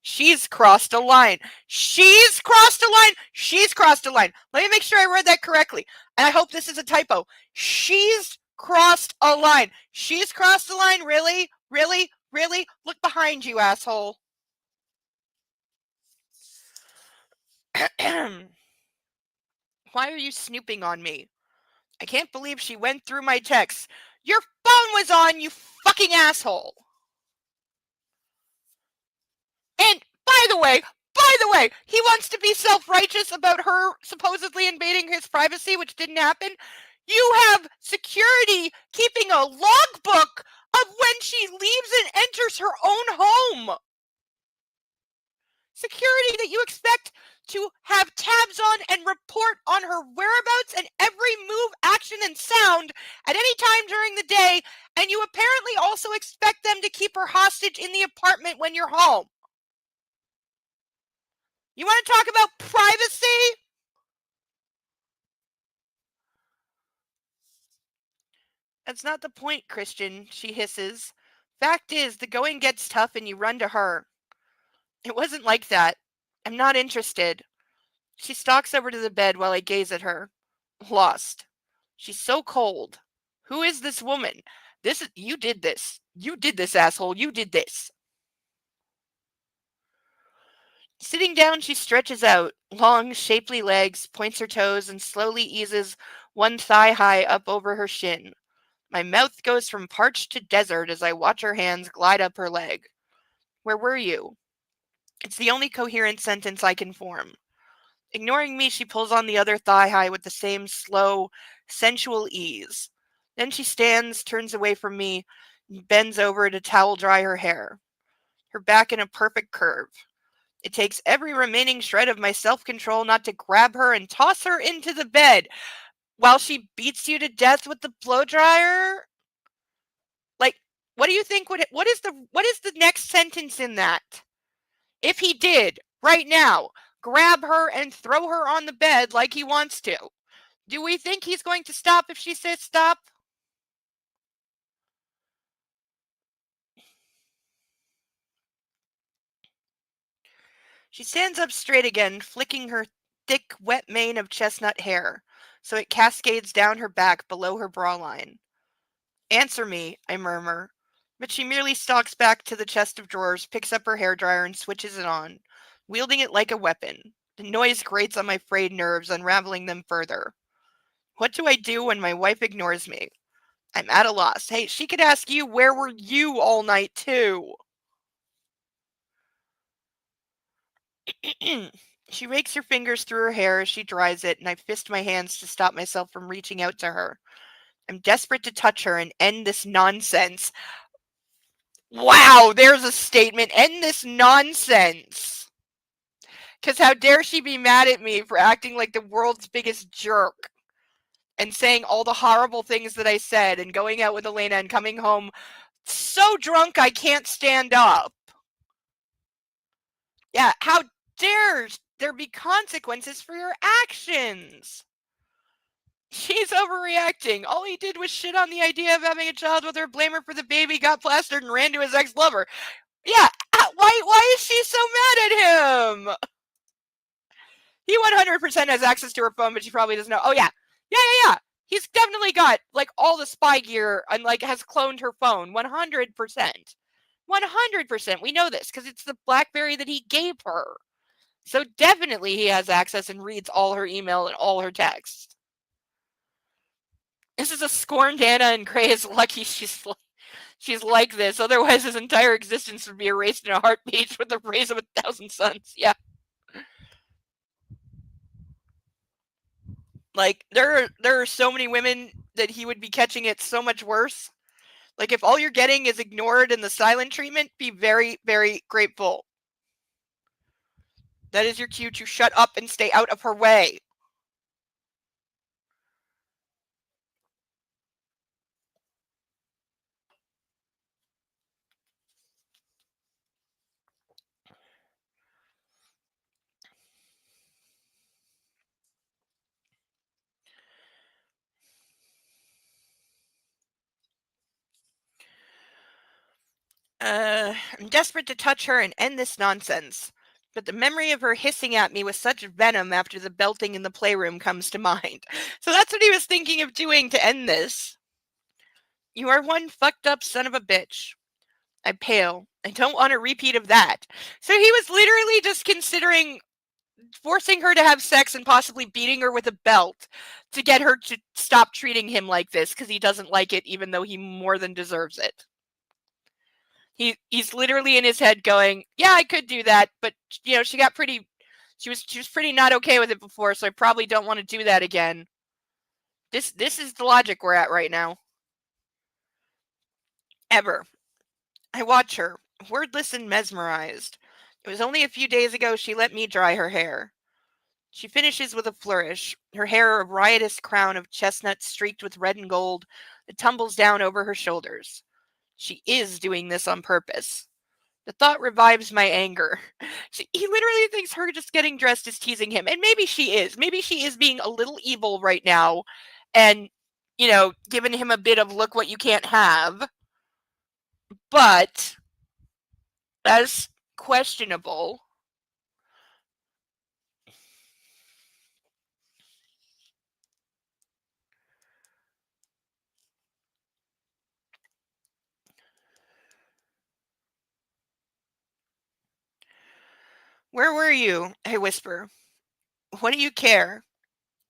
She's crossed a line. She's crossed a line. She's crossed a line. Let me make sure I read that correctly. And I hope this is a typo. She's crossed a line. She's crossed a line? Really? Really? Really? Look behind you, asshole. Why are you snooping on me? I can't believe she went through my texts. Your phone was on, you fucking asshole. And by the way, he wants to be self-righteous about her supposedly invading his privacy, which didn't happen. You have security keeping a logbook of when she leaves and enters her own home. Security that you expect to have tabs on and report on her whereabouts and every move, action, and sound at any time during the day, and you apparently also expect them to keep her hostage in the apartment when you're home. You want to talk about privacy? That's not the point, Christian, she hisses. Fact is, the going gets tough and you run to her. It wasn't like that. I'm not interested. She stalks over to the bed while I gaze at her. Lost. She's so cold. Who is this woman? You did this. You did this, asshole. You did this. Sitting down, she stretches out, long, shapely legs, points her toes, and slowly eases one thigh high up over her shin. My mouth goes from parched to desert as I watch her hands glide up her leg. Where were you? It's the only coherent sentence I can form. Ignoring me, she pulls on the other thigh high with the same slow, sensual ease. Then she stands, turns away from me, and bends over to towel dry her hair, her back in a perfect curve. It takes every remaining shred of my self-control not to grab her and toss her into the bed while she beats you to death with the blow dryer. Like, what do you think what is the next sentence in that? If he did, right now, grab her and throw her on the bed like he wants to, do we think he's going to stop if she says stop? She stands up straight again, flicking her thick, wet mane of chestnut hair, so it cascades down her back below her bra line. Answer me, I murmur, but she merely stalks back to the chest of drawers, picks up her hairdryer, and switches it on. wielding it like a weapon. The noise grates on my frayed nerves, unraveling them further. What do I do when my wife ignores me? I'm at a loss. Hey, she could ask you, where were you all night, too? She rakes her fingers through her hair as she dries it, and I fist my hands to stop myself from reaching out to her. I'm desperate to touch her and end this nonsense. Wow, there's a statement. End this nonsense. Because how dare she be mad at me for acting like the world's biggest jerk and saying all the horrible things that I said and going out with Elena and coming home so drunk I can't stand up. Yeah, how dare there be consequences for your actions? She's overreacting. All he did was shit on the idea of having a child with her, blame her for the baby, got plastered, and ran to his ex-lover. Yeah, why is she so mad at him? He 100% has access to her phone, but she probably doesn't know. Oh, yeah. Yeah. He's definitely got, like, all the spy gear and, like, has cloned her phone. 100%. 100%. We know this because it's the BlackBerry that he gave her. So definitely he has access and reads all her email and all her texts. This is a scorned Anna, and Gray is lucky she's like this. Otherwise, his entire existence would be erased in a heartbeat with the rays of 1,000 suns. Yeah. Like, there are so many women that he would be catching it so much worse. Like, if all you're getting is ignored and the silent treatment, be very, very grateful. That is your cue to shut up and stay out of her way. I'm desperate to touch her and end this nonsense. But the memory of her hissing at me with such venom after the belting in the playroom comes to mind. So that's what he was thinking of doing to end this. You are one fucked up son of a bitch. I pale. I don't want a repeat of that. So he was literally just considering forcing her to have sex and possibly beating her with a belt to get her to stop treating him like this because he doesn't like it, even though he more than deserves it. He's literally in his head going, yeah, I could do that, but she was pretty not okay with it before, so I probably don't want to do that again. This is the logic we're at right now. Ever. I watch her, wordless and mesmerized. It was only a few days ago she let me dry her hair. She finishes with a flourish, her hair a riotous crown of chestnut streaked with red and gold that tumbles down over her shoulders. She is doing this on purpose. The thought revives my anger. He literally thinks her just getting dressed is teasing him. And maybe she is. Maybe she is being a little evil right now and, giving him a bit of look what you can't have. But that's questionable. Where were you? I whisper. What do you care?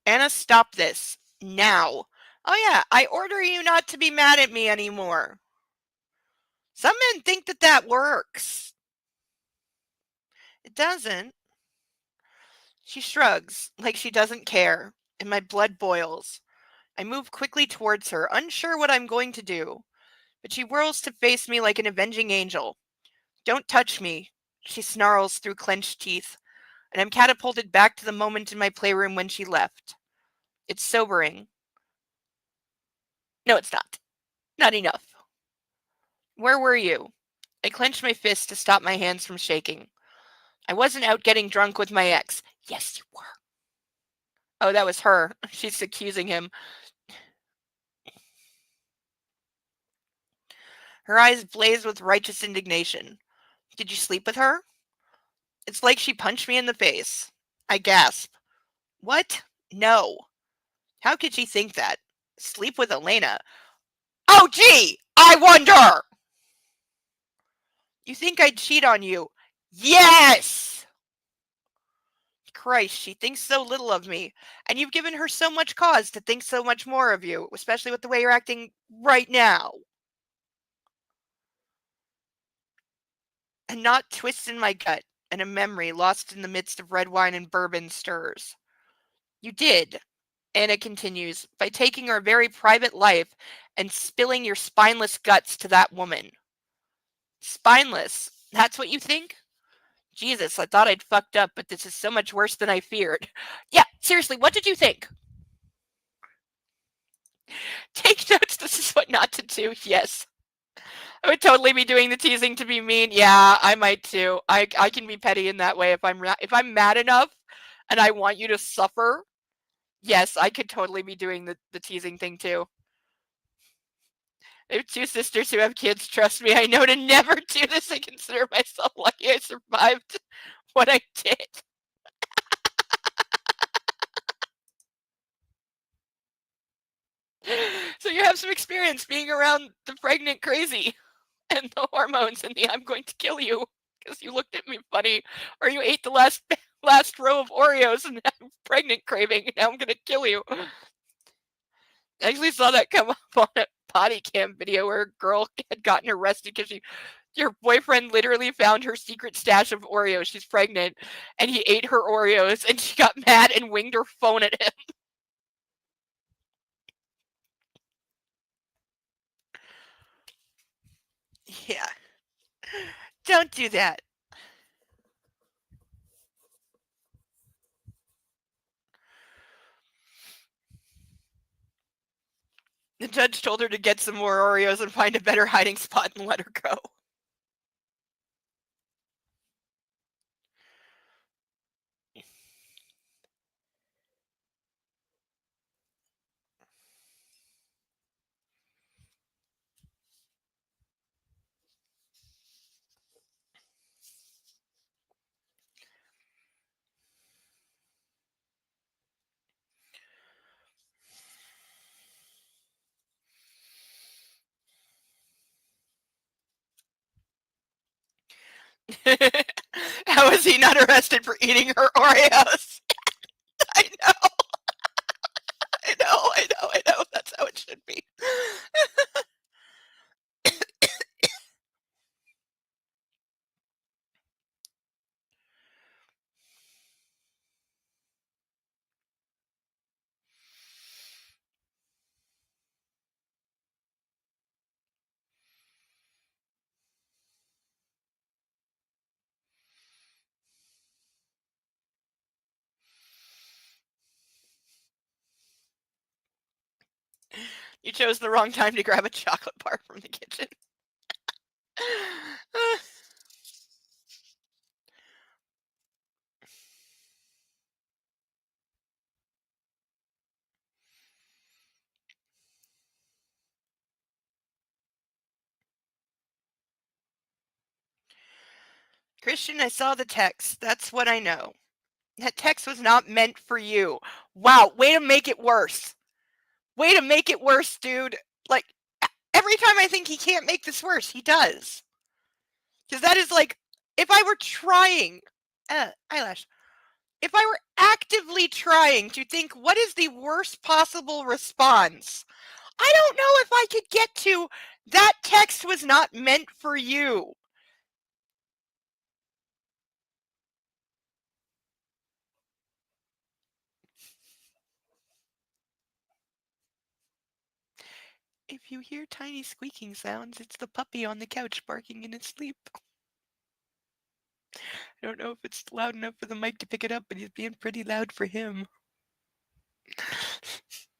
Anna, stop this. Now. Oh yeah, I order you not to be mad at me anymore. Some men think that works. It doesn't. She shrugs, like she doesn't care, and my blood boils. I move quickly towards her, unsure what I'm going to do, but she whirls to face me like an avenging angel. Don't touch me, she snarls through clenched teeth, and I'm catapulted back to the moment in my playroom when she left. It's sobering. No, it's not. Not enough. Where were you? I clenched my fist to stop my hands from shaking. I wasn't out getting drunk with my ex. Yes, you were. Oh, that was her. She's accusing him. Her eyes blaze with righteous indignation. Did you sleep with her? It's like she punched me in the face. I gasp. What? No. How could she think that? Sleep with Elena? Oh, gee! I wonder! You think I'd cheat on you? Yes! Christ, she thinks so little of me. And you've given her so much cause to think so much more of you, especially with the way you're acting right now. And not twists in my gut and a memory lost in the midst of red wine and bourbon stirs. You did, Anna continues, by taking her very private life and spilling your spineless guts to that woman. Spineless? That's what you think? Jesus, I thought I'd fucked up, but this is so much worse than I feared. Yeah, seriously, what did you think? Take notes, this is what not to do, yes. I would totally be doing the teasing to be mean. Yeah, I might too. I can be petty in that way if I'm mad enough and I want you to suffer. Yes, I could totally be doing the teasing thing too. I have two sisters who have kids. Trust me, I know to never do this. I consider myself lucky I survived what I did. So you have some experience being around the pregnant crazy and the hormones and the I'm going to kill you because you looked at me funny or you ate the last row of Oreos and I'm pregnant craving and now I'm going to kill you. I actually saw that come up on a body cam video where a girl had gotten arrested because your boyfriend literally found her secret stash of Oreos. She's pregnant and he ate her Oreos and she got mad and winged her phone at him. Yeah. Don't do that. The judge told her to get some more Oreos and find a better hiding spot and let her go. How is he not arrested for eating her Oreos? I know. I know. That's how it should be. You chose the wrong time to grab a chocolate bar from the kitchen. Christian, I saw the text. That's what I know. That text was not meant for you. Wow, way to make it worse. Way to make it worse, dude. Like, every time I think he can't make this worse, he does. Because that is like, if I were trying, eyelash, if I were actively trying to think what is the worst possible response, I don't know if I could get to that text was not meant for you. If you hear tiny squeaking sounds, it's the puppy on the couch barking in his sleep. I don't know if it's loud enough for the mic to pick it up, but he's being pretty loud for him.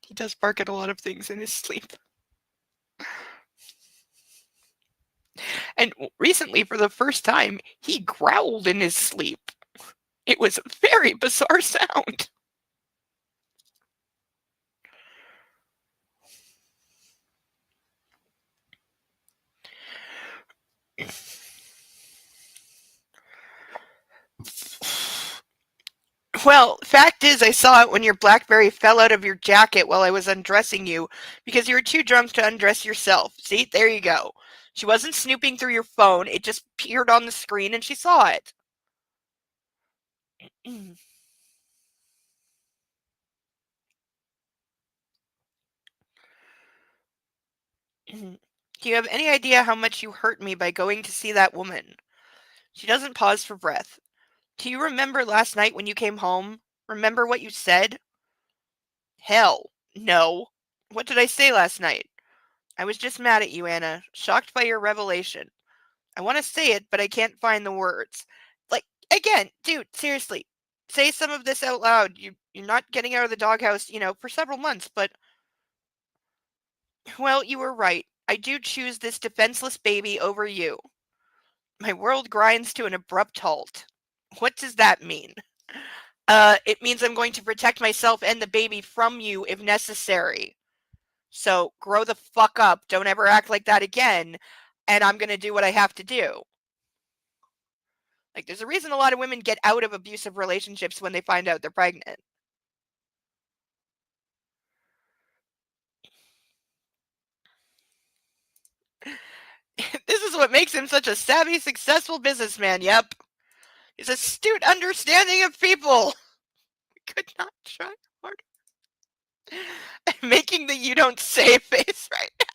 He does bark at a lot of things in his sleep. And recently, for the first time, he growled in his sleep. It was a very bizarre sound. Well, fact is, I saw it when your Blackberry fell out of your jacket while I was undressing you because you were too drunk to undress yourself. See, there you go. She wasn't snooping through your phone. It just appeared on the screen and she saw it. Do you have any idea how much you hurt me by going to see that woman? She doesn't pause for breath. Do you remember last night when you came home? Remember what you said? Hell, no. What did I say last night? I was just mad at you, Anna, shocked by your revelation. I want to say it, but I can't find the words. Like, again, dude, seriously, say some of this out loud. You're not getting out of the doghouse, for several months, but, well, you were right. I do choose this defenseless baby over you. My world grinds to an abrupt halt. What does that mean? It means I'm going to protect myself and the baby from you if necessary. So grow the fuck up. Don't ever act like that again. And I'm going to do what I have to do. Like, there's a reason a lot of women get out of abusive relationships when they find out they're pregnant. This is what makes him such a savvy, successful businessman. Yep. His astute understanding of people. Could not try harder. Making the you don't say face right now.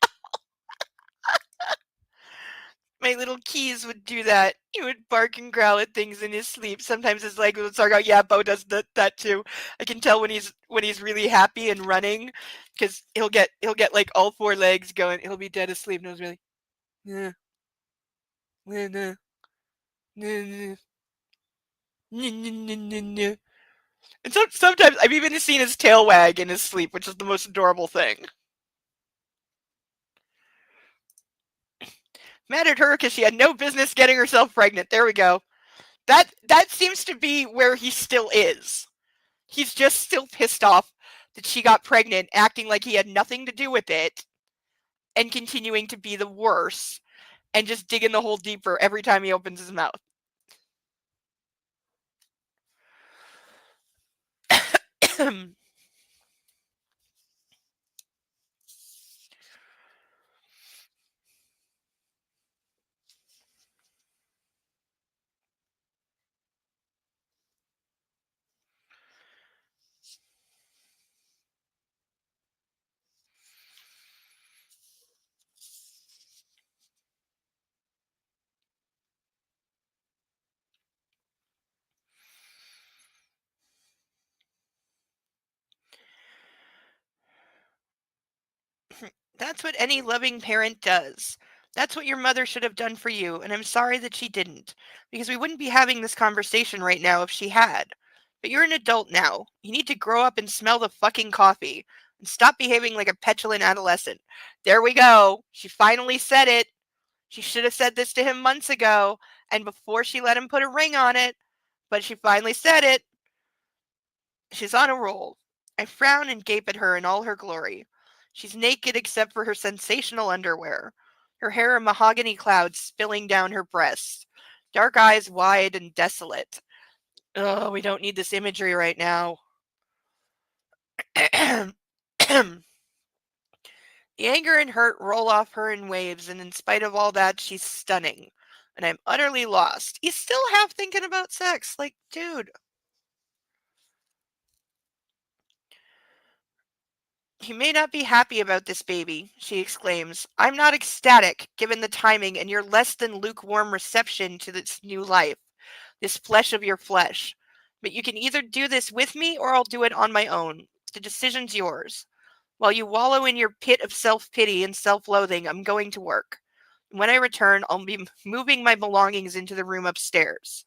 My little Keys would do that. He would bark and growl at things in his sleep. Sometimes his leg would start out. Yeah, Bo does that too. I can tell when he's really happy and running, because he'll get like all four legs going. He'll be dead asleep and he'll be like, yeah, nah, nah, nah. And sometimes I've even seen his tail wag in his sleep, which is the most adorable thing. Mad at her because she had no business getting herself pregnant. There we go. That seems to be where he still is. He's just still pissed off that she got pregnant, acting like he had nothing to do with it, and continuing to be the worst, and just digging the hole deeper every time he opens his mouth. That's what any loving parent does. That's what your mother should have done for you, and I'm sorry that she didn't, because we wouldn't be having this conversation right now if she had. But you're an adult now. You need to grow up and smell the fucking coffee, and stop behaving like a petulant adolescent. There we go. She finally said it. She should have said this to him months ago, and before she let him put a ring on it, but she finally said it. She's on a roll. I frown and gape at her in all her glory. She's naked except for her sensational underwear. Her hair a mahogany cloud spilling down her breasts. Dark eyes wide and desolate. Oh, we don't need this imagery right now. The anger and hurt roll off her in waves, and in spite of all that, she's stunning. And I'm utterly lost. He's still half thinking about sex. Like, dude. You may not be happy about this baby, she exclaims. I'm not ecstatic, given the timing and your less than lukewarm reception to this new life, this flesh of your flesh. But you can either do this with me or I'll do it on my own. The decision's yours. While you wallow in your pit of self-pity and self-loathing, I'm going to work. When I return, I'll be moving my belongings into the room upstairs.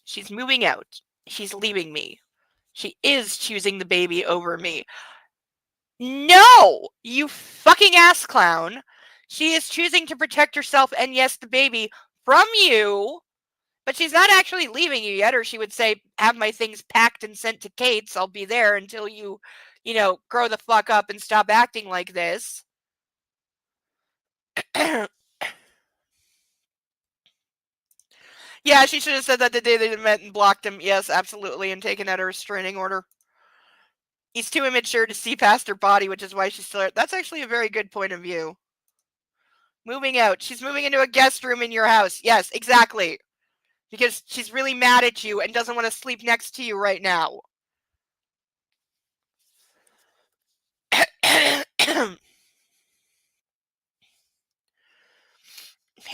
She's moving out. She's leaving me. She is choosing the baby over me. No, you fucking ass clown. She is choosing to protect herself and, yes, the baby from you, but she's not actually leaving you yet, or she would say, have my things packed and sent to Kate's. I'll be there until you grow the fuck up and stop acting like this. Yeah, she should have said that the day they met and blocked him. Yes, absolutely, and taken out a restraining order. He's too immature to see past her body, which is why she's still there. That's actually a very good point of view. Moving out. She's moving into a guest room in your house. Yes, exactly. Because she's really mad at you and doesn't want to sleep next to you right now.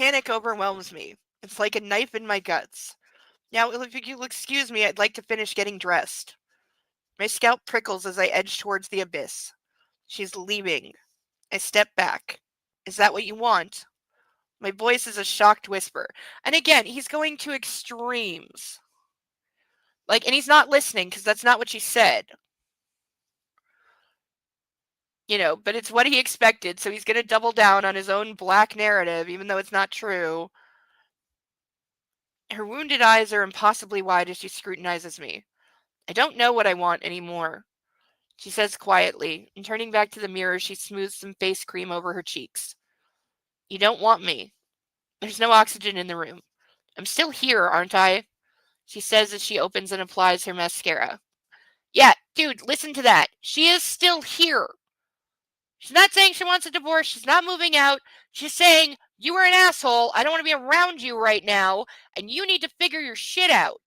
Panic overwhelms me. It's like a knife in my guts. Now, if you'll excuse me, I'd like to finish getting dressed. My scalp prickles as I edge towards the abyss. She's leaving. I step back. Is that what you want? My voice is a shocked whisper. And again, he's going to extremes. And he's not listening because that's not what she said. But it's what he expected, so he's going to double down on his own black narrative, even though it's not true. Her wounded eyes are impossibly wide as she scrutinizes me. I don't know what I want anymore, she says quietly, and turning back to the mirror, she smooths some face cream over her cheeks. You don't want me. There's no oxygen in the room. I'm still here, aren't I? She says as she opens and applies her mascara. Yeah, dude, listen to that. She is still here. She's not saying she wants a divorce. She's not moving out. She's saying, you are an asshole. I don't want to be around you right now. And you need to figure your shit out.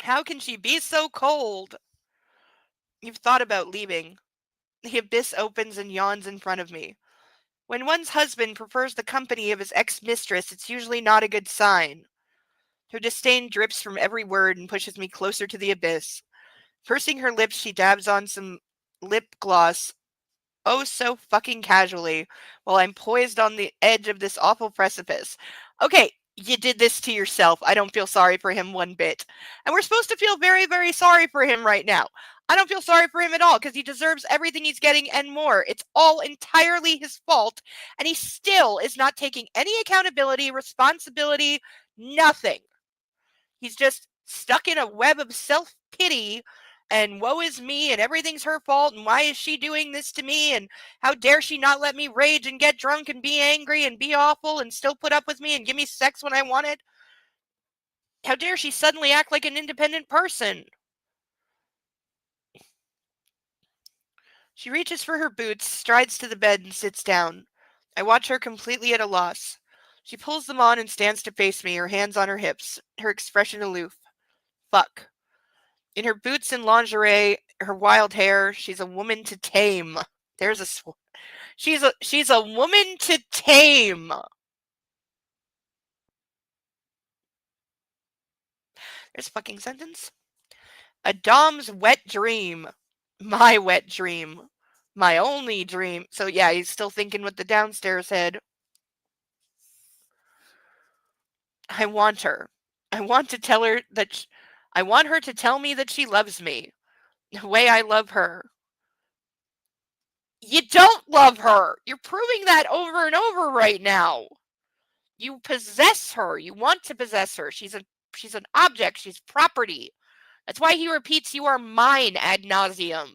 How can she be so cold? You've thought about leaving. The abyss opens and yawns in front of me. When one's husband prefers the company of his ex-mistress, it's usually not a good sign. Her disdain drips from every word and pushes me closer to the abyss. Pursing her lips, she dabs on some lip gloss, oh so fucking casually, while I'm poised on the edge of this awful precipice. Okay, you did this to yourself. I don't feel sorry for him one bit. And we're supposed to feel very, very sorry for him right now. I don't feel sorry for him at all because he deserves everything he's getting and more. It's all entirely his fault, and he still is not taking any accountability, responsibility, nothing. He's just stuck in a web of self-pity and woe is me and everything's her fault and why is she doing this to me and how dare she not let me rage and get drunk and be angry and be awful and still put up with me and give me sex when I want it. How dare she suddenly act like an independent person? She reaches for her boots, strides to the bed and sits down. I watch her completely at a loss. She pulls them on and stands to face me, her hands on her hips, her expression aloof. Fuck. In her boots and lingerie, her wild hair, she's a woman to tame. There's a she's a woman to tame. There's a fucking sentence. A dom's wet dream. My wet dream. My only dream. So yeah, he's still thinking with the downstairs head. I want her. I want to tell her that I want her to tell me that she loves me. The way I love her. You don't love her. You're proving that over and over right now. You possess her. You want to possess her. She's an object. She's property. That's why he repeats, you are mine ad nauseum.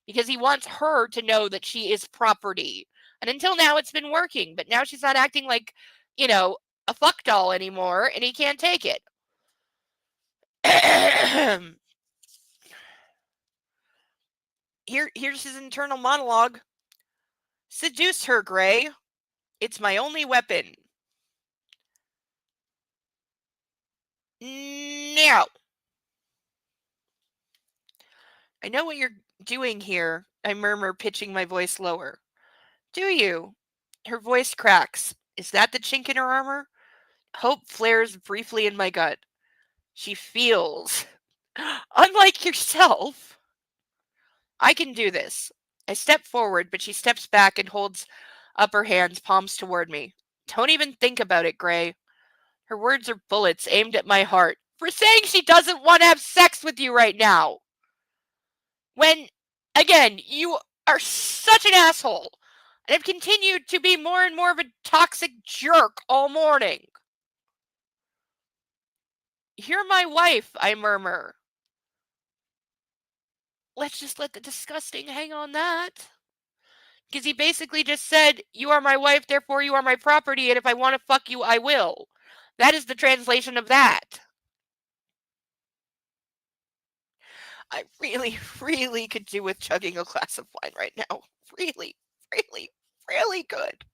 Because he wants her to know that she is property. And until now, it's been working. But now she's not acting like, a fuck doll anymore. And he can't take it. Here's his internal monologue. Seduce her, Gray. It's my only weapon. No. I know what you're doing here, I murmur, pitching my voice lower. Do you? Her voice cracks. Is that the chink in her armor? Hope flares briefly in my gut. She feels. Unlike yourself. I can do this. I step forward, but she steps back and holds up her hands, palms toward me. Don't even think about it, Gray. Her words are bullets aimed at my heart for saying she doesn't want to have sex with you right now. When, again, you are such an asshole and have continued to be more and more of a toxic jerk all morning. You're my wife, I murmur. Let's just let the disgusting hang on that. Because he basically just said, you are my wife, therefore you are my property, and if I want to fuck you, I will. That is the translation of that. I really, really could do with chugging a glass of wine right now. Really, really, really good.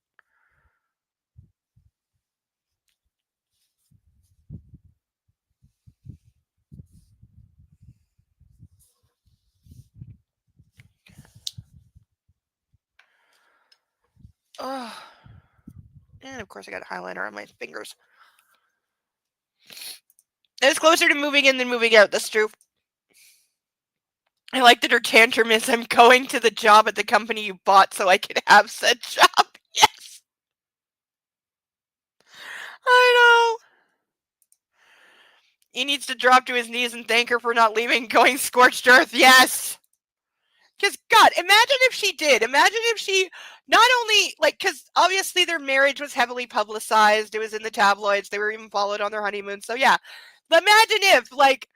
And of course I got highlighter on my fingers. It was closer to moving in than moving out, that's true. I like that her tantrum is, I'm going to the job at the company you bought so I can have said job. Yes. I know. He needs to drop to his knees and thank her for not leaving, going scorched earth. Yes. Because, God, imagine if she did. Imagine if she not only, like, because obviously their marriage was heavily publicized. It was in the tabloids. They were even followed on their honeymoon. So, yeah. But imagine if, like,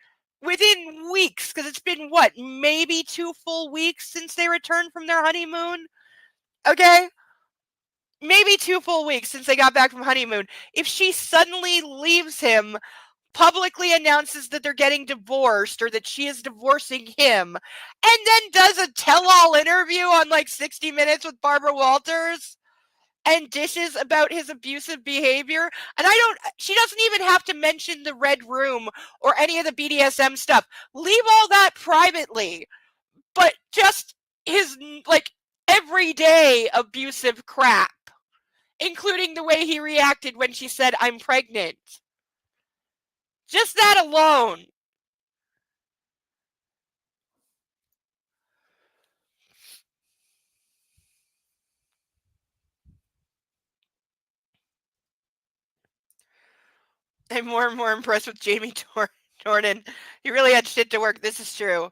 within weeks, because it's been, what, maybe 2 full weeks since they returned from their honeymoon? Okay? Maybe 2 full weeks since they got back from honeymoon. If she suddenly leaves him, publicly announces that they're getting divorced or that she is divorcing him, and then does a tell-all interview on like 60 Minutes with Barbara Walters and dishes about his abusive behavior. And she doesn't even have to mention the Red Room or any of the BDSM stuff. Leave all that privately. But just his like everyday abusive crap, including the way he reacted when she said, I'm pregnant. Just that alone. I'm more and more impressed with Jamie Dornan. He really had shit to work. This is true.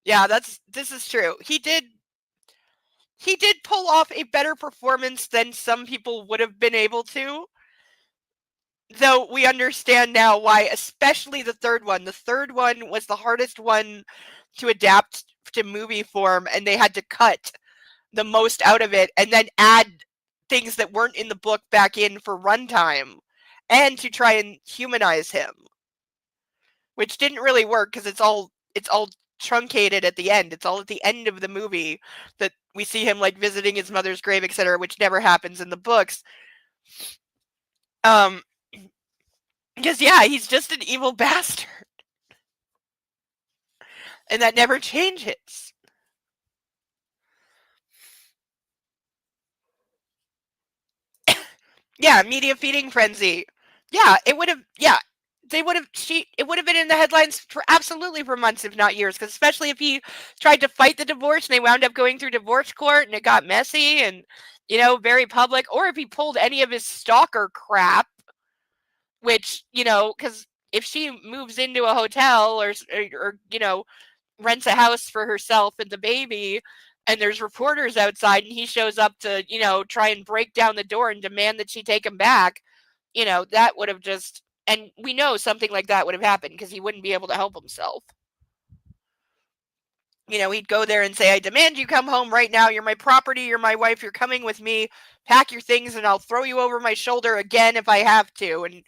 Yeah, this is true. He did pull off a better performance than some people would have been able to. Though we understand now why, especially the third one. The third one was the hardest one to adapt to movie form, and they had to cut the most out of it and then add things that weren't in the book back in for runtime and to try and humanize him, which didn't really work because it's all truncated at the end. It's all at the end of the movie that we see him like visiting his mother's grave, etc., which never happens in the books. Because yeah, he's just an evil bastard. And that never changes. Yeah, media feeding frenzy. Yeah, it would have it would have been in the headlines for absolutely for months, if not years, because especially if he tried to fight the divorce and they wound up going through divorce court and it got messy and, very public, or if he pulled any of his stalker crap, which, because if she moves into a hotel or rents a house for herself and the baby, and there's reporters outside and he shows up to, try and break down the door and demand that she take him back, that would have just, and we know something like that would have happened because he wouldn't be able to help himself. He'd go there and say, I demand you come home right now. You're my property. You're my wife. You're coming with me. Pack your things and I'll throw you over my shoulder again if I have to. And,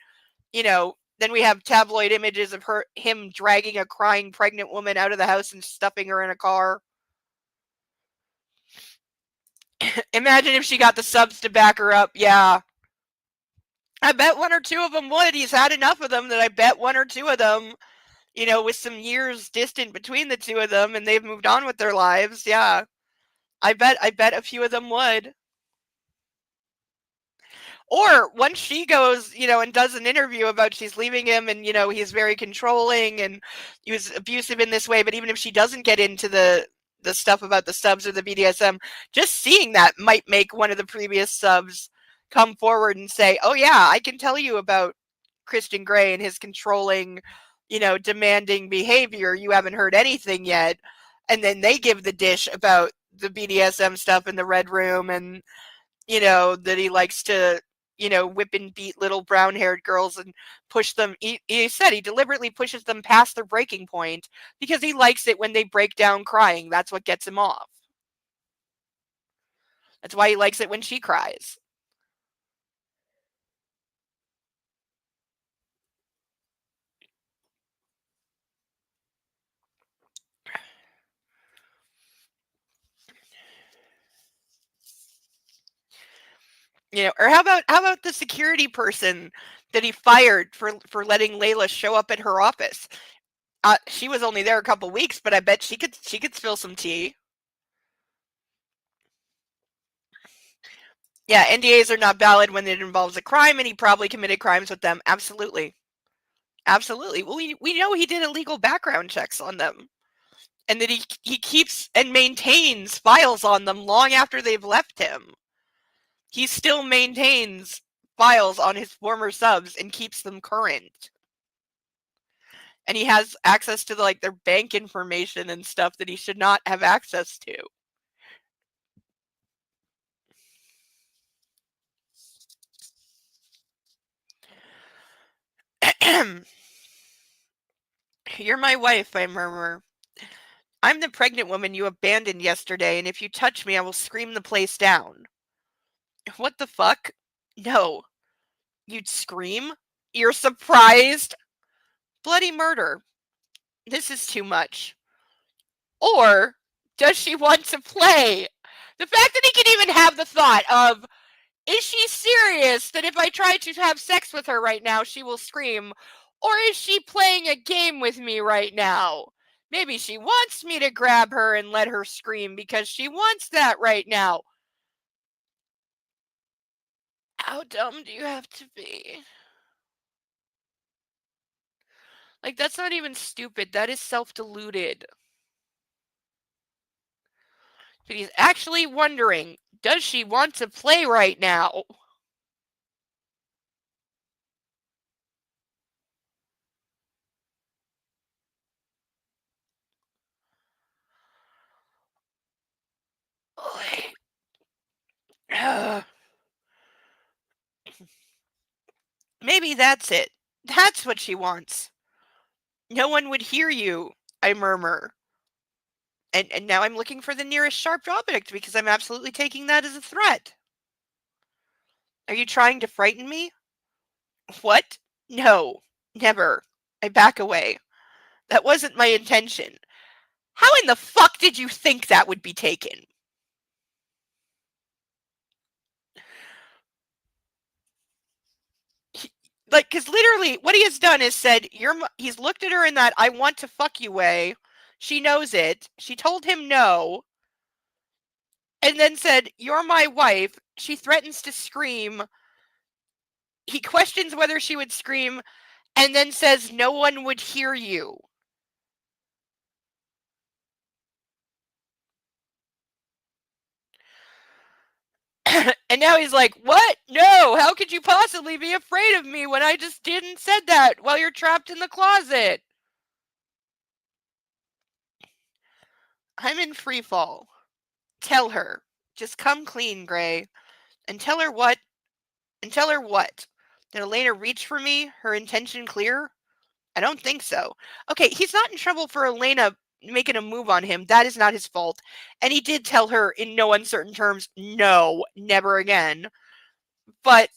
then we have tabloid images of him dragging a crying pregnant woman out of the house and stuffing her in a car. Imagine if she got the subs to back her up. Yeah. I bet 1 or 2 of them would. He's had enough of them that I bet 1 or 2 of them, with some years distant between the 2 of them and they've moved on with their lives. Yeah. I bet a few of them would. Or once she goes, and does an interview about she's leaving him and, he's very controlling and he was abusive in this way. But even if she doesn't get into the stuff about the subs or the BDSM, just seeing that might make one of the previous subs come forward and say, oh yeah, I can tell you about Christian Grey and his controlling, demanding behavior. You haven't heard anything yet. And then they give the dish about the BDSM stuff in the Red Room and, that he likes to, whip and beat little brown-haired girls and push them. He said he deliberately pushes them past their breaking point because he likes it when they break down crying. That's what gets him off. That's why he likes it when she cries. Or how about the security person that he fired for letting Layla show up at her office? She was only there a couple weeks, but I bet she could spill some tea. Yeah, NDAs are not valid when it involves a crime, and he probably committed crimes with them. Absolutely. Absolutely. Well, we know he did illegal background checks on them. And that he keeps and maintains files on them long after they've left him. He still maintains files on his former subs and keeps them current. And he has access to like their bank information and stuff that he should not have access to. You're my wife, I murmur. I'm the pregnant woman you abandoned yesterday, and if you touch me, I will scream the place down. What the fuck? No. You'd scream? You're surprised? Bloody murder. This is too much. Or does she want to play? The fact that he can even have the thought of, is she serious that if I try to have sex with her right now, she will scream? Or is she playing a game with me right now? Maybe she wants me to grab her and let her scream because she wants that right now. How dumb do you have to be? Like, that's not even stupid. That is self-deluded. But he's actually wondering, does she want to play right now? Maybe that's it. That's what she wants. No one would hear you, I murmur. And now I'm looking for the nearest sharp object because I'm absolutely taking that as a threat. Are you trying to frighten me? What? No, never. I back away. That wasn't my intention. How in the fuck did you think that would be taken? Like, because literally what he has done is said, he's looked at her in that I want to fuck you way. She knows it. She told him no. And then said, you're my wife. She threatens to scream. He questions whether she would scream and then says, no one would hear you. And now he's like, what? No, how could you possibly be afraid of me when I just didn't said that while you're trapped in the closet? I'm in free fall. Tell her. Just come clean, Gray. And tell her what? And tell her what? Did Elena reach for me? Her intention clear? I don't think so. Okay, he's not in trouble for Elena making a move on him. That is not his fault. And he did tell her in no uncertain terms, no, never again. But,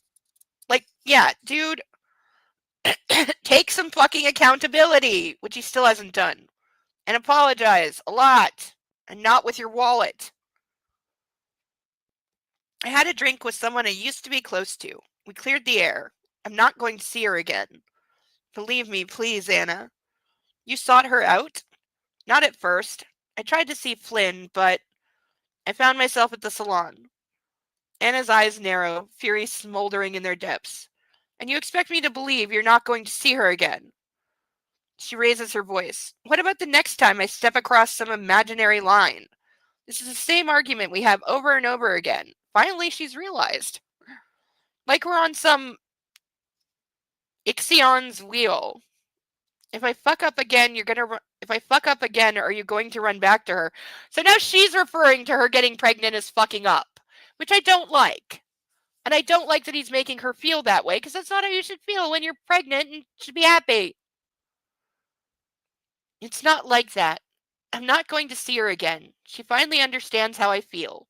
like, yeah, dude, take some fucking accountability, which he still hasn't done. And apologize a lot. And not with your wallet. I had a drink with someone I used to be close to. We cleared the air. I'm not going to see her again. Believe me, please, Anna. You sought her out? Not at first. I tried to see Flynn, but I found myself at the salon. Anna's eyes narrow, fury smoldering in their depths. And you expect me to believe you're not going to see her again? She raises her voice. What about the next time I step across some imaginary line? This is the same argument we have over and over again. Finally, she's realized. Like we're on some Ixion's wheel. If I fuck up again, if I fuck up again, are you going to run back to her? So now she's referring to her getting pregnant as fucking up, which I don't like. And I don't like that he's making her feel that way, because that's not how you should feel when you're pregnant and should be happy. It's not like that. I'm not going to see her again. She finally understands how I feel.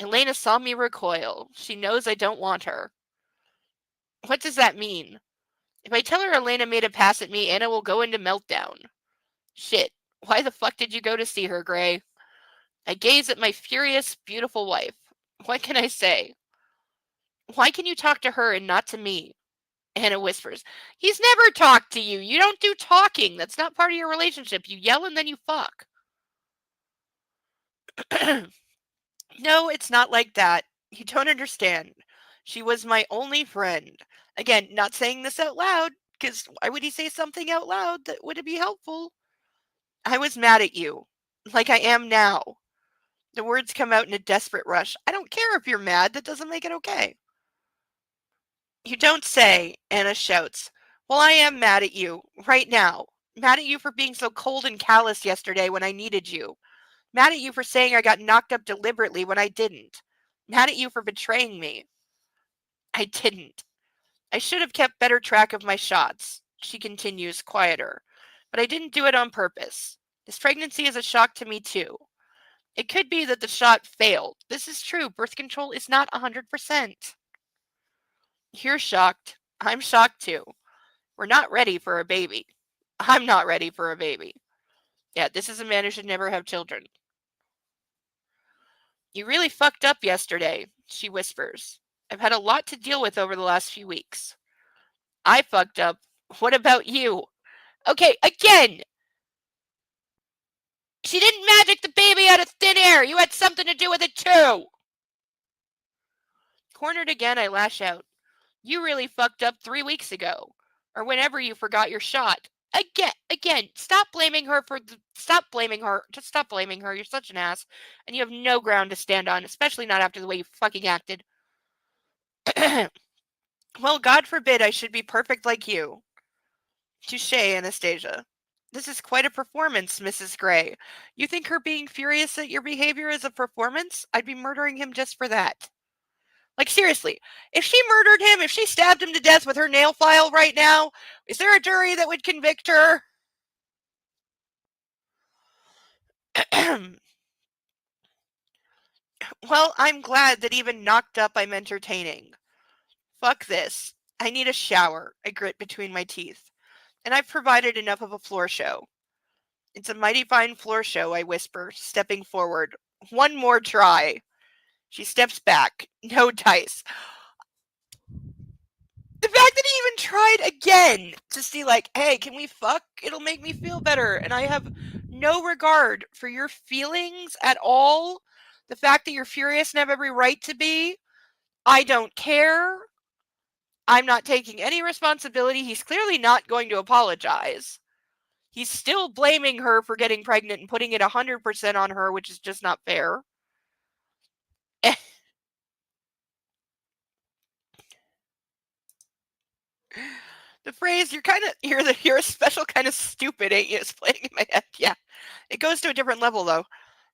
Elena saw me recoil. She knows I don't want her. What does that mean? If I tell her Elena made a pass at me, Anna will go into meltdown. Shit. Why the fuck did you go to see her, Gray? I gaze at my furious, beautiful wife. What can I say? Why can you talk to her and not to me? Anna whispers. He's never talked to you. You don't do talking. That's not part of your relationship. You yell and then you fuck. No, it's not like that. You don't understand. She was my only friend. Again, not saying this out loud, because why would he say something out loud that would be helpful? I was mad at you, like I am now. The words come out in a desperate rush. I don't care if you're mad, that doesn't make it okay. You don't say, Anna shouts. Well, I am mad at you, right now. Mad at you for being so cold and callous yesterday when I needed you. Mad at you for saying I got knocked up deliberately when I didn't. Mad at you for betraying me. I didn't. I should have kept better track of my shots, she continues, quieter. But I didn't do it on purpose. This pregnancy is a shock to me, too. It could be that the shot failed. This is true. Birth control is not 100%. You're shocked. I'm shocked, too. We're not ready for a baby. I'm not ready for a baby. Yeah, this is a man who should never have children. You really fucked up yesterday, she whispers. I've had a lot to deal with over the last few weeks. I fucked up. What about you? Okay, again! She didn't magic the baby out of thin air! You had something to do with it too! Cornered again, I lash out. You really fucked up 3 weeks ago. Or whenever you forgot your shot. Again, stop blaming her stop blaming her. Just stop blaming her. You're such an ass. And you have no ground to stand on, especially not after the way you fucking acted. Well, God forbid I should be perfect like you. Touche, Anastasia. This is quite a performance, Mrs. Gray. You think her being furious at your behavior is a performance? I'd be murdering him just for that. Like, seriously, if she murdered him, if she stabbed him to death with her nail file right now, is there a jury that would convict her? Well, I'm glad that even knocked up I'm entertaining. Fuck this. I need a shower, I grit between my teeth. And I've provided enough of a floor show. It's a mighty fine floor show, I whisper, stepping forward. One more try. She steps back. No dice. The fact that he even tried again to see, like, hey, can we fuck? It'll make me feel better. And I have no regard for your feelings at all. The fact that you're furious and have every right to be. I don't care. I'm not taking any responsibility. He's clearly not going to apologize. He's still blaming her for getting pregnant and putting it 100% on her, which is just not fair. The phrase you're a special kind of stupid, ain't you? Is playing in my head. Yeah. It goes to a different level though.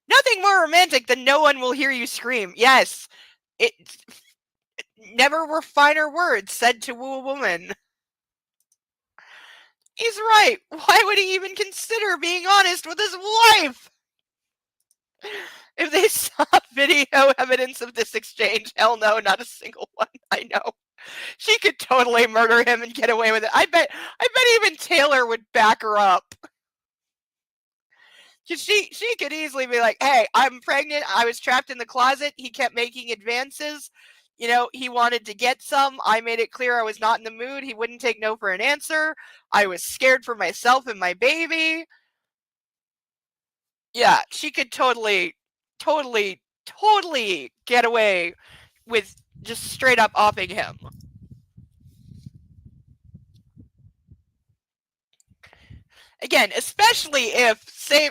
Nothing more romantic than no one will hear you scream. Yes. It never were finer words said to woo a woman. He's right. Why would he even consider being honest with his wife? If they saw video evidence of this exchange, hell no, not a single one. I know. She could totally murder him and get away with it. I bet even Taylor would back her up. She could easily be like, hey, I'm pregnant. I was trapped in the closet. He kept making advances. You know, he wanted to get some. I made it clear I was not in the mood. He wouldn't take no for an answer. I was scared for myself and my baby. Yeah, she could totally get away with just straight up offing him. Again, especially if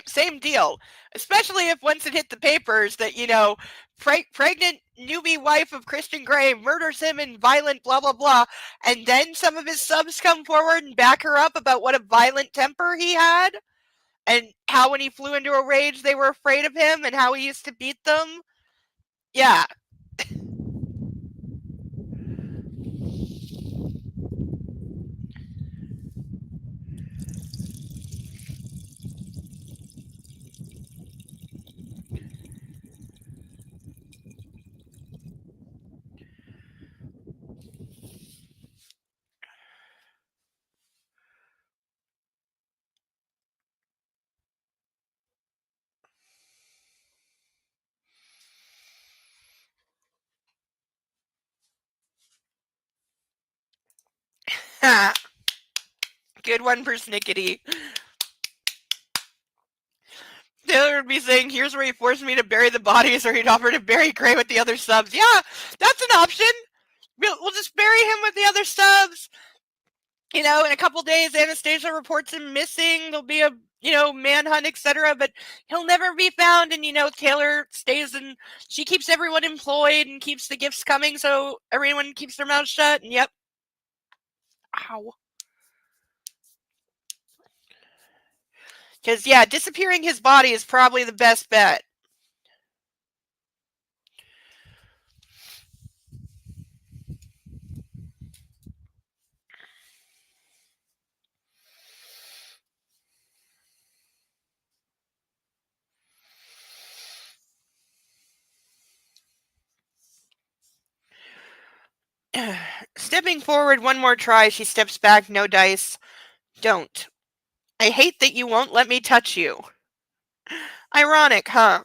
same deal. Especially if once it hit the papers that, you know, pregnant newbie wife of Christian Grey murders him in violent blah blah blah, and then some of his subs come forward and back her up about what a violent temper he had, and how when he flew into a rage they were afraid of him, and how he used to beat them. Yeah. Good one, persnickety. Taylor would be saying, here's where he forced me to bury the bodies, or he'd offer to bury Gray with the other subs. Yeah, that's an option. We'll just bury him with the other subs. In a couple days, Anastasia reports him missing. There'll be a, manhunt, etc. But he'll never be found. And, Taylor stays and she keeps everyone employed and keeps the gifts coming so everyone keeps their mouth shut. And yep. Ow. Because, yeah, disappearing his body is probably the best bet. Stepping forward one more try, she steps back, no dice. Don't. I hate that you won't let me touch you. Ironic, huh?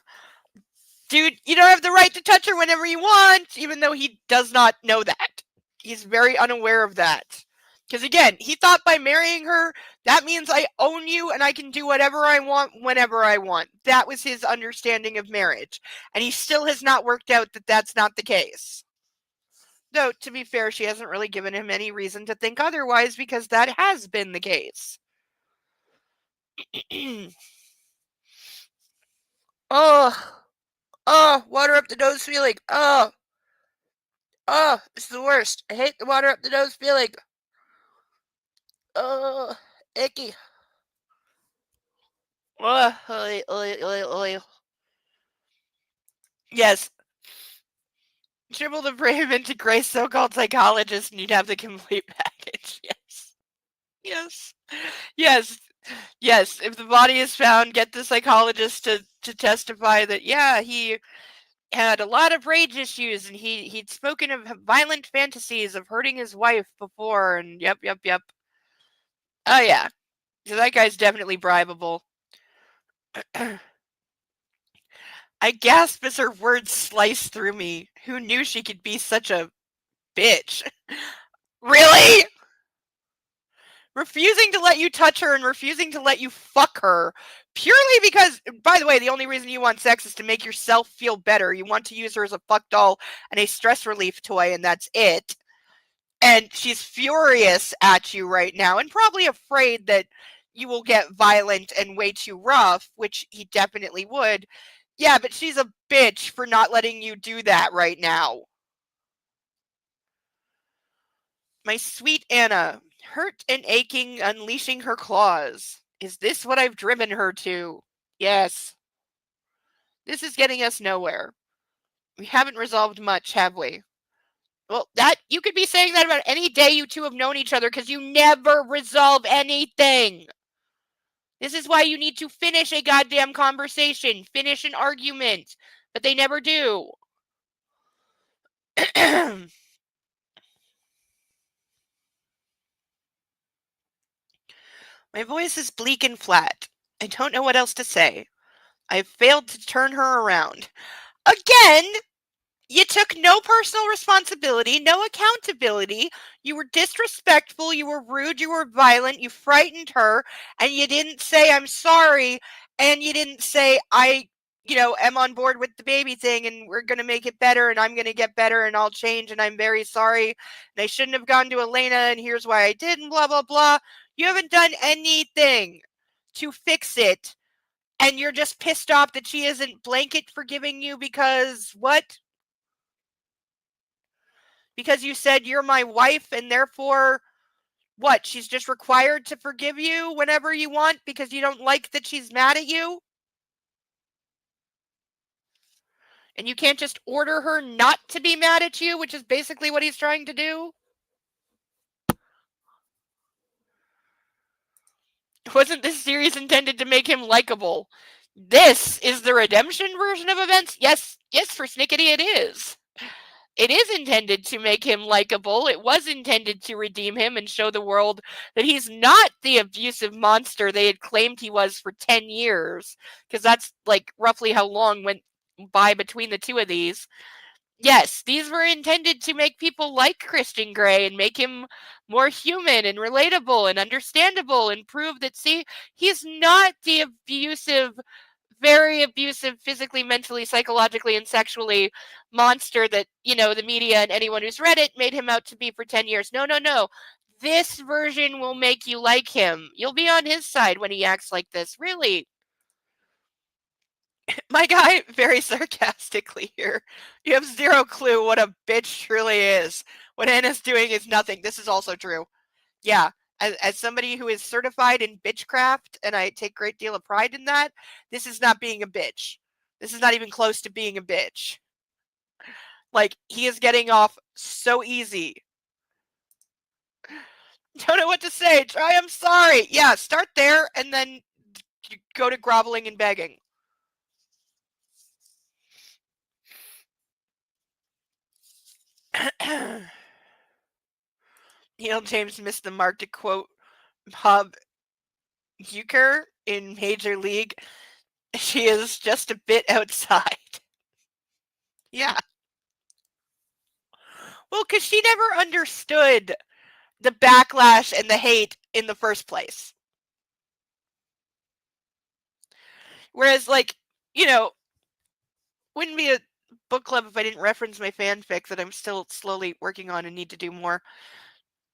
Dude, you don't have the right to touch her whenever you want, even though he does not know that. He's very unaware of that. Because again, he thought by marrying her, that means I own you and I can do whatever I want whenever I want. That was his understanding of marriage. And he still has not worked out that that's not the case. Though, to be fair, she hasn't really given him any reason to think otherwise because that has been the case. Water up the nose feeling. It's the worst. I hate the water up the nose feeling. Icky. Yes. Dribble the brave into Gray's so-called psychologist and you'd have the complete package. Yes. If the body is found, get the psychologist to testify that, yeah, he had a lot of rage issues and he'd spoken of violent fantasies of hurting his wife before, and yep. Oh, yeah. So that guy's definitely bribable. I gasp as her words slice through me. Who knew she could be such a bitch? Really? Refusing to let you touch her and refusing to let you fuck her purely because, by the way, the only reason you want sex is to make yourself feel better. You want to use her as a fuck doll and a stress relief toy, and that's it. And she's furious at you right now and probably afraid that you will get violent and way too rough, which he definitely would. Yeah, but she's a bitch for not letting you do that right now. My sweet Anna, hurt and aching, unleashing her claws. Is this what I've driven her to? Yes. This is getting us nowhere. We haven't resolved much, have we? Well, that you could be saying that about any day you two have known each other because you never resolve anything. This is why you need to finish a goddamn conversation, finish an argument, but they never do. My voice is bleak and flat. I don't know what else to say. I've failed to turn her around. Again, you took no personal responsibility, no accountability. You were disrespectful, you were rude, you were violent, you frightened her, and you didn't say, I'm sorry, and you didn't say, I am on board with the baby thing, and we're going to make it better, and I'm going to get better, and I'll change, and I'm very sorry, and I shouldn't have gone to Elena, and here's why I did, and blah, blah, blah. You haven't done anything to fix it, and you're just pissed off that she isn't blanket forgiving you because what? Because you said you're my wife and therefore, what? She's just required to forgive you whenever you want because you don't like that she's mad at you? And you can't just order her not to be mad at you, which is basically what he's trying to do? Wasn't this series intended to make him likable? This is the redemption version of events? Yes, for Snickety it is. It is intended to make him likable. It was intended to redeem him and show the world that he's not the abusive monster they had claimed he was for 10 years. Because that's like roughly how long went by between the two of these. Yes, these were intended to make people like Christian Grey and make him more human and relatable and understandable and prove that, see, he's not the abusive very abusive physically, mentally, psychologically, and sexually monster that, the media and anyone who's read it made him out to be for 10 years. No, no, no. This version will make you like him. You'll be on his side when he acts like this. Really. My guy, very sarcastically here. You have zero clue what a bitch truly is. What Anna's doing is nothing. This is also true. Yeah. As somebody who is certified in bitchcraft, and I take great deal of pride in that, this is not being a bitch. This is not even close to being a bitch. Like, he is getting off so easy. Don't know what to say. Try, I'm sorry. Yeah, start there and then go to groveling and begging. Neil James missed the mark to quote Bob Uecker in Major League. She is just a bit outside. Yeah. Well, because she never understood the backlash and the hate in the first place. Whereas, like, wouldn't be a book club if I didn't reference my fanfic that I'm still slowly working on and need to do more.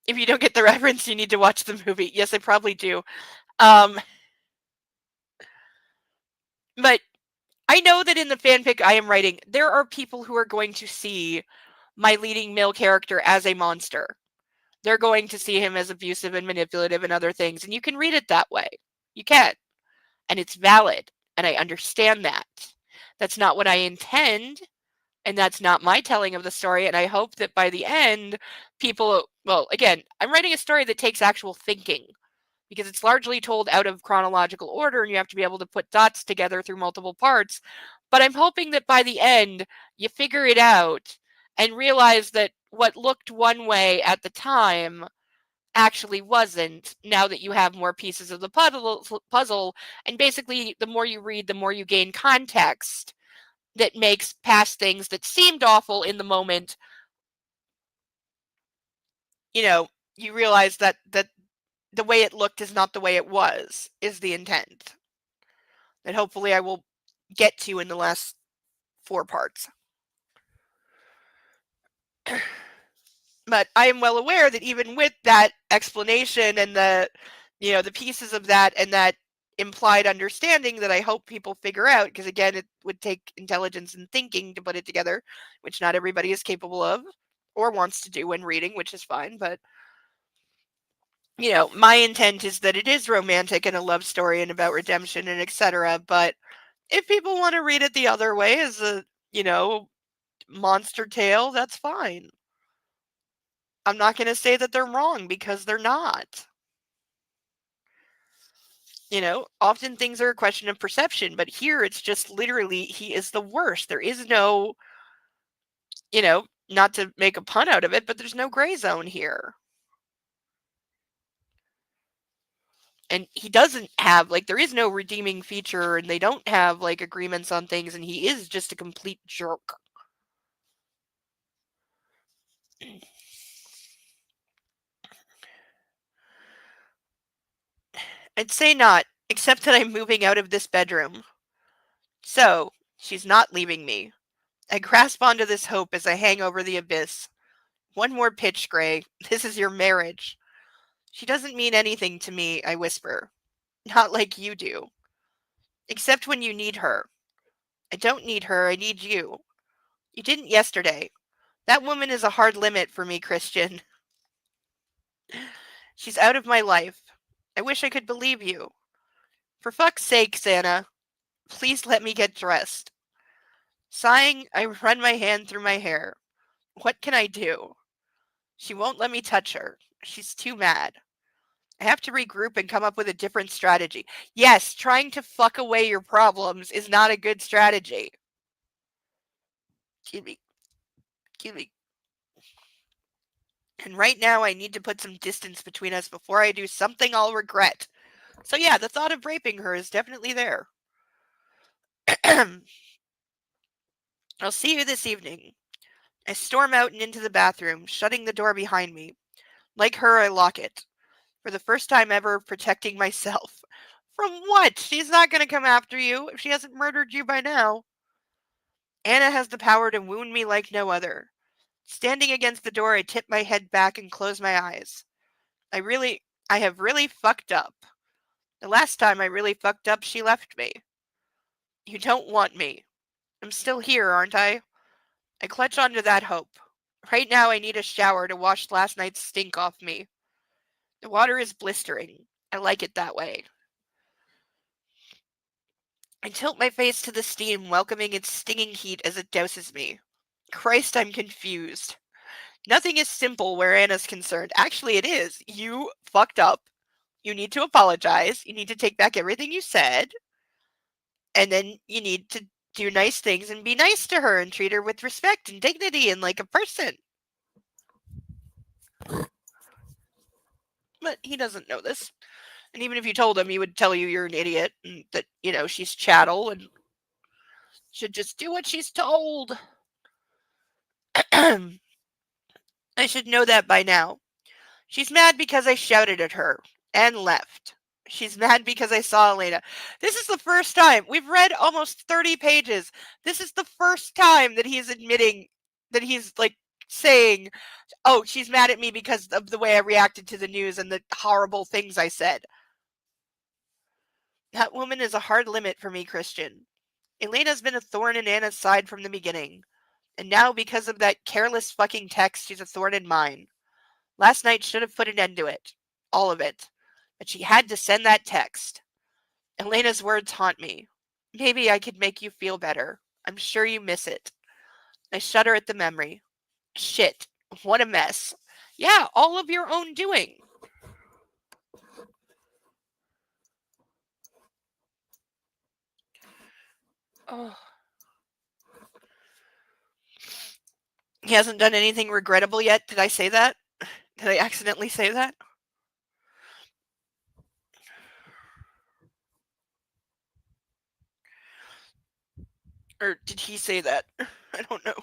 If you don't get the reference, you need to watch the movie. Yes, I probably do. But I know that in the fanfic I am writing, there are people who are going to see my leading male character as a monster. They're going to see him as abusive and manipulative and other things, and you can read it that way. You can. And it's valid, and I understand that. That's not what I intend, and that's not my telling of the story, and I hope that by the end, well, again, I'm writing a story that takes actual thinking, because it's largely told out of chronological order, and you have to be able to put dots together through multiple parts, but I'm hoping that by the end, you figure it out, and realize that what looked one way at the time actually wasn't, now that you have more pieces of the puzzle, and basically, the more you read, the more you gain context that makes past things that seemed awful in the moment, you realize that the way it looked is not the way it was, is the intent. That hopefully I will get to in the last 4 parts. But I am well aware that even with that explanation and the pieces of that and that implied understanding that I hope people figure out, because again, it would take intelligence and thinking to put it together, which not everybody is capable of or wants to do when reading, which is fine. But, my intent is that it is romantic and a love story and about redemption and etc. But if people want to read it the other way as a, monster tale, that's fine. I'm not going to say that they're wrong, because they're not. Often things are a question of perception, but here it's just literally, he is the worst. There is no, not to make a pun out of it, but there's no gray zone here. And he doesn't have, there is no redeeming feature, and they don't have, agreements on things, and he is just a complete jerk. I'd say not, except that I'm moving out of this bedroom. So, she's not leaving me. I grasp onto this hope as I hang over the abyss. One more pitch, Gray. This is your marriage. She doesn't mean anything to me, I whisper. Not like you do. Except when you need her. I don't need her, I need you. You didn't yesterday. That woman is a hard limit for me, Christian. She's out of my life. I wish I could believe you. For fuck's sake, Santa. Please let me get dressed. Sighing, I run my hand through my hair. What can I do? She won't let me touch her. She's too mad. I have to regroup and come up with a different strategy. Yes, trying to fuck away your problems is not a good strategy. Excuse me. And right now I need to put some distance between us before I do something I'll regret. So yeah, the thought of raping her is definitely there. I'll see you this evening. I storm out and into the bathroom, shutting the door behind me. Like her, I lock it. For the first time ever, protecting myself. From what? She's not going to come after you if she hasn't murdered you by now. Anna has the power to wound me like no other. Standing against the door, I tip my head back and close my eyes. I have really fucked up. The last time I really fucked up, she left me. You don't want me. I'm still here, aren't I? I clutch onto that hope. Right now, I need a shower to wash last night's stink off me. The water is blistering. I like it that way. I tilt my face to the steam, welcoming its stinging heat as it douses me. Christ, I'm confused. Nothing is simple where Anna's concerned. Actually, it is. You fucked up. You need to apologize. You need to take back everything you said. And then you need to do nice things and be nice to her and treat her with respect and dignity and like a person. But he doesn't know this. And even if you told him, he would tell you you're an idiot and that, she's chattel and should just do what she's told. I should know that by now. She's mad because I shouted at her and left. She's mad because I saw Elena. This is the first time. We've read almost 30 pages. This is the first time that he's admitting that he's like saying, oh, she's mad at me because of the way I reacted to the news and the horrible things I said. That woman is a hard limit for me, Christian. Elena's been a thorn in Anna's side from the beginning. And now, because of that careless fucking text, she's a thorn in mine. Last night should have put an end to it. All of it. But she had to send that text. Elena's words haunt me. Maybe I could make you feel better. I'm sure you miss it. I shudder at the memory. Shit. What a mess. Yeah, all of your own doing. Oh. He hasn't done anything regrettable yet. Did I say that? Did I accidentally say that? Or did he say that? I don't know.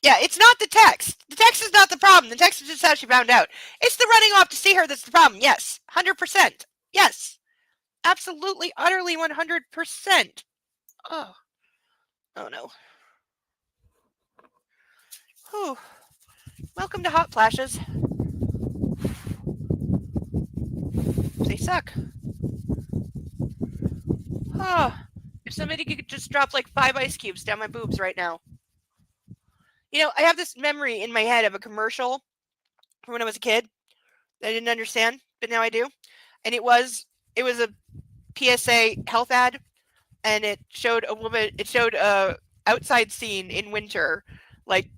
Yeah, it's not the text. The text is not the problem. The text is just how she found out. It's the running off to see her that's the problem. Yes. 100%. Yes. Absolutely, utterly 100%. Oh. Oh no. Whew. Welcome to Hot Flashes. They suck. Oh. If somebody could just drop like 5 ice cubes down my boobs right now. I have this memory in my head of a commercial from when I was a kid that I didn't understand, but now I do. And it was a PSA health ad, and it showed a outside scene in winter, like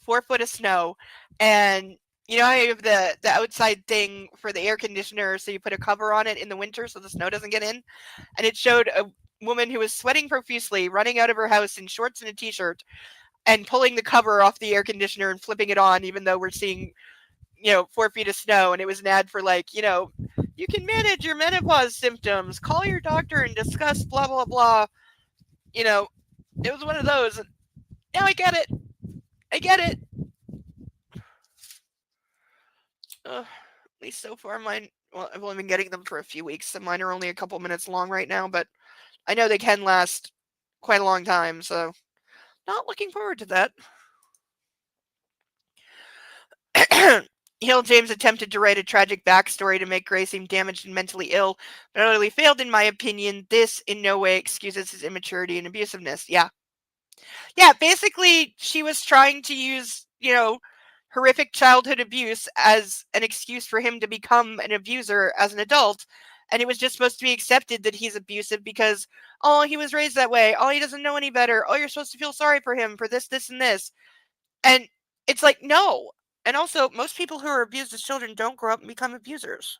4 foot of snow, and how you have the outside thing for the air conditioner, so you put a cover on it in the winter so the snow doesn't get in, and it showed a woman who was sweating profusely running out of her house in shorts and a t-shirt and pulling the cover off the air conditioner and flipping it on, even though we're seeing 4 feet of snow. And it was an ad for you can manage your menopause symptoms, call your doctor and discuss blah blah blah. It was one of those. Now I get it. At least so far mine, well, I've only been getting them for a few weeks, so mine are only a couple minutes long right now, but I know they can last quite a long time, so not looking forward to that. Hill James attempted to write a tragic backstory to make Gray seem damaged and mentally ill, but utterly failed in my opinion. This in no way excuses his immaturity and abusiveness. Yeah, basically she was trying to use, horrific childhood abuse as an excuse for him to become an abuser as an adult, and it was just supposed to be accepted that he's abusive because, oh, he was raised that way, oh, he doesn't know any better, oh, you're supposed to feel sorry for him for this, this, and this. And it's like, no. And also, most people who are abused as children don't grow up and become abusers.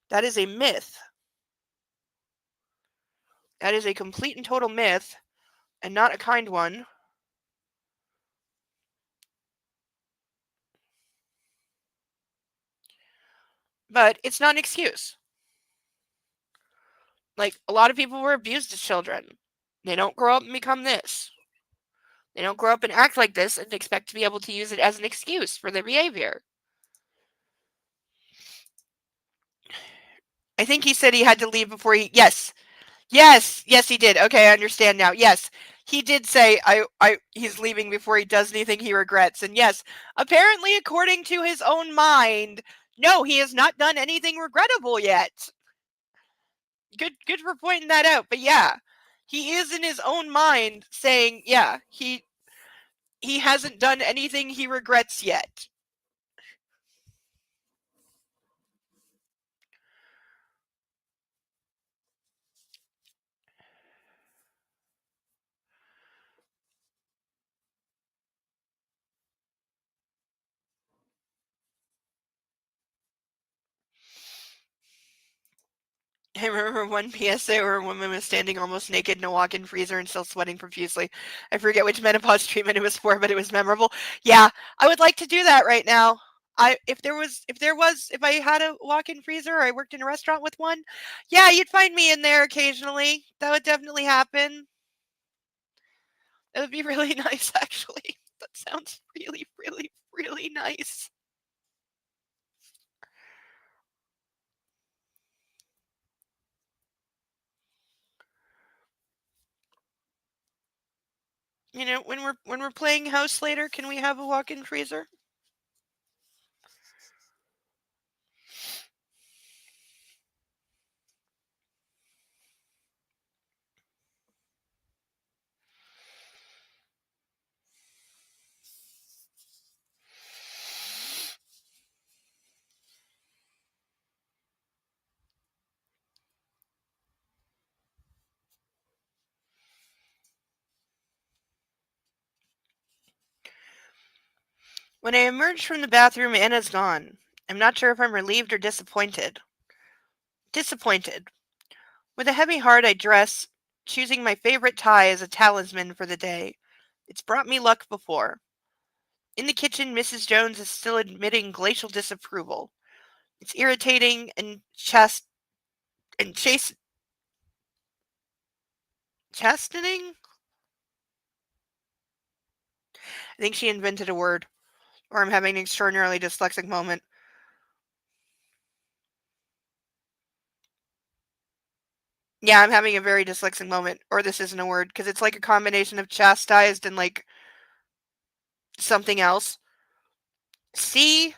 That is a myth. That is a complete and total myth, and not a kind one. But it's not an excuse. Like, a lot of people were abused as children. They don't grow up and become this. They don't grow up and act like this and expect to be able to use it as an excuse for their behavior. I think he said he had to leave before he. Yes, yes, he did. Okay, I understand now. Yes, he did say he's leaving before he does anything he regrets. And yes, apparently, according to his own mind, no, he has not done anything regrettable yet. Good for pointing that out. But yeah, he is in his own mind saying, yeah, he hasn't done anything he regrets yet. I remember one PSA where a woman was standing almost naked in a walk-in freezer and still sweating profusely. I forget which menopause treatment it was for, but it was memorable. Yeah, I would like to do that right now. If I had a walk-in freezer or I worked in a restaurant with one, yeah, you'd find me in there occasionally. That would definitely happen. It would be really nice, actually. That sounds really, really, really nice. You know, when we're playing house later, can we have a walk-in freezer? When I emerge from the bathroom, Anna's gone. I'm not sure if I'm relieved or disappointed. Disappointed. With a heavy heart, I dress, choosing my favorite tie as a talisman for the day. It's brought me luck before. In the kitchen, Mrs. Jones is still admitting glacial disapproval. It's irritating and chastening. I think she invented a word, or I'm having an extraordinarily dyslexic moment. Yeah, I'm having a very dyslexic moment, or this isn't a word, because it's like a combination of chastised and like something else. Chastening.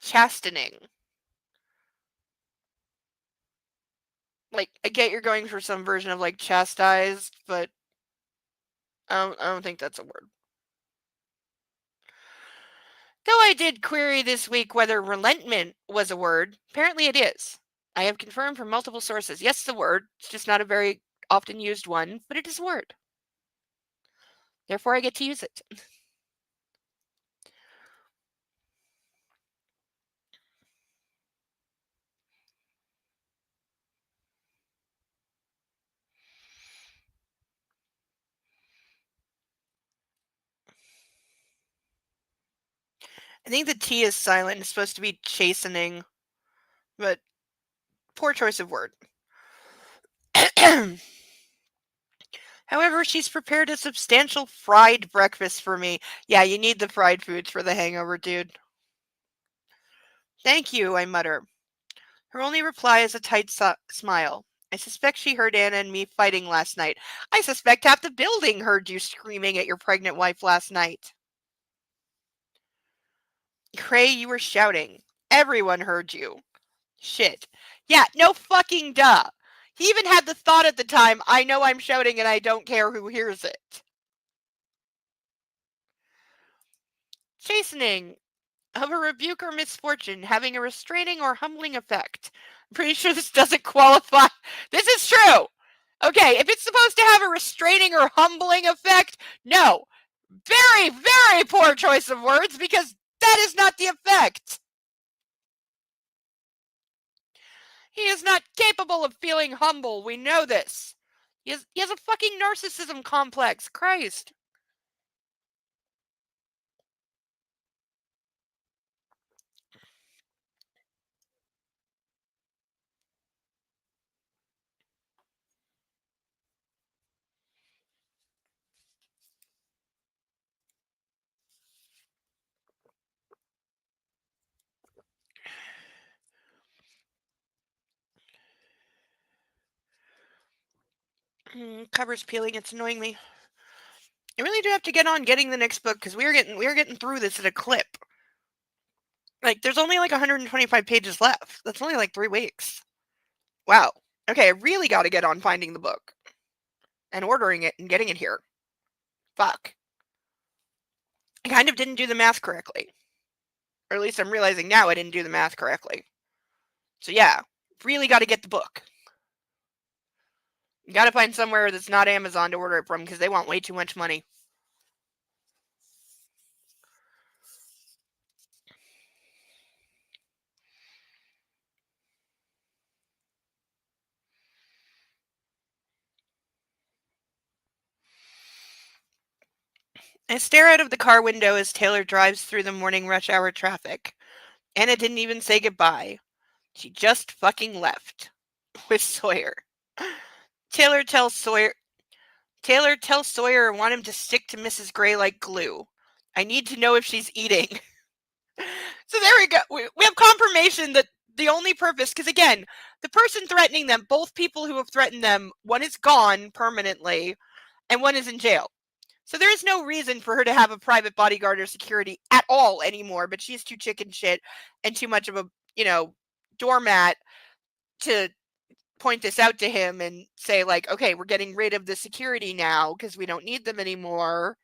Chastening. Like, I get you're going for some version of like chastised, but I don't think that's a word. Though I did query this week whether relentment was a word, apparently it is. I have confirmed from multiple sources. Yes, it's a word. It's just not a very often used one, but it is a word. Therefore, I get to use it. I think the T is silent. It's supposed to be chastening, but poor choice of word. However, she's prepared a substantial fried breakfast for me. Yeah, you need the fried foods for the hangover, dude. Thank you, I mutter. Her only reply is a tight smile. I suspect she heard Anna and me fighting last night. I suspect half the building heard you screaming at your pregnant wife last night. Cray, you were shouting. Everyone heard you. Shit. Yeah, no fucking duh. He even had the thought at the time, I know I'm shouting and I don't care who hears it. Chastening of a rebuke or misfortune having a restraining or humbling effect. I'm pretty sure this doesn't qualify. This is true. Okay, if it's supposed to have a restraining or humbling effect, no. Very, very poor choice of words because that is not the effect. He is not capable of feeling humble. We know this. He has a fucking narcissism complex. Christ. Cover's peeling. It's annoying me. I really do have to get on getting the next book because we are getting through this at a clip. Like, there's only like 125 pages left. That's only like 3 weeks. Wow. Okay, I really got to get on finding the book and ordering it and getting it here. Fuck. I kind of didn't do the math correctly. Or at least I'm realizing now I didn't do the math correctly. So yeah, really got to get the book. You got to find somewhere that's not Amazon to order it from because they want way too much money. I stare out of the car window as Taylor drives through the morning rush hour traffic. Anna didn't even say goodbye. She just fucking left. With Sawyer. Taylor tells Sawyer I want him to stick to Mrs. Gray like glue. I need to know if she's eating. So there we go. We have confirmation that the only purpose, because again, the person threatening them, both people who have threatened them, one is gone permanently and one is in jail. So there is no reason for her to have a private bodyguard or security at all anymore, but she's too chicken shit and too much of a, doormat to point this out to him and say like, okay, we're getting rid of the security now because we don't need them anymore.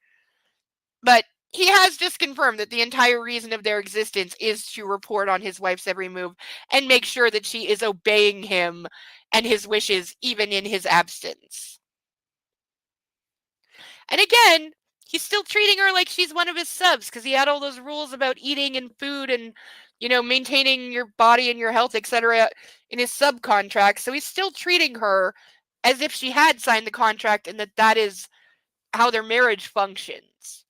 But he has just confirmed that the entire reason of their existence is to report on his wife's every move and make sure that she is obeying him and his wishes even in his absence. And again, he's still treating her like she's one of his subs because he had all those rules about eating and food and, maintaining your body and your health, etc. in his subcontract. So he's still treating her as if she had signed the contract and that is how their marriage functions.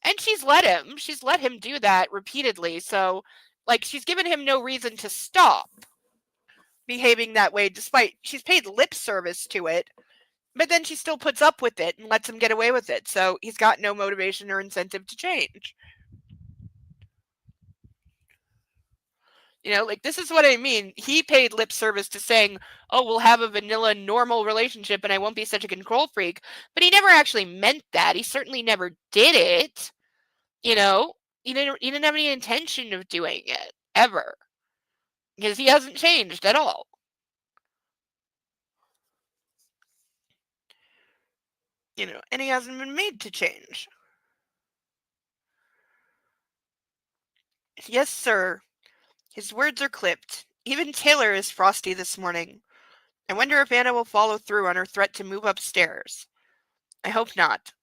And she's let him do that repeatedly. So, like, she's given him no reason to stop behaving that way, despite she's paid lip service to it. But then she still puts up with it and lets him get away with it. So he's got no motivation or incentive to change. This is what I mean. He paid lip service to saying, oh, we'll have a vanilla normal relationship and I won't be such a control freak. But he never actually meant that. He certainly never did it. He didn't have any intention of doing it, ever. Because he hasn't changed at all. And he hasn't been made to change. Yes, sir. His words are clipped. Even Taylor is frosty this morning. I wonder if Anna will follow through on her threat to move upstairs. I hope not.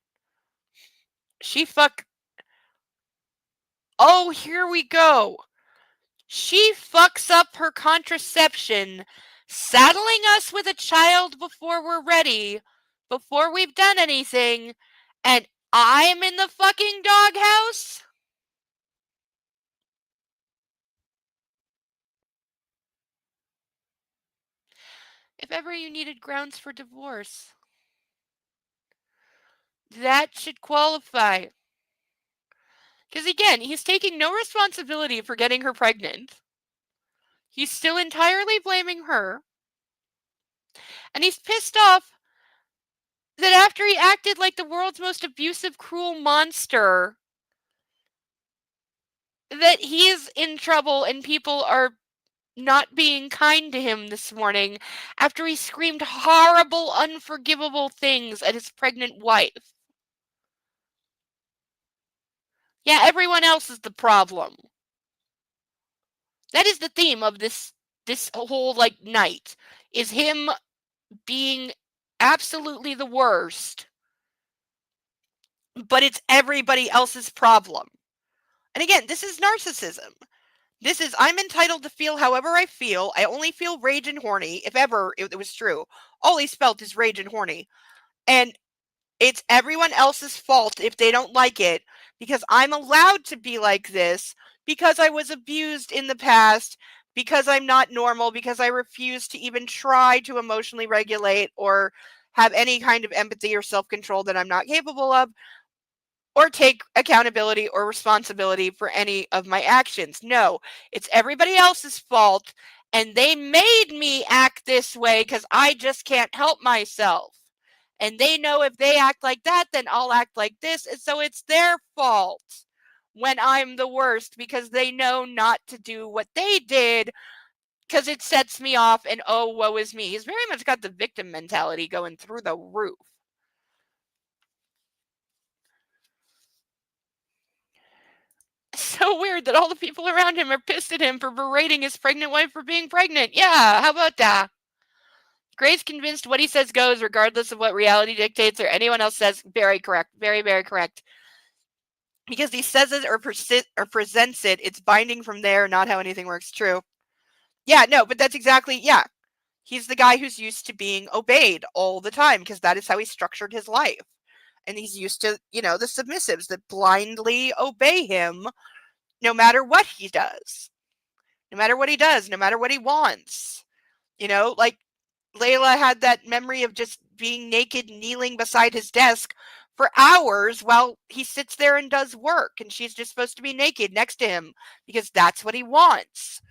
Oh, here we go. She fucks up her contraception, saddling us with a child before we're ready, before we've done anything, and I'm in the fucking doghouse? If ever you needed grounds for divorce, that should qualify. Because again, he's taking no responsibility for getting her pregnant. He's still entirely blaming her. And he's pissed off that after he acted like the world's most abusive, cruel monster, that he's in trouble and people are not being kind to him this morning after he screamed horrible, unforgivable things at his pregnant wife. Yeah, everyone else is the problem. That is the theme of this whole night, is him being absolutely the worst, but it's everybody else's problem. And again, this is narcissism. This is, I'm entitled to feel however I feel. I only feel rage and horny, if ever it was true. All he's felt is rage and horny. And it's everyone else's fault if they don't like it, because I'm allowed to be like this, because I was abused in the past, because I'm not normal, because I refuse to even try to emotionally regulate or have any kind of empathy or self-control that I'm not capable of, or take accountability or responsibility for any of my actions. No, it's everybody else's fault, and they made me act this way because I just can't help myself. And they know if they act like that, then I'll act like this. And so it's their fault when I'm the worst because they know not to do what they did because it sets me off and oh, woe is me. He's very much got the victim mentality going through the roof. So weird that all the people around him are pissed at him for berating his pregnant wife for being pregnant. Yeah, how about that? Gray's convinced what he says goes regardless of what reality dictates or anyone else says. Very correct. Very, very correct. Because he says it or presents it, it's binding from there, not how anything works. True. Yeah, no, but that's exactly, yeah. He's the guy who's used to being obeyed all the time because that is how he structured his life. And he's used to, the submissives that blindly obey him no matter what he does. No matter what he does, no matter what he wants. Like Layla had that memory of just being naked, kneeling beside his desk for hours while he sits there and does work. And she's just supposed to be naked next to him because that's what he wants.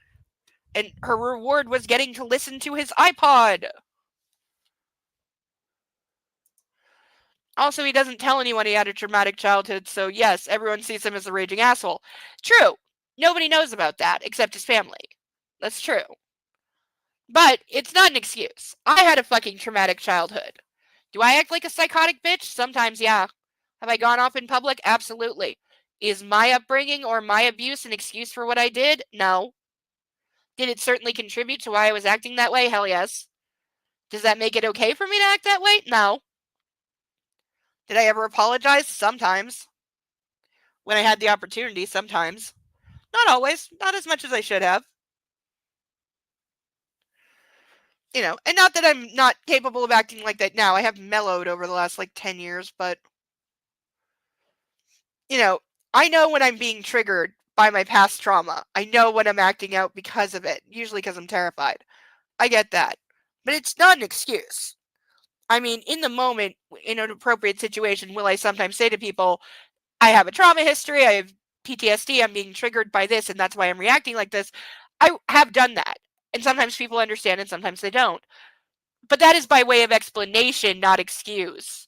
And her reward was getting to listen to his iPod. Also, he doesn't tell anyone he had a traumatic childhood, so yes, everyone sees him as a raging asshole. True. Nobody knows about that except his family. That's true. But it's not an excuse. I had a fucking traumatic childhood. Do I act like a psychotic bitch? Sometimes, yeah. Have I gone off in public? Absolutely. Is my upbringing or my abuse an excuse for what I did? No. Did it certainly contribute to why I was acting that way? Hell yes. Does that make it okay for me to act that way? No. Did I ever apologize? Sometimes. When I had the opportunity, sometimes. Not always. Not as much as I should have. And not that I'm not capable of acting like that now. I have mellowed over the last 10 years, but I know when I'm being triggered by my past trauma. I know when I'm acting out because of it, usually because I'm terrified. I get that. But it's not an excuse. I mean, in the moment, in an appropriate situation, will I sometimes say to people, I have a trauma history, I have PTSD, I'm being triggered by this, and that's why I'm reacting like this. I have done that. And sometimes people understand and sometimes they don't. But that is by way of explanation, not excuse.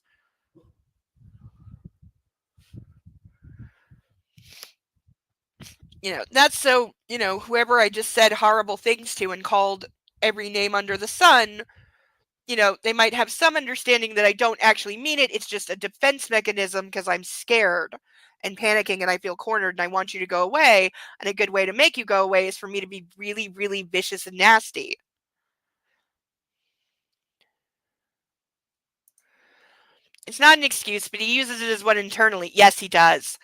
That's so, whoever I just said horrible things to and called every name under the sun, they might have some understanding that I don't actually mean it. It's just a defense mechanism because I'm scared and panicking and I feel cornered and I want you to go away. And a good way to make you go away is for me to be really, really vicious and nasty. It's not an excuse, but he uses it as one internally. Yes, he does.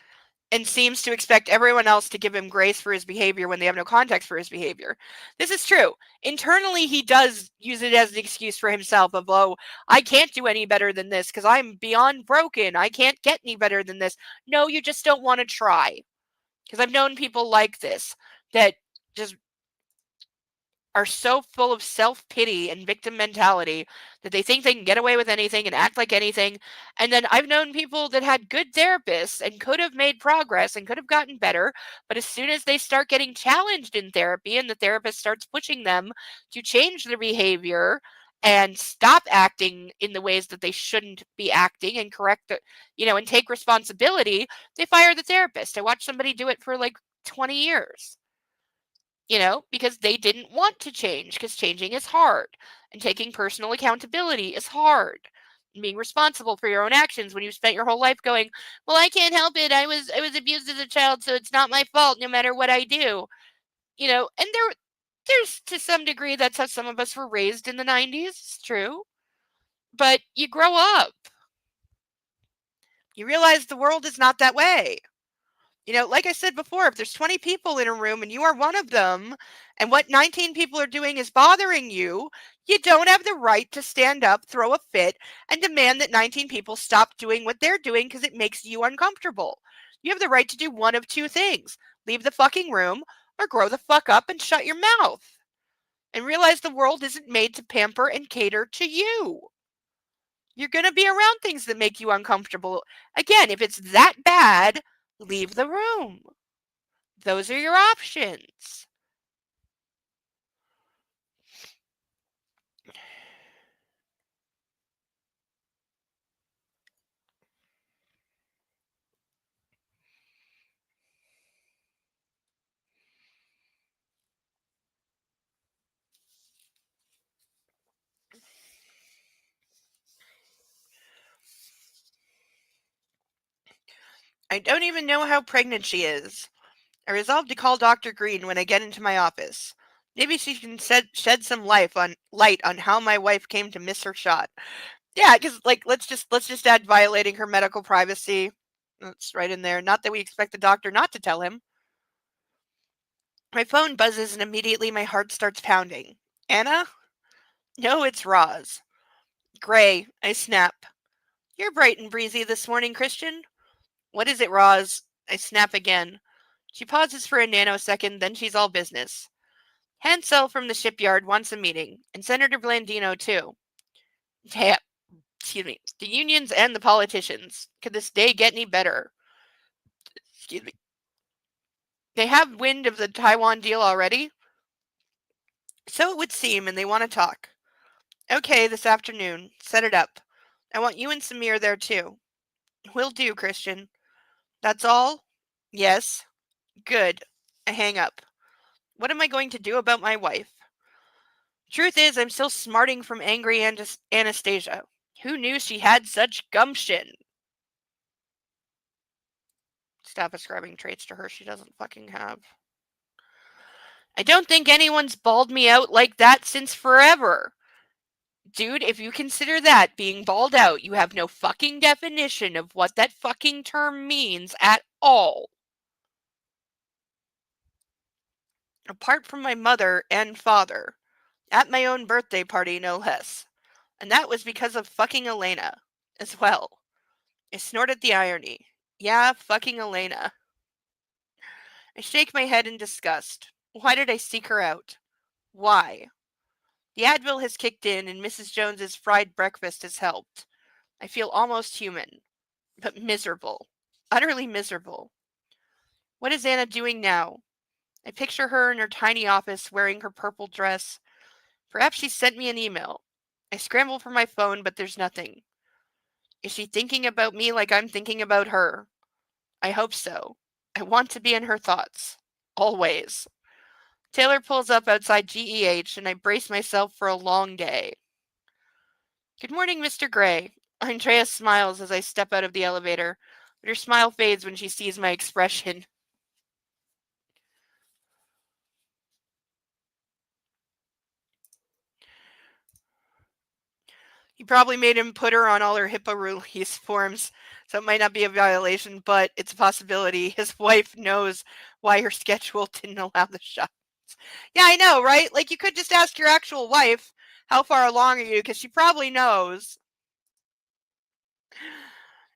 And seems to expect everyone else to give him grace for his behavior when they have no context for his behavior. This is true. Internally, he does use it as an excuse for himself of, oh, I can't do any better than this because I'm beyond broken. I can't get any better than this. No, you just don't want to try. Because I've known people like this that just are so full of self-pity and victim mentality that they think they can get away with anything and act like anything. And then I've known people that had good therapists and could have made progress and could have gotten better, but as soon as they start getting challenged in therapy and the therapist starts pushing them to change their behavior and stop acting in the ways that they shouldn't be acting and correct the, and take responsibility, they fire the therapist. I watched somebody do it for 20 years. Because they didn't want to change because changing is hard and taking personal accountability is hard. And being responsible for your own actions when you've spent your whole life going, well, I can't help it. I was abused as a child, so it's not my fault no matter what I do. And there's to some degree that's how some of us were raised in the 90s. It's true. But you grow up. You realize the world is not that way. Like I said before, if there's 20 people in a room and you are one of them, and what 19 people are doing is bothering you, you don't have the right to stand up, throw a fit, and demand that 19 people stop doing what they're doing because it makes you uncomfortable. You have the right to do one of two things: leave the fucking room or grow the fuck up and shut your mouth. And realize the world isn't made to pamper and cater to you. You're going to be around things that make you uncomfortable. Again, if it's that bad, leave the room. Those are your options. I don't even know how pregnant she is. I resolve to call Dr. Green when I get into my office. Maybe she can shed some light on how my wife came to miss her shot. Yeah, because like let's just add violating her medical privacy. That's right in there. Not that we expect the doctor not to tell him. My phone buzzes and immediately my heart starts pounding. Anna? No, it's Roz. Gray, I snap. You're bright and breezy this morning, Christian. What is it, Roz? I snap again. She pauses for a nanosecond, then she's all business. Hansel from the shipyard wants a meeting, and Senator Blandino too. Yeah, excuse me. The unions and the politicians. Could this day get any better? Excuse me. They have wind of the Taiwan deal already? So it would seem, and they want to talk. Okay, this afternoon. Set it up. I want you and Samir there too. Will do, Christian. That's all? Yes. Good. I hang up. What am I going to do about my wife? Truth is, I'm still smarting from angry Anastasia. Who knew she had such gumption? Stop ascribing traits to her she doesn't fucking have. I don't think anyone's bawled me out like that since forever. Dude, if you consider that being bawled out, you have no fucking definition of what that fucking term means at all. Apart from my mother and father. At my own birthday party, no less. And that was because of fucking Elena. As well. I snorted the irony. Yeah, fucking Elena. I shake my head in disgust. Why did I seek her out? Why? The Advil has kicked in and Mrs. Jones's fried breakfast has helped. I feel almost human. But miserable. Utterly miserable. What is Anna doing now? I picture her in her tiny office wearing her purple dress. Perhaps she sent me an email. I scramble for my phone, but there's nothing. Is she thinking about me like I'm thinking about her? I hope so. I want to be in her thoughts. Always. Taylor pulls up outside GEH, and I brace myself for a long day. Good morning, Mr. Gray. Andrea smiles as I step out of the elevator, but her smile fades when she sees my expression. He probably made him put her on all her HIPAA release forms, so it might not be a violation, but it's a possibility. His wife knows why her schedule didn't allow the shots. Yeah, I know, right? Like, you could just ask your actual wife, how far along are you? Because she probably knows.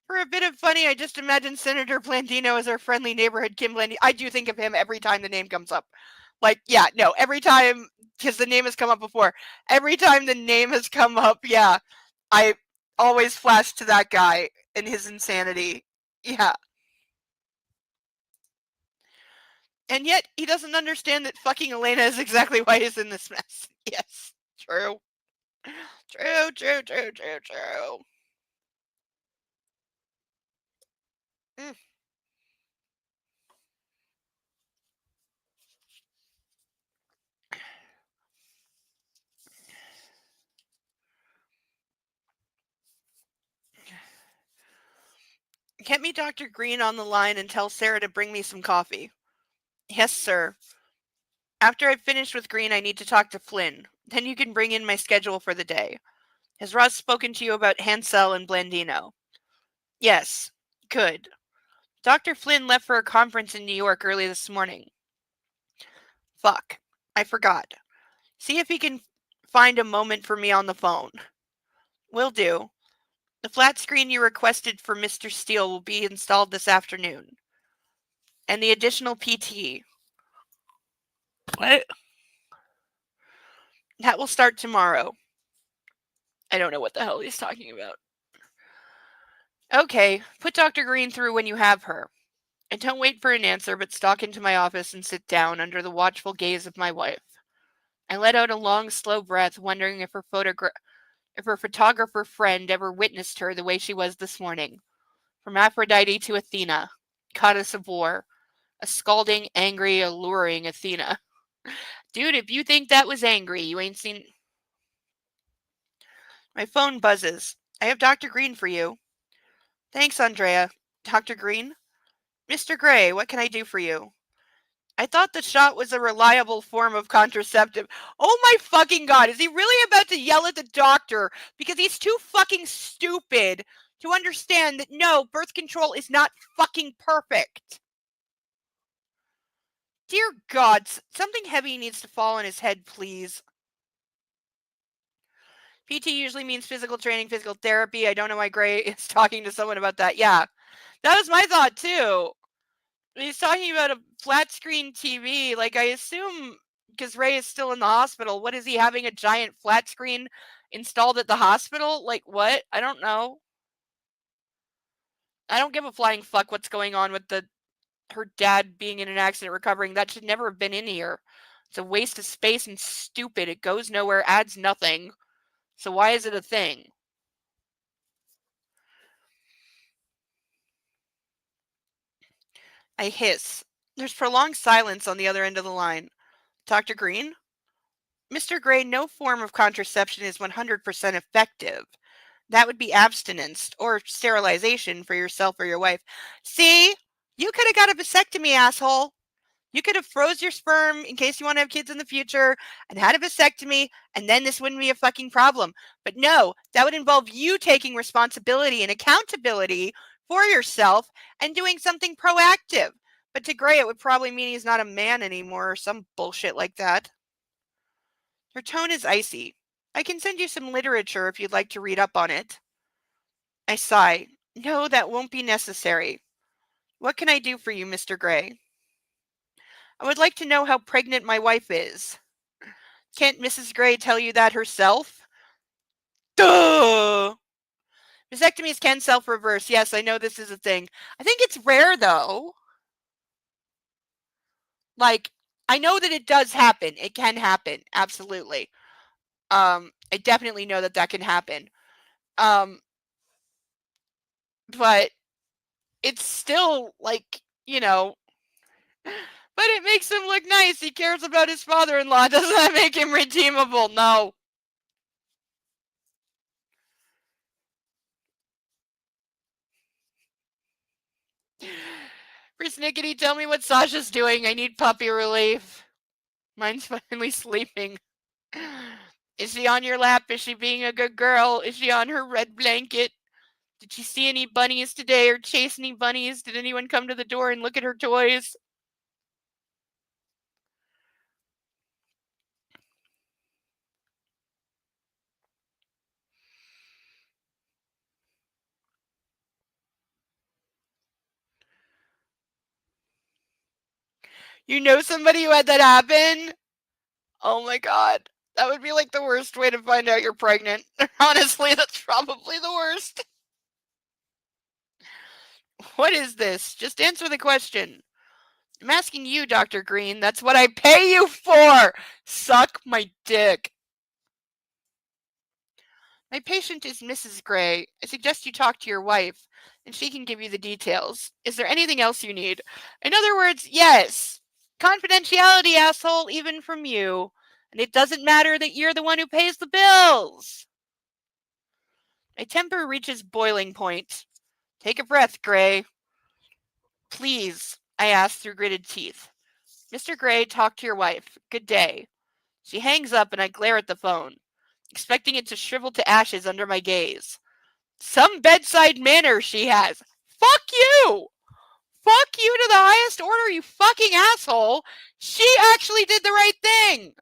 For a bit of funny, I just imagine Senator Blandino as our friendly neighborhood Kim Blandino. I do think of him every time the name comes up. Like, yeah, no, every time, because the name has come up before. Every time the name has come up, yeah, I always flash to that guy and his insanity. Yeah. And yet, he doesn't understand that fucking Elena is exactly why he's in this mess. Yes, true. True, true, true, true, true. Mm. Get me Dr. Green on the line and tell Sarah to bring me some coffee. Yes, sir. After I've finished with Green, I need to talk to Flynn. Then you can bring in my schedule for the day. Has Ross spoken to you about Hansel and Blandino? Yes. Good. Dr. Flynn left for a conference in New York early this morning. Fuck. I forgot. See if he can find a moment for me on the phone. Will do. The flat screen you requested for Mr. Steele will be installed this afternoon. And the additional PT. What? That will start tomorrow. I don't know what the hell he's talking about. Okay, put Dr. Green through when you have her. I don't wait for an answer, but stalk into my office and sit down under the watchful gaze of my wife. I let out a long, slow breath, wondering if her photographer friend ever witnessed her the way she was this morning. From Aphrodite to Athena, goddess of war, a scalding, angry, alluring Athena. Dude, if you think that was angry, you ain't seen... My phone buzzes. I have Dr. Green for you. Thanks, Andrea. Dr. Green? Mr. Gray, what can I do for you? I thought the shot was a reliable form of contraceptive. Oh my fucking god, is he really about to yell at the doctor because he's too fucking stupid to understand that no, birth control is not fucking perfect? Dear God, something heavy needs to fall on his head, please. PT usually means physical training, physical therapy. I don't know why Gray is talking to someone about that. Yeah, that was my thought too. He's talking about a flat screen TV. Like, I assume because Ray is still in the hospital, what is he having a giant flat screen installed at the hospital? Like, what? I don't know. I don't give a flying fuck what's going on with her dad being in an accident recovering. That should never have been in here. It's a waste of space and stupid. It goes nowhere, adds nothing. So why is it a thing? I hiss. There's prolonged silence on the other end of the line. Dr. Green? Mr. Gray, no form of contraception is 100% effective. That would be abstinence or sterilization for yourself or your wife. See? You could have got a vasectomy, asshole. You could have froze your sperm in case you want to have kids in the future and had a vasectomy, and then this wouldn't be a fucking problem. But no, that would involve you taking responsibility and accountability for yourself and doing something proactive. But to Gray, it would probably mean he's not a man anymore or some bullshit like that. Her tone is icy. I can send you some literature if you'd like to read up on it. I sigh. No, that won't be necessary. What can I do for you, Mr. Gray? I would like to know how pregnant my wife is. Can't Mrs. Gray tell you that herself? Duh! Vasectomies can self-reverse. Yes, I know this is a thing. I think it's rare, though. Like, I know that it does happen. It can happen. Absolutely. I definitely know that can happen. But it's still, like, but it makes him look nice. He cares about his father-in-law. Doesn't that make him redeemable? No. Persnickety, tell me what Sasha's doing. I need puppy relief. Mine's finally sleeping. Is she on your lap? Is she being a good girl? Is she on her red blanket? Did she see any bunnies today or chase any bunnies? Did anyone come to the door and look at her toys? You know somebody who had that happen? Oh my god. That would be like the worst way to find out you're pregnant. Honestly, that's probably the worst. What is this? Just answer the question. I'm asking you, Dr. Green. That's what I pay you for! Suck my dick. My patient is Mrs. Gray. I suggest you talk to your wife, and she can give you the details. Is there anything else you need? In other words, yes. Confidentiality, asshole, even from you. And it doesn't matter that you're the one who pays the bills. My temper reaches boiling point. Take a breath, Gray. Please, I ask through gritted teeth. Mr. Gray, talk to your wife. Good day. She hangs up and I glare at the phone, expecting it to shrivel to ashes under my gaze. Some bedside manner she has. Fuck you! Fuck you to the highest order, you fucking asshole! She actually did the right thing!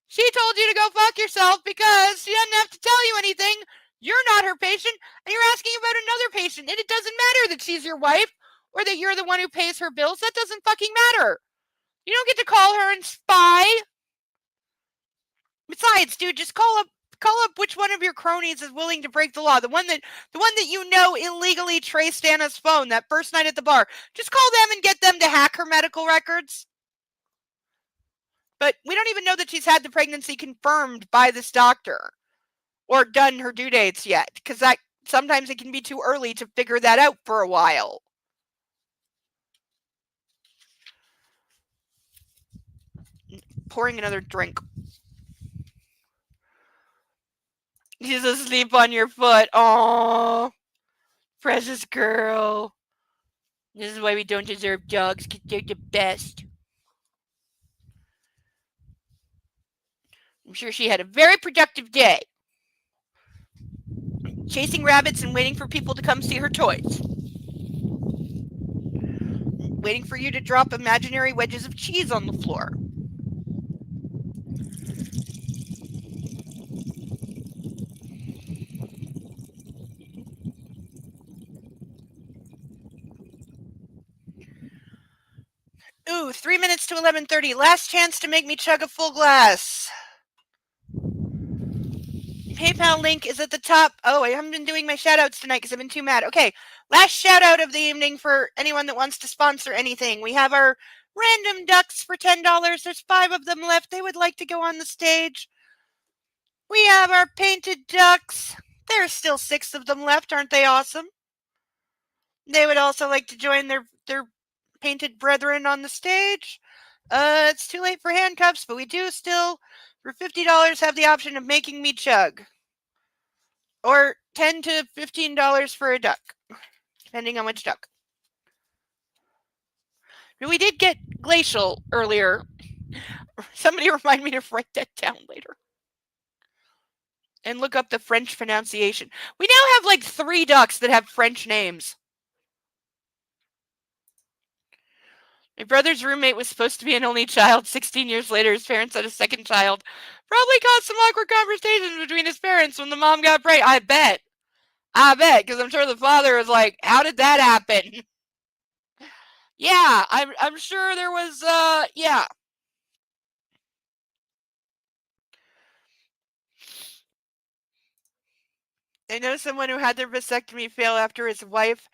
She told you to go fuck yourself because she doesn't have to tell you anything. You're not her patient, and you're asking about another patient, and it doesn't matter that she's your wife or that you're the one who pays her bills. That doesn't fucking matter. You don't get to call her and spy. Besides, dude, just call up which one of your cronies is willing to break the law. The one that you know illegally traced Anna's phone that first night at the bar. Just call them and get them to hack her medical records. But we don't even know that she's had the pregnancy confirmed by this doctor or done her due dates yet, because that sometimes it can be too early to figure that out for a while. Pouring another drink. She's asleep on your foot. Oh, precious girl. This is why we don't deserve dogs, because they're the best. I'm sure she had a very productive day. Chasing rabbits and waiting for people to come see her toys. Waiting for you to drop imaginary wedges of cheese on the floor. Ooh, 3 minutes to 11:30. Last chance to make me chug a full glass. PayPal link is at the top. Oh, I haven't been doing my shoutouts tonight because I've been too mad. Okay, last shoutout of the evening for anyone that wants to sponsor anything. We have our random ducks for $10. There's 5 of them left. They would like to go on the stage. We have our painted ducks. There are still 6 of them left. Aren't they awesome? They would also like to join their painted brethren on the stage. It's too late for handcuffs, but we do still, for $50, have the option of making me chug. Or $10 to $15 for a duck, depending on which duck. We did get glacial earlier. Somebody remind me to write that down later. And look up the French pronunciation. We now have like 3 ducks that have French names. My brother's roommate was supposed to be an only child. 16 years later, his parents had a second child. Probably caused some awkward conversations between his parents when the mom got pregnant. I bet, because I'm sure the father was like, how did that happen? Yeah, I'm sure there was, yeah. I know someone who had their vasectomy fail after his wife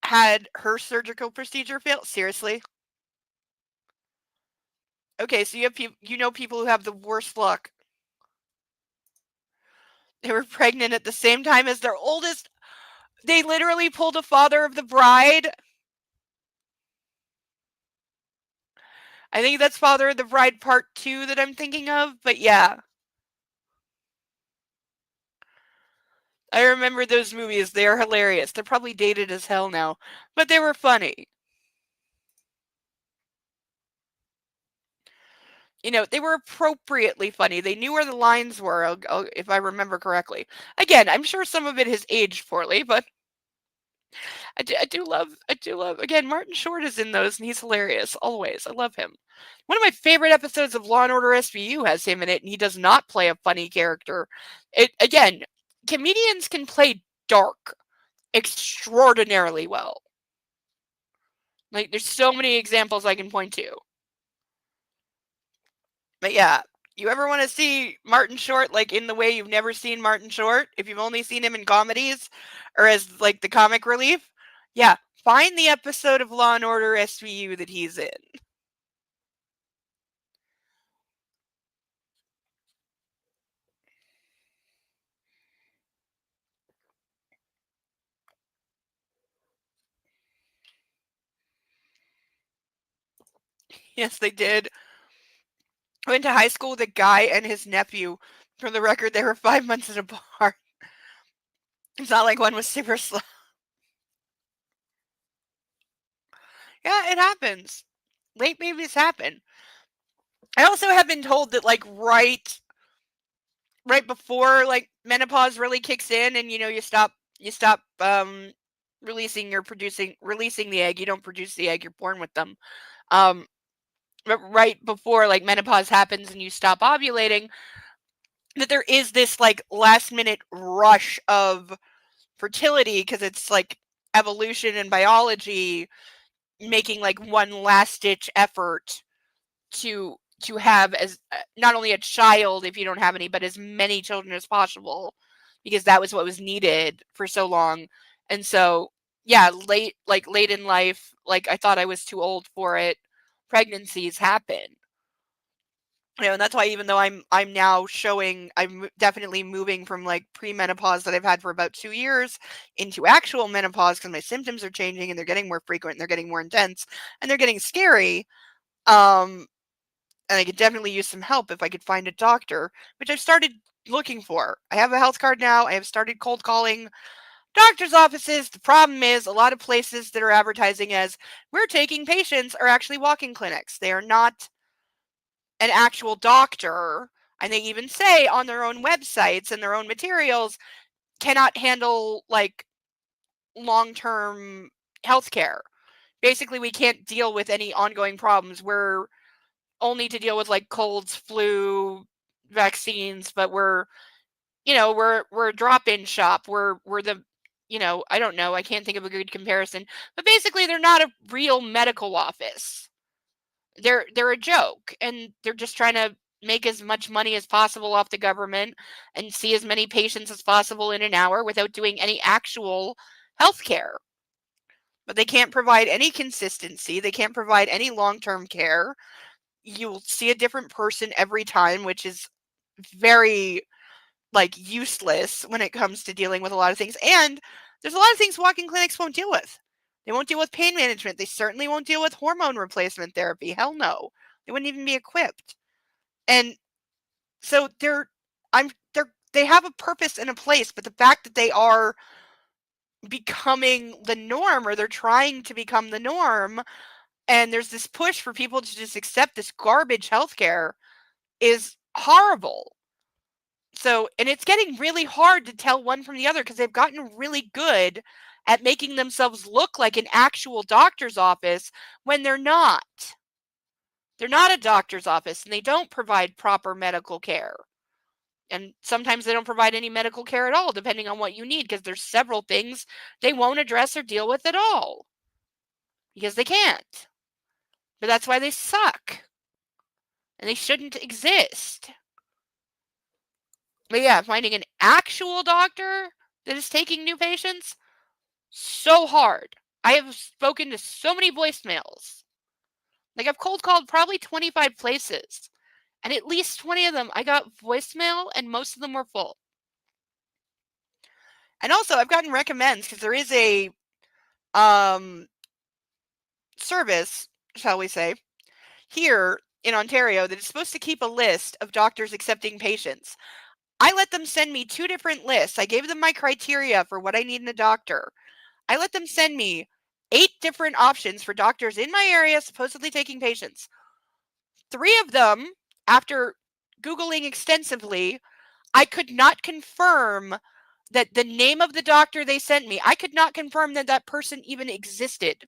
had her surgical procedure fail. Seriously? Okay, so you know people who have the worst luck. They were pregnant at the same time as their oldest. They literally pulled a father of the bride. I think that's Father of the Bride Part 2 that I'm thinking of, but yeah. I remember those movies. They are hilarious. They're probably dated as hell now, but they were funny. You know, they were appropriately funny. They knew where the lines were, if I remember correctly. Again, I'm sure some of it has aged poorly, but I do love, again, Martin Short is in those, and he's hilarious, always. I love him. One of my favorite episodes of Law & Order SVU has him in it, and he does not play a funny character. Again, comedians can play dark extraordinarily well. Like, there's so many examples I can point to. But yeah, you ever want to see Martin Short like in the way you've never seen Martin Short, if you've only seen him in comedies or as like the comic relief, yeah, find the episode of Law & Order SVU that he's in. Yes, they did. I went to high school with a guy and his nephew. For the record, they were 5 months apart. It's not like one was super slow. Yeah, it happens. Late babies happen. I also have been told that like right before like menopause really kicks in and you stop releasing the egg. You don't produce the egg, you're born with them. But right before like menopause happens and you stop ovulating, that there is this like last minute rush of fertility because it's like evolution and biology making like one last ditch effort to have as not only a child if you don't have any, but as many children as possible, because that was what was needed for so long. And so, yeah, late in life, like I thought I was too old for it. Pregnancies happen. And that's why even though I'm now showing, I'm definitely moving from like premenopause that I've had for about 2 years into actual menopause because my symptoms are changing and they're getting more frequent and they're getting more intense and they're getting scary. And I could definitely use some help if I could find a doctor, which I've started looking for. I have a health card now. I have started cold calling. Doctor's offices, the problem is a lot of places that are advertising as we're taking patients are actually walk-in clinics. They are not an actual doctor. And they even say on their own websites and their own materials cannot handle like long-term healthcare. Basically, we can't deal with any ongoing problems. We're only to deal with like colds, flu, vaccines, but we're a drop-in shop. We're the I don't know. I can't think of a good comparison. But basically, they're not a real medical office. They're a joke, and they're just trying to make as much money as possible off the government and see as many patients as possible in an hour without doing any actual health care. But they can't provide any consistency. They can't provide any long-term care. You'll see a different person every time, which is very like useless when it comes to dealing with a lot of things. And there's a lot of things walk-in clinics won't deal with. They won't deal with pain management. They certainly won't deal with hormone replacement therapy. Hell no. They wouldn't even be equipped. And so they have a purpose and a place, but the fact that they are becoming the norm, or they're trying to become the norm, and there's this push for people to just accept this garbage healthcare, is horrible. So, and it's getting really hard to tell one from the other because they've gotten really good at making themselves look like an actual doctor's office when they're not. They're not a doctor's office, and they don't provide proper medical care. And sometimes they don't provide any medical care at all, depending on what you need, because there's several things they won't address or deal with at all. Because they can't. But that's why they suck. And they shouldn't exist. But yeah, finding an actual doctor that is taking new patients, so hard. I have spoken to so many voicemails. Like, I've cold called probably 25 places. And at least 20 of them, I got voicemail, and most of them were full. And also, I've gotten recommends, because there is a service, shall we say, here in Ontario that is supposed to keep a list of doctors accepting patients. I let them send me 2 different lists. I gave them my criteria for what I need in a doctor. I let them send me 8 different options for doctors in my area supposedly taking patients. 3 of them, after Googling extensively, I could not confirm that the name of the doctor they sent me, I could not confirm that that person even existed.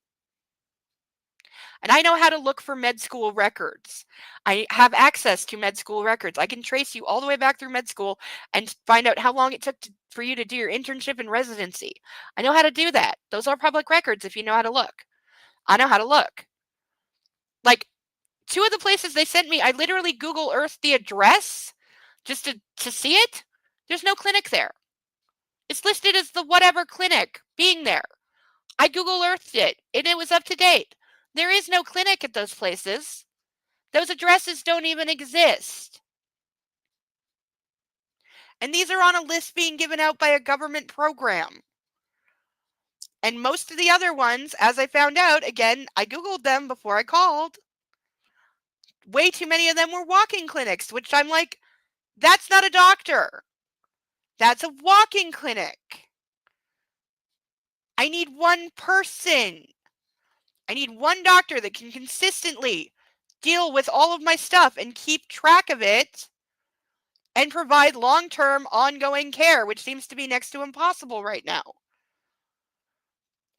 And I know how to look for med school records. I have access to med school records. I can trace you all the way back through med school and find out how long it took for you to do your internship and residency. I know how to do that. Those are public records if you know how to look. I know how to look. Like, 2 of the places they sent me, I literally Google Earth the address just to see it. There's no clinic there. It's listed as the whatever clinic being there. I Google Earthed it, and it was up to date. There is no clinic at those places. Those addresses don't even exist. And these are on a list being given out by a government program. And most of the other ones, as I found out, again, I Googled them before I called. Way too many of them were walk-in clinics, which I'm like, that's not a doctor. That's a walk-in clinic. I need one person. I need one doctor that can consistently deal with all of my stuff and keep track of it and provide long-term ongoing care, which seems to be next to impossible right now.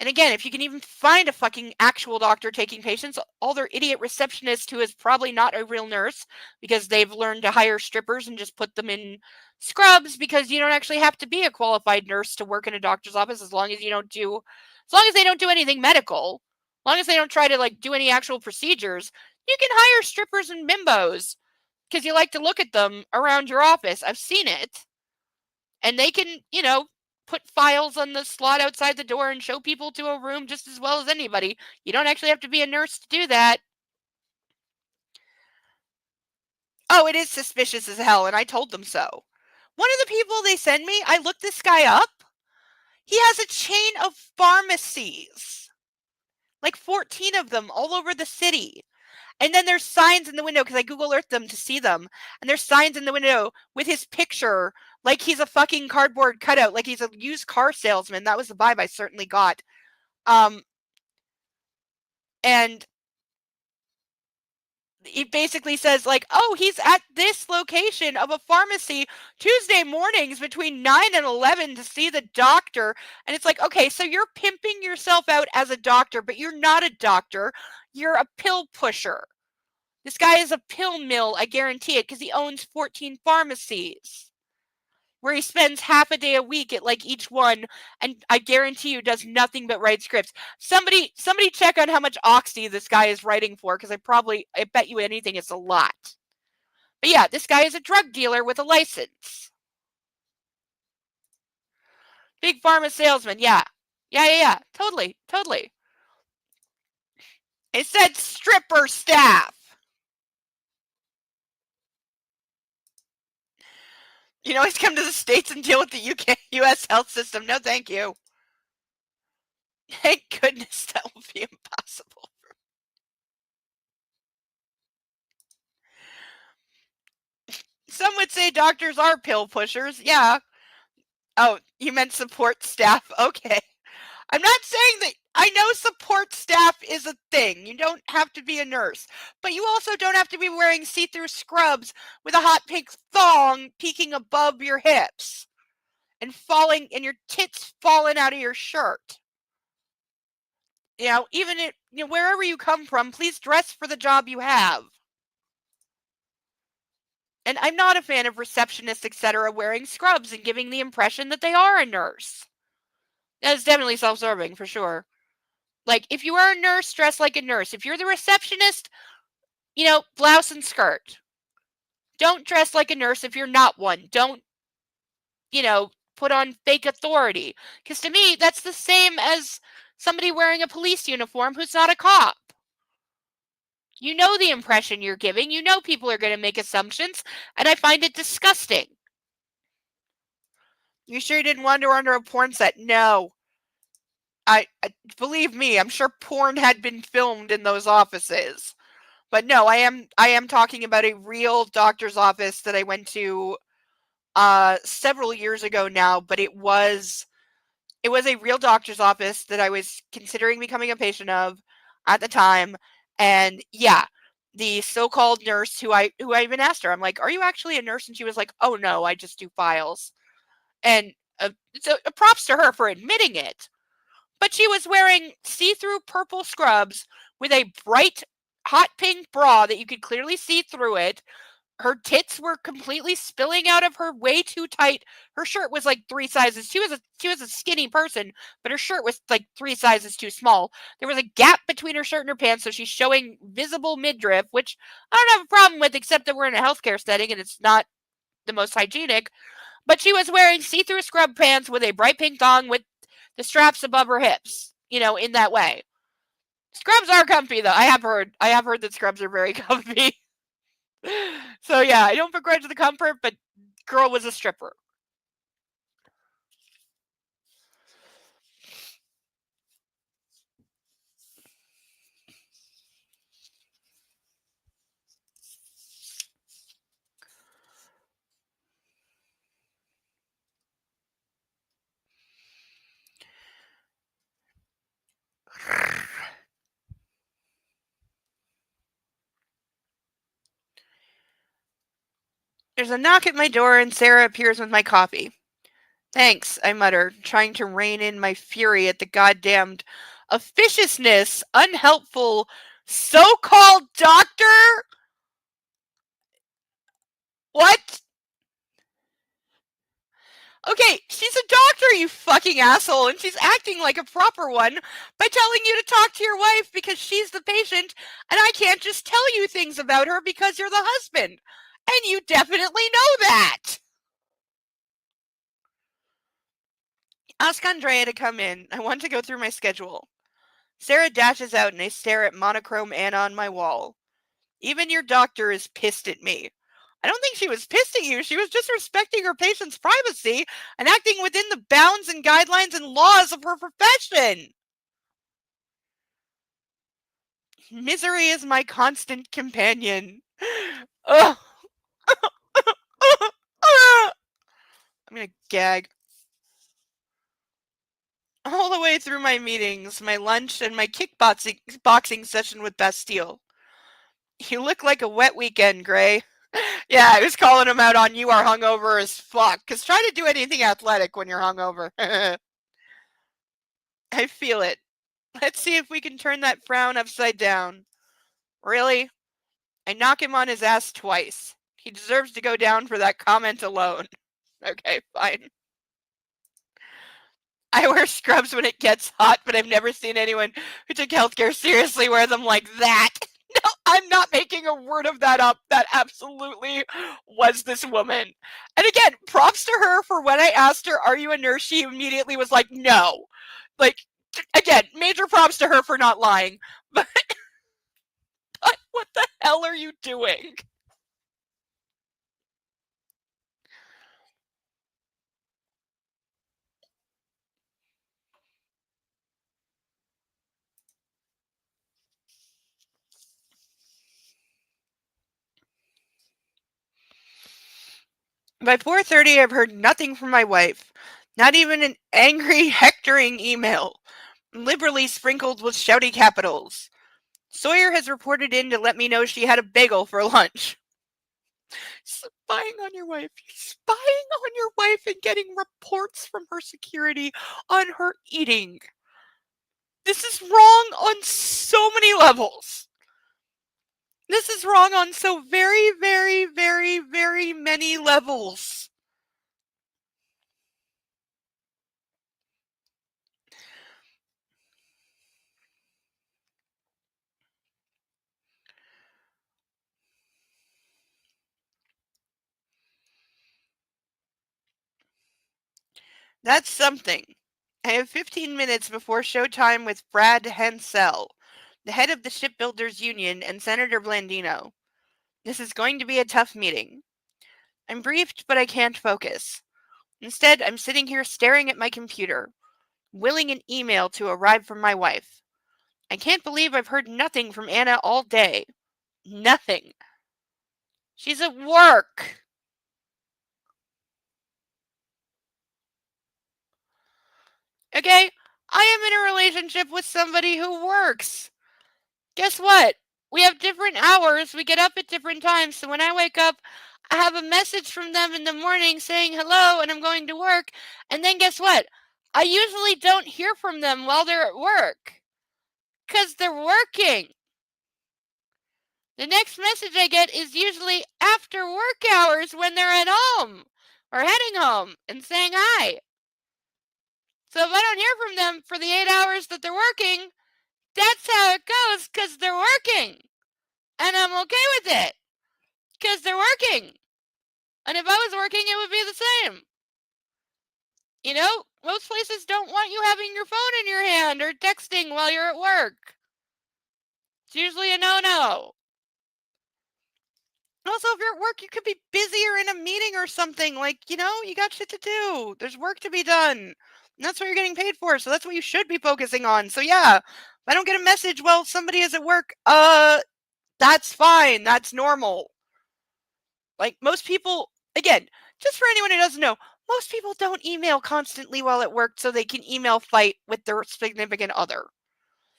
And again, if you can even find a fucking actual doctor taking patients, all their idiot receptionist who is probably not a real nurse because they've learned to hire strippers and just put them in scrubs, because you don't actually have to be a qualified nurse to work in a doctor's office as long as they don't do anything medical, as long as they don't try to like do any actual procedures. You can hire strippers and bimbos because you like to look at them around your office. I've seen it. And they can, put files on the slot outside the door and show people to a room just as well as anybody. You don't actually have to be a nurse to do that. Oh, it is suspicious as hell, and I told them so. One of the people they send me, I looked this guy up. He has a chain of pharmacies. Like 14 of them all over the city. And then there's signs in the window, because I Google Earth them to see them. And there's signs in the window with his picture like he's a fucking cardboard cutout, like he's a used car salesman. That was the vibe I certainly got. And he basically says, like, oh, he's at this location of a pharmacy Tuesday mornings between 9 and 11 to see the doctor. And it's like, okay, so you're pimping yourself out as a doctor, but you're not a doctor. You're a pill pusher. This guy is a pill mill, I guarantee it, because he owns 14 pharmacies where he spends half a day a week at like each one, and I guarantee you does nothing but write scripts. Somebody check on how much Oxy this guy is writing for, because I bet you anything it's a lot. But yeah, this guy is a drug dealer with a license. Big pharma salesman, yeah. Yeah. Totally. It said stripper staff. You know, he's come to the States and deal with the US health system. No, thank you. Thank goodness that will be impossible. Some would say doctors are pill pushers. Yeah. Oh, you meant support staff. Okay. I'm not saying that I know support staff is a thing. You don't have to be a nurse. But you also don't have to be wearing see-through scrubs with a hot pink thong peeking above your hips and your tits falling out of your shirt. You know, even if, you know, wherever you come from, please dress for the job you have. And I'm not a fan of receptionists, etc., wearing scrubs and giving the impression that they are a nurse. That's definitely self-serving, for sure. Like, if you are a nurse, dress like a nurse. If you're the receptionist, you know, blouse and skirt. Don't dress like a nurse if you're not one. Don't, you know, put on fake authority. Because to me, that's the same as somebody wearing a police uniform who's not a cop. You know the impression you're giving. You know people are going to make assumptions, and I find it disgusting. You sure you didn't wander under a porn set? No. I believe me, I'm sure porn had been filmed in those offices. But no, I am talking about a real doctor's office that I went to several years ago now, but it was a real doctor's office that I was considering becoming a patient of at the time. And yeah, the so-called nurse who I even asked her, I'm like, "Are you actually a nurse?" And she was like, "Oh no, I just do files." And so props to her for admitting it. But she was wearing see-through purple scrubs with a bright hot pink bra that you could clearly see through it. Her tits were completely spilling out of her way too tight. Her shirt was like 3 sizes. She was a skinny person, but her shirt was like 3 sizes too small. There was a gap between her shirt and her pants, so she's showing visible midriff, which I don't have a problem with, except that we're in a healthcare setting and it's not the most hygienic. But she was wearing see-through scrub pants with a bright pink thong with the straps above her hips, you know, in that way. Scrubs are comfy, though. I have heard that scrubs are very comfy. So yeah, I don't begrudge the comfort, but girl was a stripper. There's a knock at my door and Sarah appears with my coffee. Thanks, I mutter, trying to rein in my fury at the goddamned officiousness, unhelpful, so-called doctor? What? Okay, she's a doctor, you fucking asshole, and she's acting like a proper one by telling you to talk to your wife because she's the patient, and I can't just tell you things about her because you're the husband. And you definitely know that. Ask Andrea to come in. I want to go through my schedule. Sarah dashes out and I stare at monochrome Anna on my wall. Even your doctor is pissed at me. I don't think she was pissed at you. She was just respecting her patient's privacy and acting within the bounds and guidelines and laws of her profession. Misery is my constant companion. Ugh. I'm gonna gag. All the way through my meetings, my lunch, and my boxing session with Bastille. You look like a wet weekend, Gray. Yeah, I was calling him out on you are hungover as fuck. Because try to do anything athletic when you're hungover. I feel it. Let's see if we can turn that frown upside down. Really? I knock him on his ass twice. He deserves to go down for that comment alone. Okay, fine. I wear scrubs when it gets hot, but I've never seen anyone who took healthcare seriously wear them like that. No, I'm not making a word of that up. That absolutely was this woman. And again, props to her for when I asked her, "Are you a nurse?" She immediately was like, "No." Like, again, major props to her for not lying. But what the hell are you doing? By 4:30, I've heard nothing from my wife. Not even an angry, hectoring email, liberally sprinkled with shouty capitals. Sawyer has reported in to let me know she had a bagel for lunch. Spying on your wife. Spying on your wife and getting reports from her security on her eating. This is wrong on so many levels. This is wrong on so very, very, very, very many levels. That's something. I have 15 minutes before showtime with Brad Hensel, the head of the Shipbuilders Union, and Senator Blandino. This is going to be a tough meeting. I'm briefed, but I can't focus. Instead, I'm sitting here staring at my computer, willing an email to arrive from my wife. I can't believe I've heard nothing from Anna all day. Nothing. She's at work. Okay? I am in a relationship with somebody who works. Guess what? We have different hours. We get up at different times. So when I wake up, I have a message from them in the morning saying hello and I'm going to work. And then guess what? I usually don't hear from them while they're at work because they're working. The next message I get is usually after work hours when they're at home or heading home and saying hi. So if I don't hear from them for the 8 hours that they're working, that's how it goes because they're working. And I'm okay with it because they're working. And if I was working, it would be the same. You know, most places don't want you having your phone in your hand or texting while you're at work. It's usually a no-no. Also, if you're at work, you could be busy or in a meeting or something. Like, you got shit to do. There's work to be done. And that's what you're getting paid for. So that's what you should be focusing on. So yeah, if I don't get a message while somebody is at work, that's fine. That's normal. Like most people, again, just for anyone who doesn't know, most people don't email constantly while at work so they can email fight with their significant other.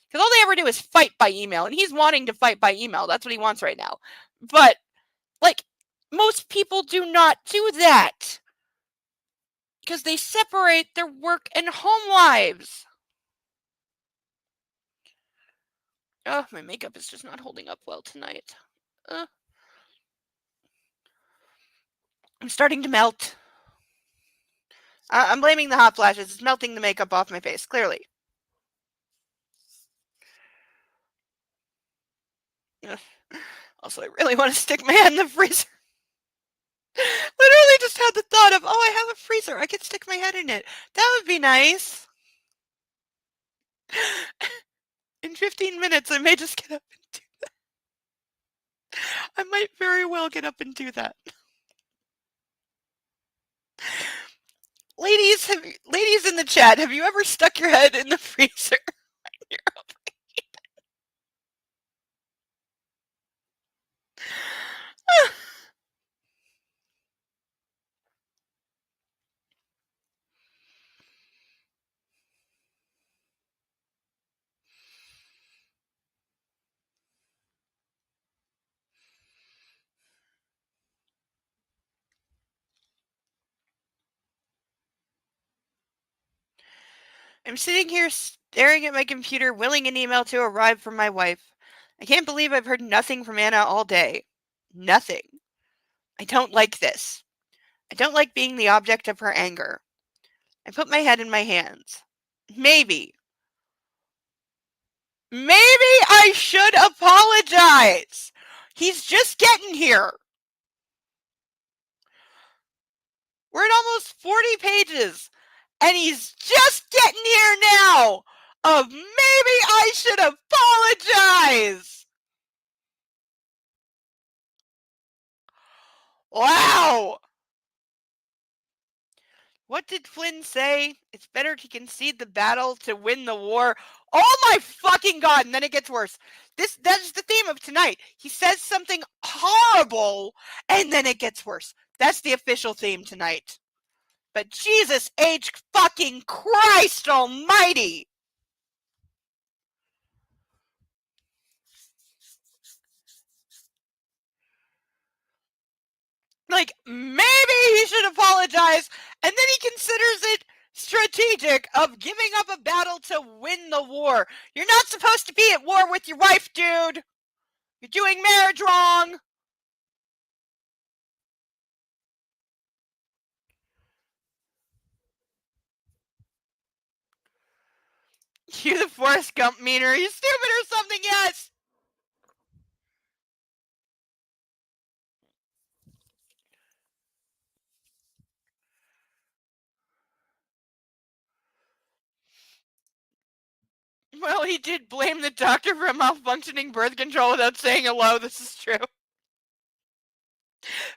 Because all they ever do is fight by email. And he's wanting to fight by email. That's what he wants right now. But like, most people do not do that because they separate their work and home lives. Oh, my makeup is just not holding up well tonight. I'm starting to melt. I'm blaming the hot flashes. It's melting the makeup off my face, clearly. Also, I really want to stick my head in the freezer. Literally just had the thought of, I have a freezer. I could stick my head in it. That would be nice. In 15 minutes, I may just get up and do that. I might very well get up and do that. Ladies in the chat, have you ever stuck your head in the freezer? I'm sitting here staring at my computer, willing an email to arrive from my wife. I can't believe I've heard nothing from Anna all day. Nothing. I don't like this. I don't like being the object of her anger. I put my head in my hands. Maybe I should apologize. He's just getting here. We're at almost 40 pages, and he's just getting here now of maybe I should apologize. Wow. What did Flynn say? It's better to concede the battle to win the war. Oh my fucking god, and then it gets worse. That's the theme of tonight. He says something horrible, and then it gets worse. That's the official theme tonight. But Jesus H fucking Christ almighty! Like, maybe he should apologize, and then he considers it strategic of giving up a battle to win the war. You're not supposed to be at war with your wife, dude. You're doing marriage wrong. You the Forrest Gump meaner. Are you stupid or something? Yes. Well, he did blame the doctor for a malfunctioning birth control without saying hello. This is true.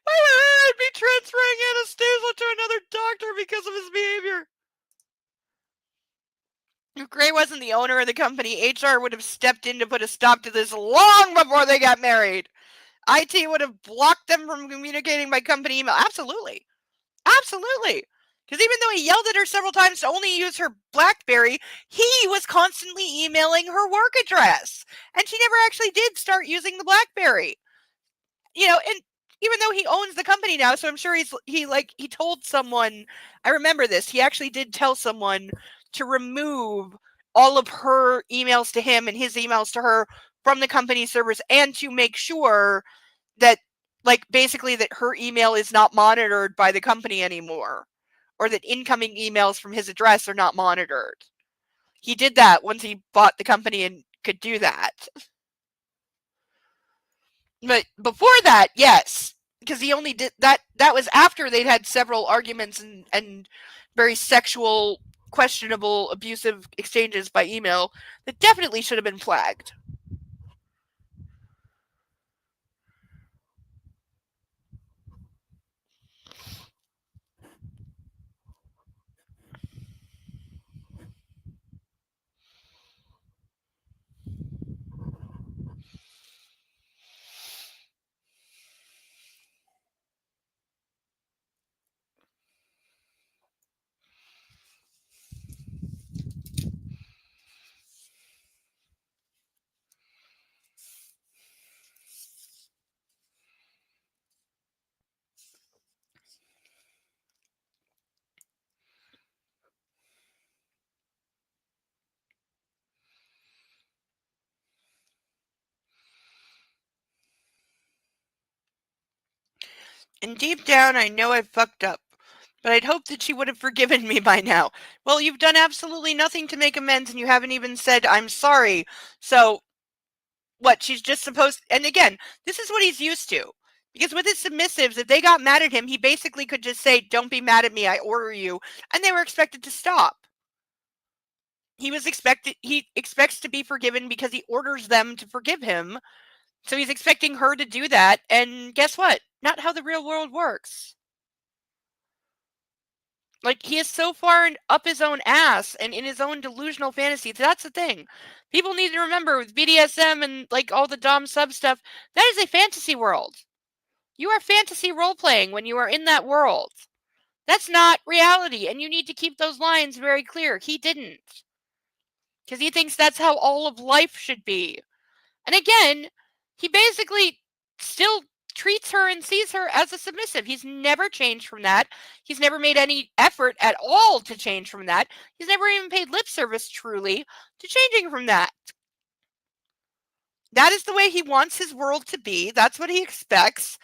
I'd be transferring anesthesia to another doctor because of his behavior. If Gray wasn't the owner of the company, HR would have stepped in to put a stop to this long before they got married. IT would have blocked them from communicating by company email. Absolutely. Absolutely. Because even though he yelled at her several times to only use her BlackBerry, he was constantly emailing her work address. And she never actually did start using the BlackBerry. You know, and even though he owns the company now, so I'm sure he told someone, I remember this, he actually did tell someone to remove all of her emails to him and his emails to her from the company servers, and to make sure that, like, basically that her email is not monitored by the company anymore, or that incoming emails from his address are not monitored. He did that once he bought the company and could do that. But before that, yes, because he only did that. That was after they'd had several arguments and very sexual, questionable, abusive exchanges by email that definitely should have been flagged. And deep down, I know I've fucked up, but I'd hoped that she would have forgiven me by now. Well, you've done absolutely nothing to make amends, and you haven't even said, I'm sorry. So, what, she's just supposed... And again, this is what he's used to. Because with his submissives, if they got mad at him, he basically could just say, don't be mad at me, I order you. And they were expected to stop. He expects to be forgiven because he orders them to forgive him. So he's expecting her to do that, and guess what? Not how the real world works. Like, he is so far up his own ass and in his own delusional fantasy. That's the thing. People need to remember with BDSM and, like, all the Dom sub stuff, that is a fantasy world. You are fantasy role-playing when you are in that world. That's not reality, and you need to keep those lines very clear. He didn't. Because he thinks that's how all of life should be. And again, he basically still treats her and sees her as a submissive. He's never changed from that. He's never made any effort at all to change from that. He's never even paid lip service truly to changing from that. That is the way he wants his world to be. That's what he expects.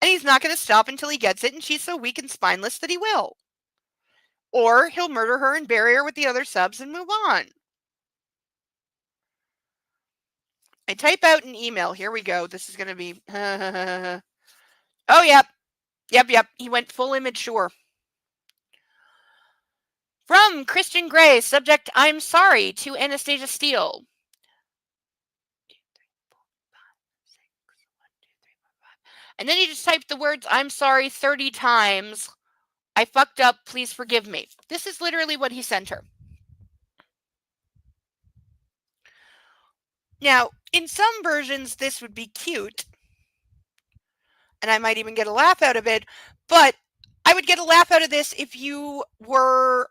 And he's not going to stop until he gets it, and she's so weak and spineless that he will. Or he'll murder her and bury her with the other subs and move on. I type out an email. Here we go. This is going to be... oh, yep. Yep. He went full immature. From Christian Gray, subject, I'm sorry, to Anastasia Steele. And then he just typed the words, I'm sorry, 30 times. I fucked up, please forgive me. This is literally what he sent her. Now, in some versions, this would be cute. And I might even get a laugh out of it. But I would get a laugh out of this if you were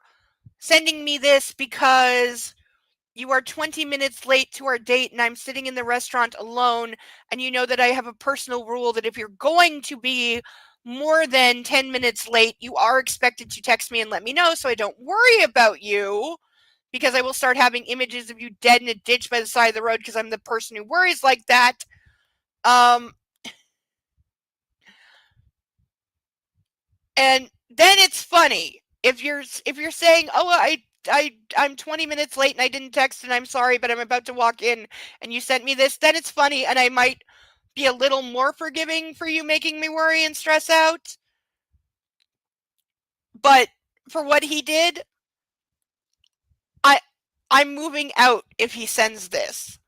sending me this because you are 20 minutes late to our date and I'm sitting in the restaurant alone, and you know that I have a personal rule that if you're going to be more than 10 minutes late, you are expected to text me and let me know so I don't worry about you, because I will start having images of you dead in a ditch by the side of the road because I'm the person who worries like that. And then it's funny if you're saying, oh, I'm 20 minutes late and I didn't text and I'm sorry, but I'm about to walk in and you sent me this, then it's funny and I might be a little more forgiving for you making me worry and stress out. But for what he did, I'm moving out if he sends this.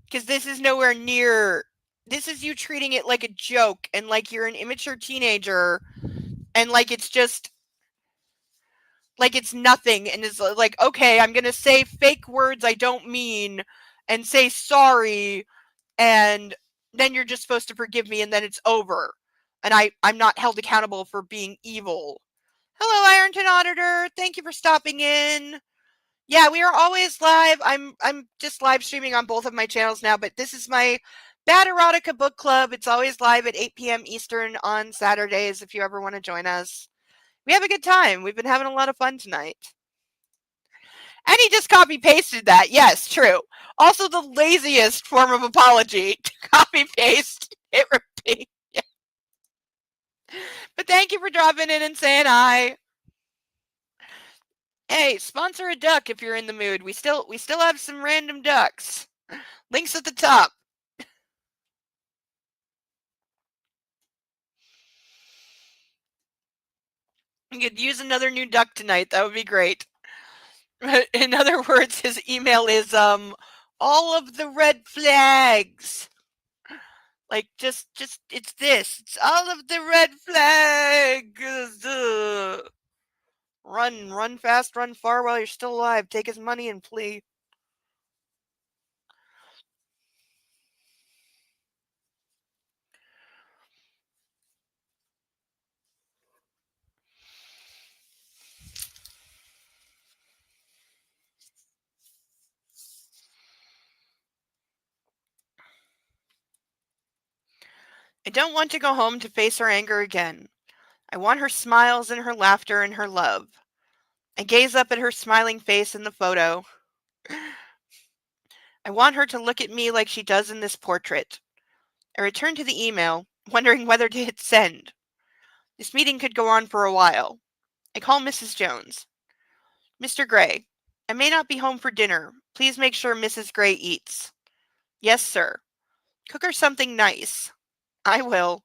Because this is nowhere near, this is you treating it like a joke and like you're an immature teenager and like it's just, like it's nothing, and it's like, okay, I'm gonna say fake words I don't mean and say sorry, and then you're just supposed to forgive me and then it's over. And I'm not held accountable for being evil. Hello, Ironton Auditor. Thank you for stopping in. Yeah, we are always live. I'm just live streaming on both of my channels now, but this is my Bad Erotica Book Club. It's always live at 8 p.m. Eastern on Saturdays if you ever want to join us. We have a good time. We've been having a lot of fun tonight. And he just copy-pasted that. Yes, true. Also the laziest form of apology to copy-paste, hit repeat. Yeah. But thank you for dropping in and saying hi. Hey, sponsor a duck if you're in the mood. We still have some random ducks. Links at the top. You could use another new duck tonight. That would be great. In other words, his email is all of the red flags. Like just it's this. It's all of the red flags. Run fast, run far while you're still alive. Take his money and flee. I don't want to go home to face her anger again. I want her smiles and her laughter and her love. I gaze up at her smiling face in the photo. I want her to look at me like she does in this portrait. I return to the email, wondering whether to hit send. This meeting could go on for a while. I call Mrs. Jones. Mr. Gray, I may not be home for dinner. Please make sure Mrs. Gray eats. Yes, sir. Cook her something nice. I will.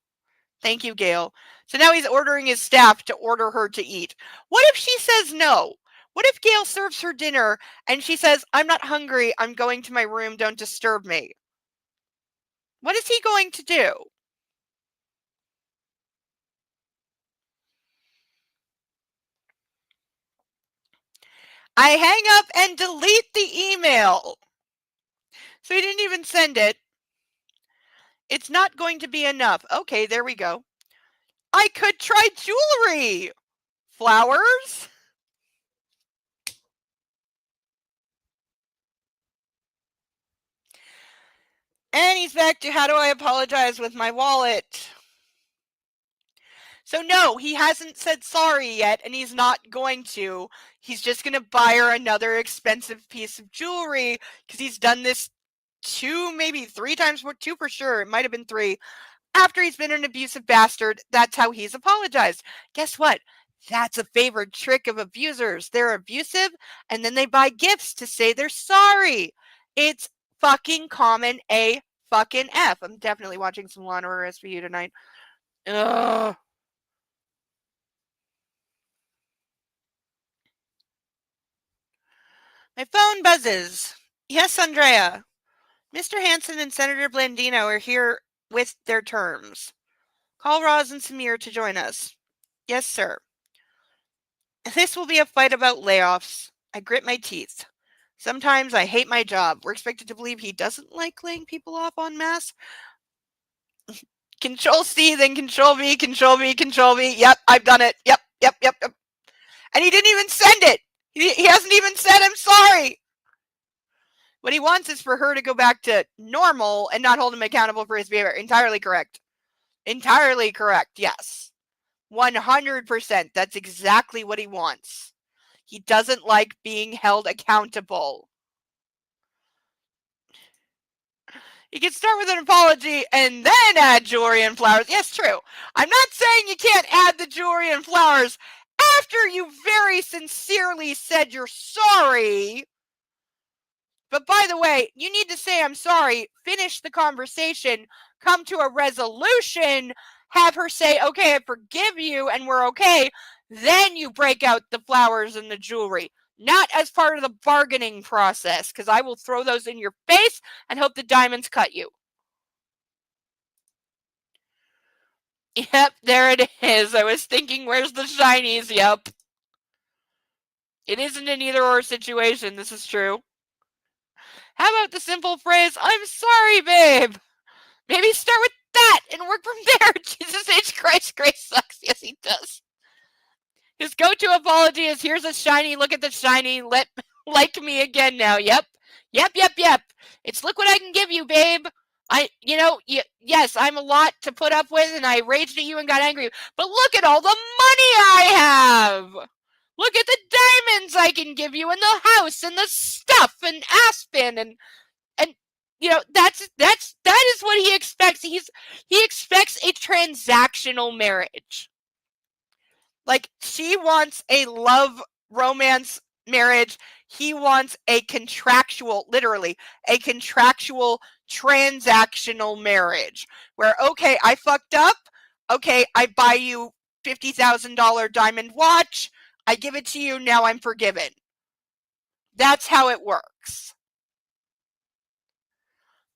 Thank you, Gail. So now he's ordering his staff to order her to eat. What if she says no? What if Gail serves her dinner and she says, I'm not hungry, I'm going to my room, don't disturb me? What is he going to do? I hang up and delete the email. So he didn't even send it. It's not going to be enough. Okay, there we go. I could try jewelry. Flowers? And he's back to how do I apologize with my wallet? So no, he hasn't said sorry yet, and he's not going to. He's just going to buy her another expensive piece of jewelry because he's done this 2, maybe 3 times, 2 for sure. It might have been 3. After he's been an abusive bastard, that's how he's apologized. Guess what? That's a favorite trick of abusers. They're abusive, and then they buy gifts to say they're sorry. It's fucking common A fucking F. I'm definitely watching some Law & Order SVU tonight. Ugh. My phone buzzes. Yes, Andrea. Mr. Hanson and Senator Blandino are here with their terms. Call Roz and Samir to join us. Yes, sir. This will be a fight about layoffs. I grit my teeth. Sometimes I hate my job. We're expected to believe he doesn't like laying people off en masse. Control C, then Control V, Control V, Control V. Yep, I've done it. Yep. And he didn't even send it. He hasn't even said I'm sorry. What he wants is for her to go back to normal and not hold him accountable for his behavior. Entirely correct. Entirely correct, yes. 100%. That's exactly what he wants. He doesn't like being held accountable. You can start with an apology and then add jewelry and flowers. Yes, true. I'm not saying you can't add the jewelry and flowers after you very sincerely said you're sorry. But by the way, you need to say I'm sorry, finish the conversation, come to a resolution, have her say, okay, I forgive you, and we're okay. Then you break out the flowers and the jewelry. Not as part of the bargaining process, because I will throw those in your face and hope the diamonds cut you. Yep, there it is. I was thinking, where's the shinies? Yep. It isn't an either-or situation. This is true. How about the simple phrase, I'm sorry, babe? Maybe start with that and work from there. Jesus H. Christ, Grace sucks. Yes, he does. His go-to apology is, here's a shiny, look at the shiny, like me again now. Yep. It's look what I can give you, babe. Yes, I'm a lot to put up with, and I raged at you and got angry, but look at all the money I have. Look at the diamonds I can give you, and the house, and the stuff, and Aspen, and that is what he expects. He expects a transactional marriage. Like, she wants a love romance marriage. He wants a contractual, literally, a contractual transactional marriage where, okay, I fucked up. Okay, I buy you $50,000 diamond watch. I give it to you. Now I'm forgiven. That's how it works.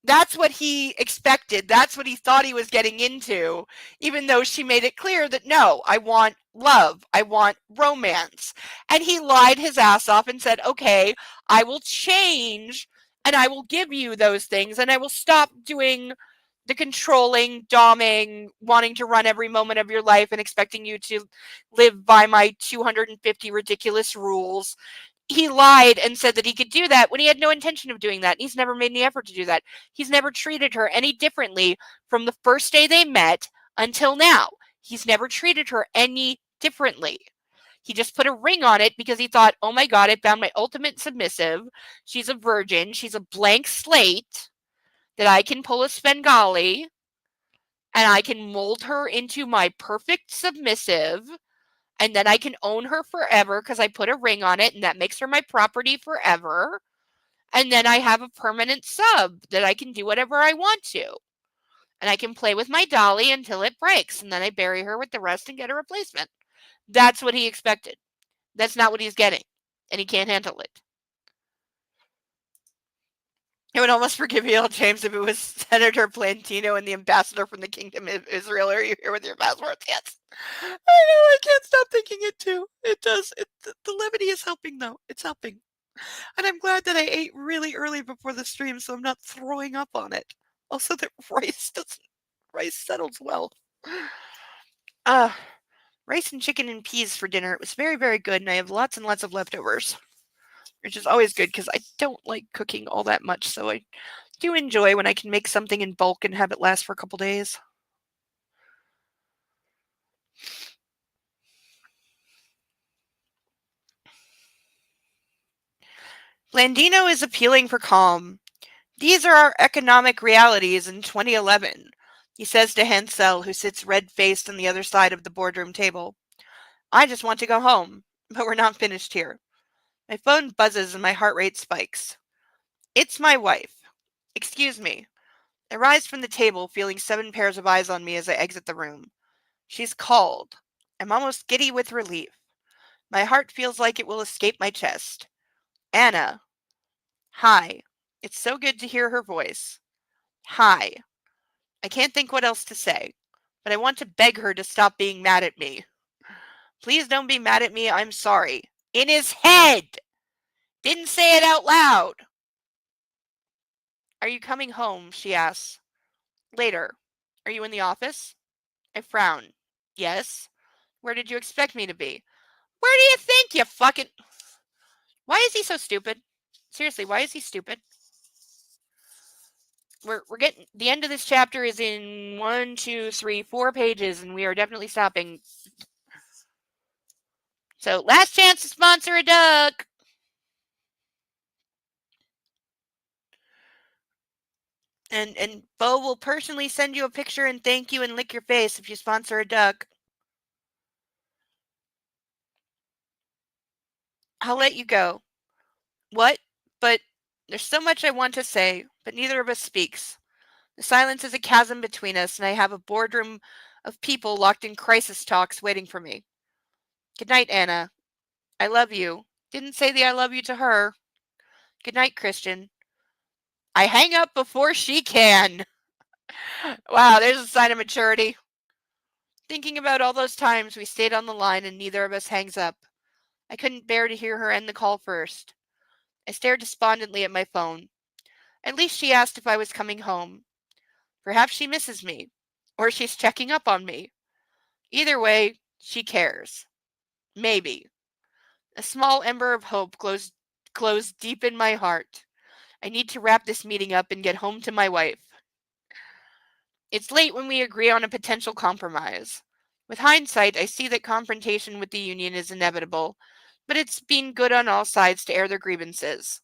That's what he expected. That's what he thought he was getting into, even though she made it clear that, no, I want love. I want romance. And he lied his ass off and said, okay, I will change and I will give you those things and I will stop doing the controlling, doming, wanting to run every moment of your life and expecting you to live by my 250 ridiculous rules. He lied and said that he could do that when he had no intention of doing that. He's never made any effort to do that. He's never treated her any differently from the first day they met until now. He's never treated her any differently. He just put a ring on it because he thought, oh my God, I found my ultimate submissive. She's a virgin. She's a blank slate that I can pull a Svengali and I can mold her into my perfect submissive. And then I can own her forever because I put a ring on it and that makes her my property forever. And then I have a permanent sub that I can do whatever I want to. And I can play with my dolly until it breaks. And then I bury her with the rest and get a replacement. That's what he expected. That's not what he's getting. And he can't handle it. I would almost forgive you, James, if it was Senator Plantino and the ambassador from the Kingdom of Israel. Are you here with your passports? Yes. I know, I can't stop thinking it too. It does. The levity is helping, though. It's helping. And I'm glad that I ate really early before the stream, so I'm not throwing up on it. Also, that rice settles well. Rice and chicken and peas for dinner. It was very, very good, and I have lots and lots of leftovers, which is always good because I don't like cooking all that much, so I Do you enjoy when I can make something in bulk and have it last for a couple days? Blandino is appealing for calm. These are our economic realities in 2011, he says to Hansel, who sits red-faced on the other side of the boardroom table. I just want to go home, but we're not finished here. My phone buzzes and my heart rate spikes. It's my wife. Excuse me. I rise from the table, feeling 7 pairs of eyes on me as I exit the room. She's called. I'm almost giddy with relief. My heart feels like it will escape my chest. Anna. Hi. It's so good to hear her voice. Hi. I can't think what else to say, but I want to beg her to stop being mad at me. Please don't be mad at me, I'm sorry. In his head! Didn't say it out loud. Are you coming home? She asks. Later. Are you in the office? I frown. Yes. Where did you expect me to be? Where do you think, you fucking... Why is he so stupid? Seriously, why is he stupid? We're getting... The end of this chapter is in 1, 2, 3, 4 pages, and we are definitely stopping. So, last chance to sponsor a duck. And Bo will personally send you a picture and thank you and lick your face if you sponsor a duck. I'll let you go. What? But there's so much I want to say, but neither of us speaks. The silence is a chasm between us, and I have a boardroom of people locked in crisis talks waiting for me. Good night, Anna. I love you. Didn't say the I love you to her. Good night, Christian. I hang up before she can. Wow, there's a sign of maturity. Thinking about all those times we stayed on the line and neither of us hangs up. I couldn't bear to hear her end the call first. I stared despondently at my phone. At least she asked if I was coming home. Perhaps she misses me, or she's checking up on me. Either way, she cares. Maybe. A small ember of hope glows deep in my heart. I need to wrap this meeting up and get home to my wife. It's late when we agree on a potential compromise. With hindsight, I see that confrontation with the union is inevitable, but it's been good on all sides to air their grievances.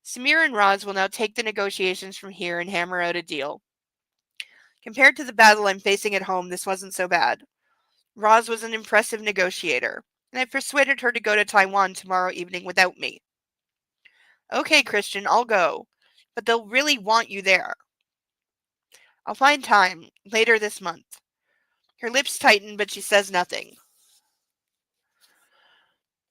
Samir and Roz will now take the negotiations from here and hammer out a deal. Compared to the battle I'm facing at home, this wasn't so bad. Roz was an impressive negotiator, and I persuaded her to go to Taiwan tomorrow evening without me. Okay, Christian, I'll go, but they'll really want you there. I'll find time, later this month. Her lips tighten, but she says nothing.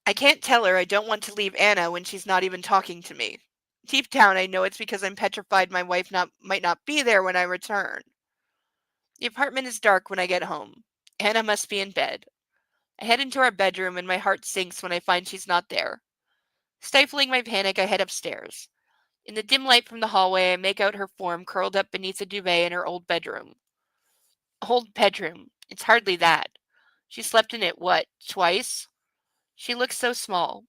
I can't tell her I don't want to leave Anna when she's not even talking to me. Deep down, I know it's because I'm petrified my wife might not be there when I return. The apartment is dark when I get home. Anna must be in bed. I head into our bedroom and my heart sinks when I find she's not there. Stifling my panic, I head upstairs. In the dim light from the hallway, I make out her form curled up beneath a duvet in her old bedroom. Old bedroom. It's hardly that. She slept in it, what, twice? She looks so small.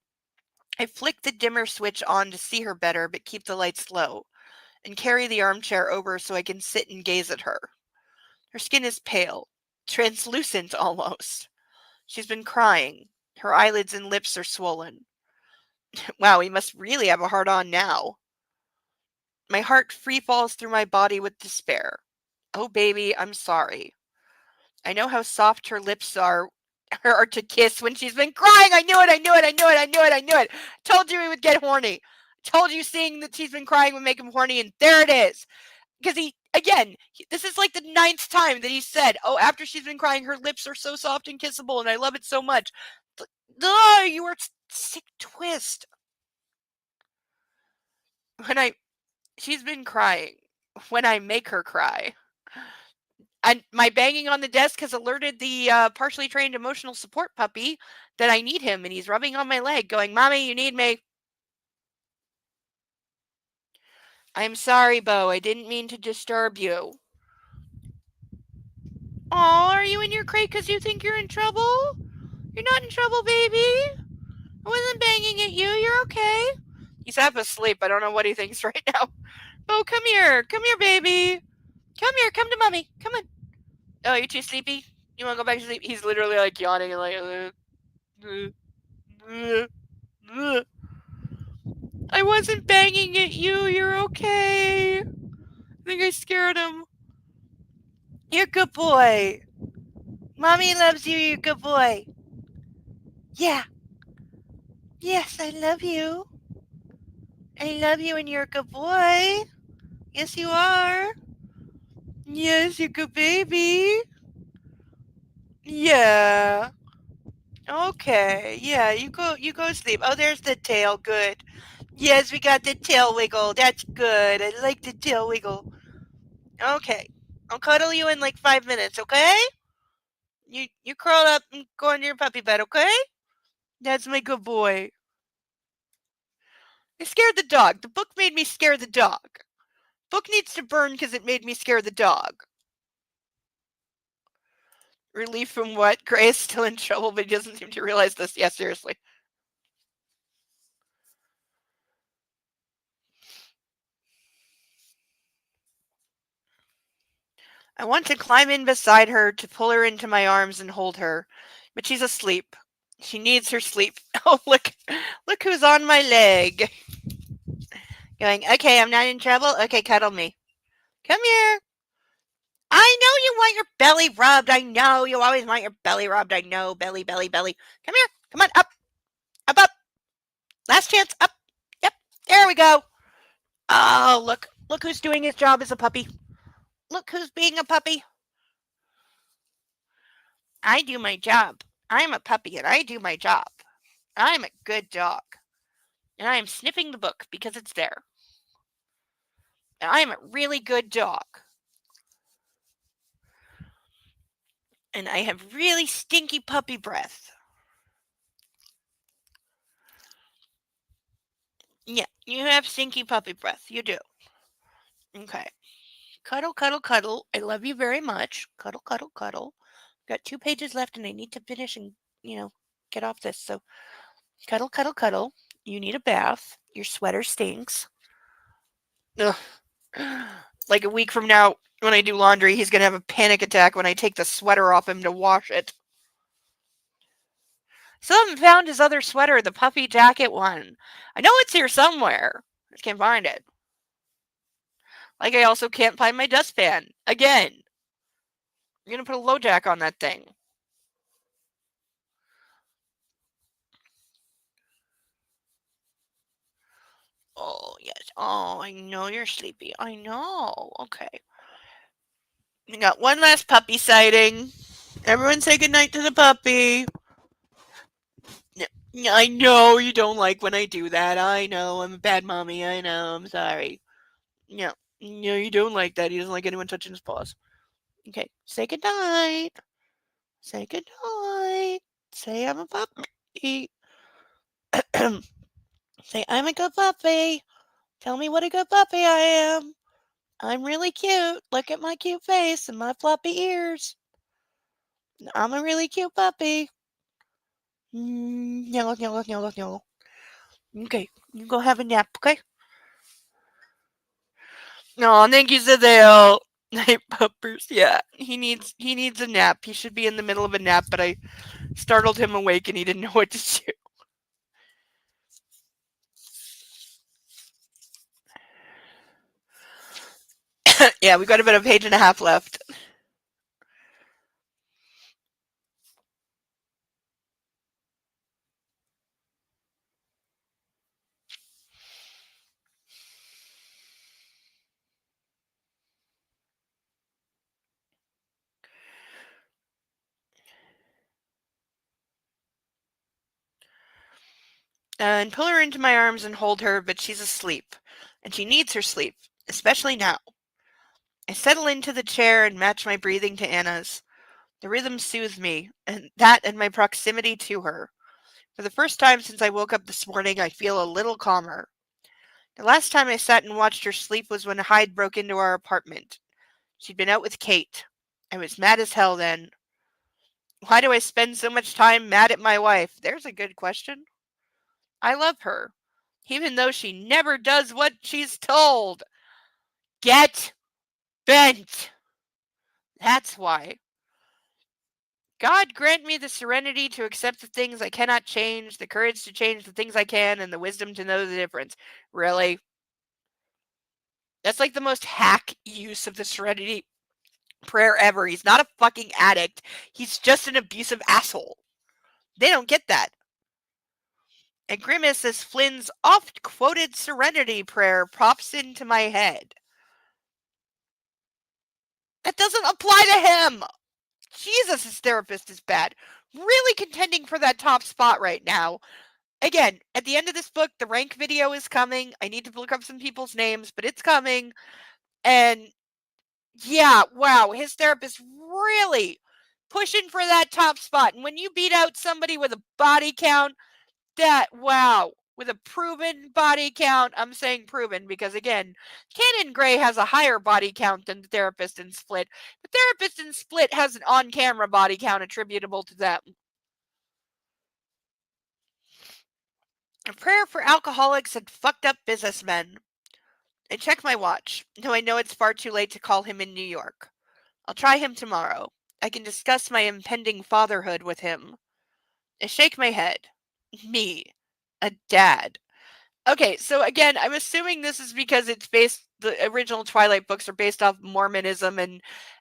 I flick the dimmer switch on to see her better, but keep the lights low, and carry the armchair over so I can sit and gaze at her. Her skin is pale, translucent almost. She's been crying. Her eyelids and lips are swollen. Wow, he must really have a hard on now. My heart free falls through my body with despair. Oh, baby, I'm sorry. I know how soft her lips are to kiss when she's been crying. I knew it, I knew it, I knew it, I knew it, I knew it. Told you he would get horny. Told you seeing that she's been crying would make him horny, and there it is. Because this is like the 9th time that he said, oh, after she's been crying, her lips are so soft and kissable, and I love it so much. You are a sick twist. She's been crying. When I make her cry. And my banging on the desk has alerted the partially trained emotional support puppy that I need him, and he's rubbing on my leg, going, Mommy, you need me. I'm sorry, Bo. I didn't mean to disturb you. Aw, are you in your crate because you think you're in trouble? You're not in trouble, baby. I wasn't banging at you. You're okay. He's half asleep. I don't know what he thinks right now. Oh, come here, baby. Come here, come to mommy. Come on. Oh, you're too sleepy. You want to go back to sleep? He's literally like yawning and like. I wasn't banging at you. You're okay. I think I scared him. You're a good boy. Mommy loves you. You're a good boy. Yeah. Yes, I love you. I love you and you're a good boy. Yes, you are. Yes, you're a good baby. Yeah. Okay. Yeah, you go sleep. Oh, there's the tail. Good. Yes, we got the tail wiggle. That's good. I like the tail wiggle. Okay. I'll cuddle you in like 5 minutes, okay? You curl up and go into your puppy bed, okay? That's my good boy. I scared the dog. The book made me scare the dog. Book needs to burn because it made me scare the dog. Relief from what? Gray is still in trouble, but he doesn't seem to realize this. Yeah, seriously. I want to climb in beside her to pull her into my arms and hold her, but she's asleep. She needs her sleep. Oh, look who's on my leg. Going, okay, I'm not in trouble. Okay, cuddle me. Come here. I know you want your belly rubbed. I know you always want your belly rubbed. I know, belly, belly, belly. Come here. Come on, up, up, up. Last chance, up. Yep, there we go. Oh, look who's doing his job as a puppy. Look who's being a puppy. I do my job. I'm a puppy and I do my job. I'm a good dog. And I am sniffing the book because it's there. And I am a really good dog. And I have really stinky puppy breath. Yeah, you have stinky puppy breath. You do. Okay. Cuddle, cuddle, cuddle. I love you very much. Cuddle, cuddle, cuddle. Got 2 pages left and I need to finish and, get off this. So, cuddle, cuddle, cuddle. You need a bath. Your sweater stinks. Ugh. Like a week from now, when I do laundry, he's going to have a panic attack when I take the sweater off him to wash it. Still haven't found his other sweater, the puffy jacket one. I know it's here somewhere. I just can't find it. Like I also can't find my dustpan. Again. You're going to put a low jack on that thing. Oh, yes. Oh, I know you're sleepy. I know. Okay. We got one last puppy sighting. Everyone say goodnight to the puppy. I know you don't like when I do that. I know. I'm a bad mommy. I know. I'm sorry. No. No, you don't like that. He doesn't like anyone touching his paws. Okay. Say goodnight. Say goodnight. Say I'm a puppy. Say I'm a good puppy. Tell me what a good puppy I am. I'm really cute. Look at my cute face and my floppy ears. I'm a really cute puppy. Nyoggle, nyoggle, nyoggle, nyoggle. Okay, you go have a nap, okay? No, thank you, Zadale. Night puppers. Yeah, he needs a nap. He should be in the middle of a nap, but I startled him awake and he didn't know what to do. Yeah, we've got about a page and a half left. And pull her into my arms and hold her, but she's asleep. And she needs her sleep, especially now. I settle into the chair and match my breathing to Anna's. The rhythm soothes me, and that and my proximity to her. For the first time since I woke up this morning, I feel a little calmer. The last time I sat and watched her sleep was when Hyde broke into our apartment. She'd been out with Kate. I was mad as hell then. Why do I spend so much time mad at my wife? There's a good question. I love her, even though she never does what she's told. get bent. That's why. God grant me the serenity to accept the things I cannot change, the courage to change the things I can, and the wisdom to know the difference. Really? That's like the most hack use of the serenity prayer ever. He's not a fucking addict. He's just an abusive asshole. They don't get that. And Grimace, as Flynn's oft-quoted serenity prayer, pops into my head. That doesn't apply to him! Jesus, his therapist is bad. Really contending for that top spot right now. Again, at the end of this book, the rank video is coming. I need to look up some people's names, but it's coming. And yeah, wow, his therapist really pushing for that top spot. And when you beat out somebody with a body count, wow, with a proven body count, I'm saying proven because, again, Canon Gray has a higher body count than the therapist in Split. The therapist in Split has an on-camera body count attributable to them. A prayer for alcoholics and fucked up businessmen. I check my watch, though I know it's far too late to call him in New York. I'll try him tomorrow. I can discuss my impending fatherhood with him. I shake my head. Me. A dad. Okay, so again, I'm assuming this is because the original Twilight books are based off Mormonism and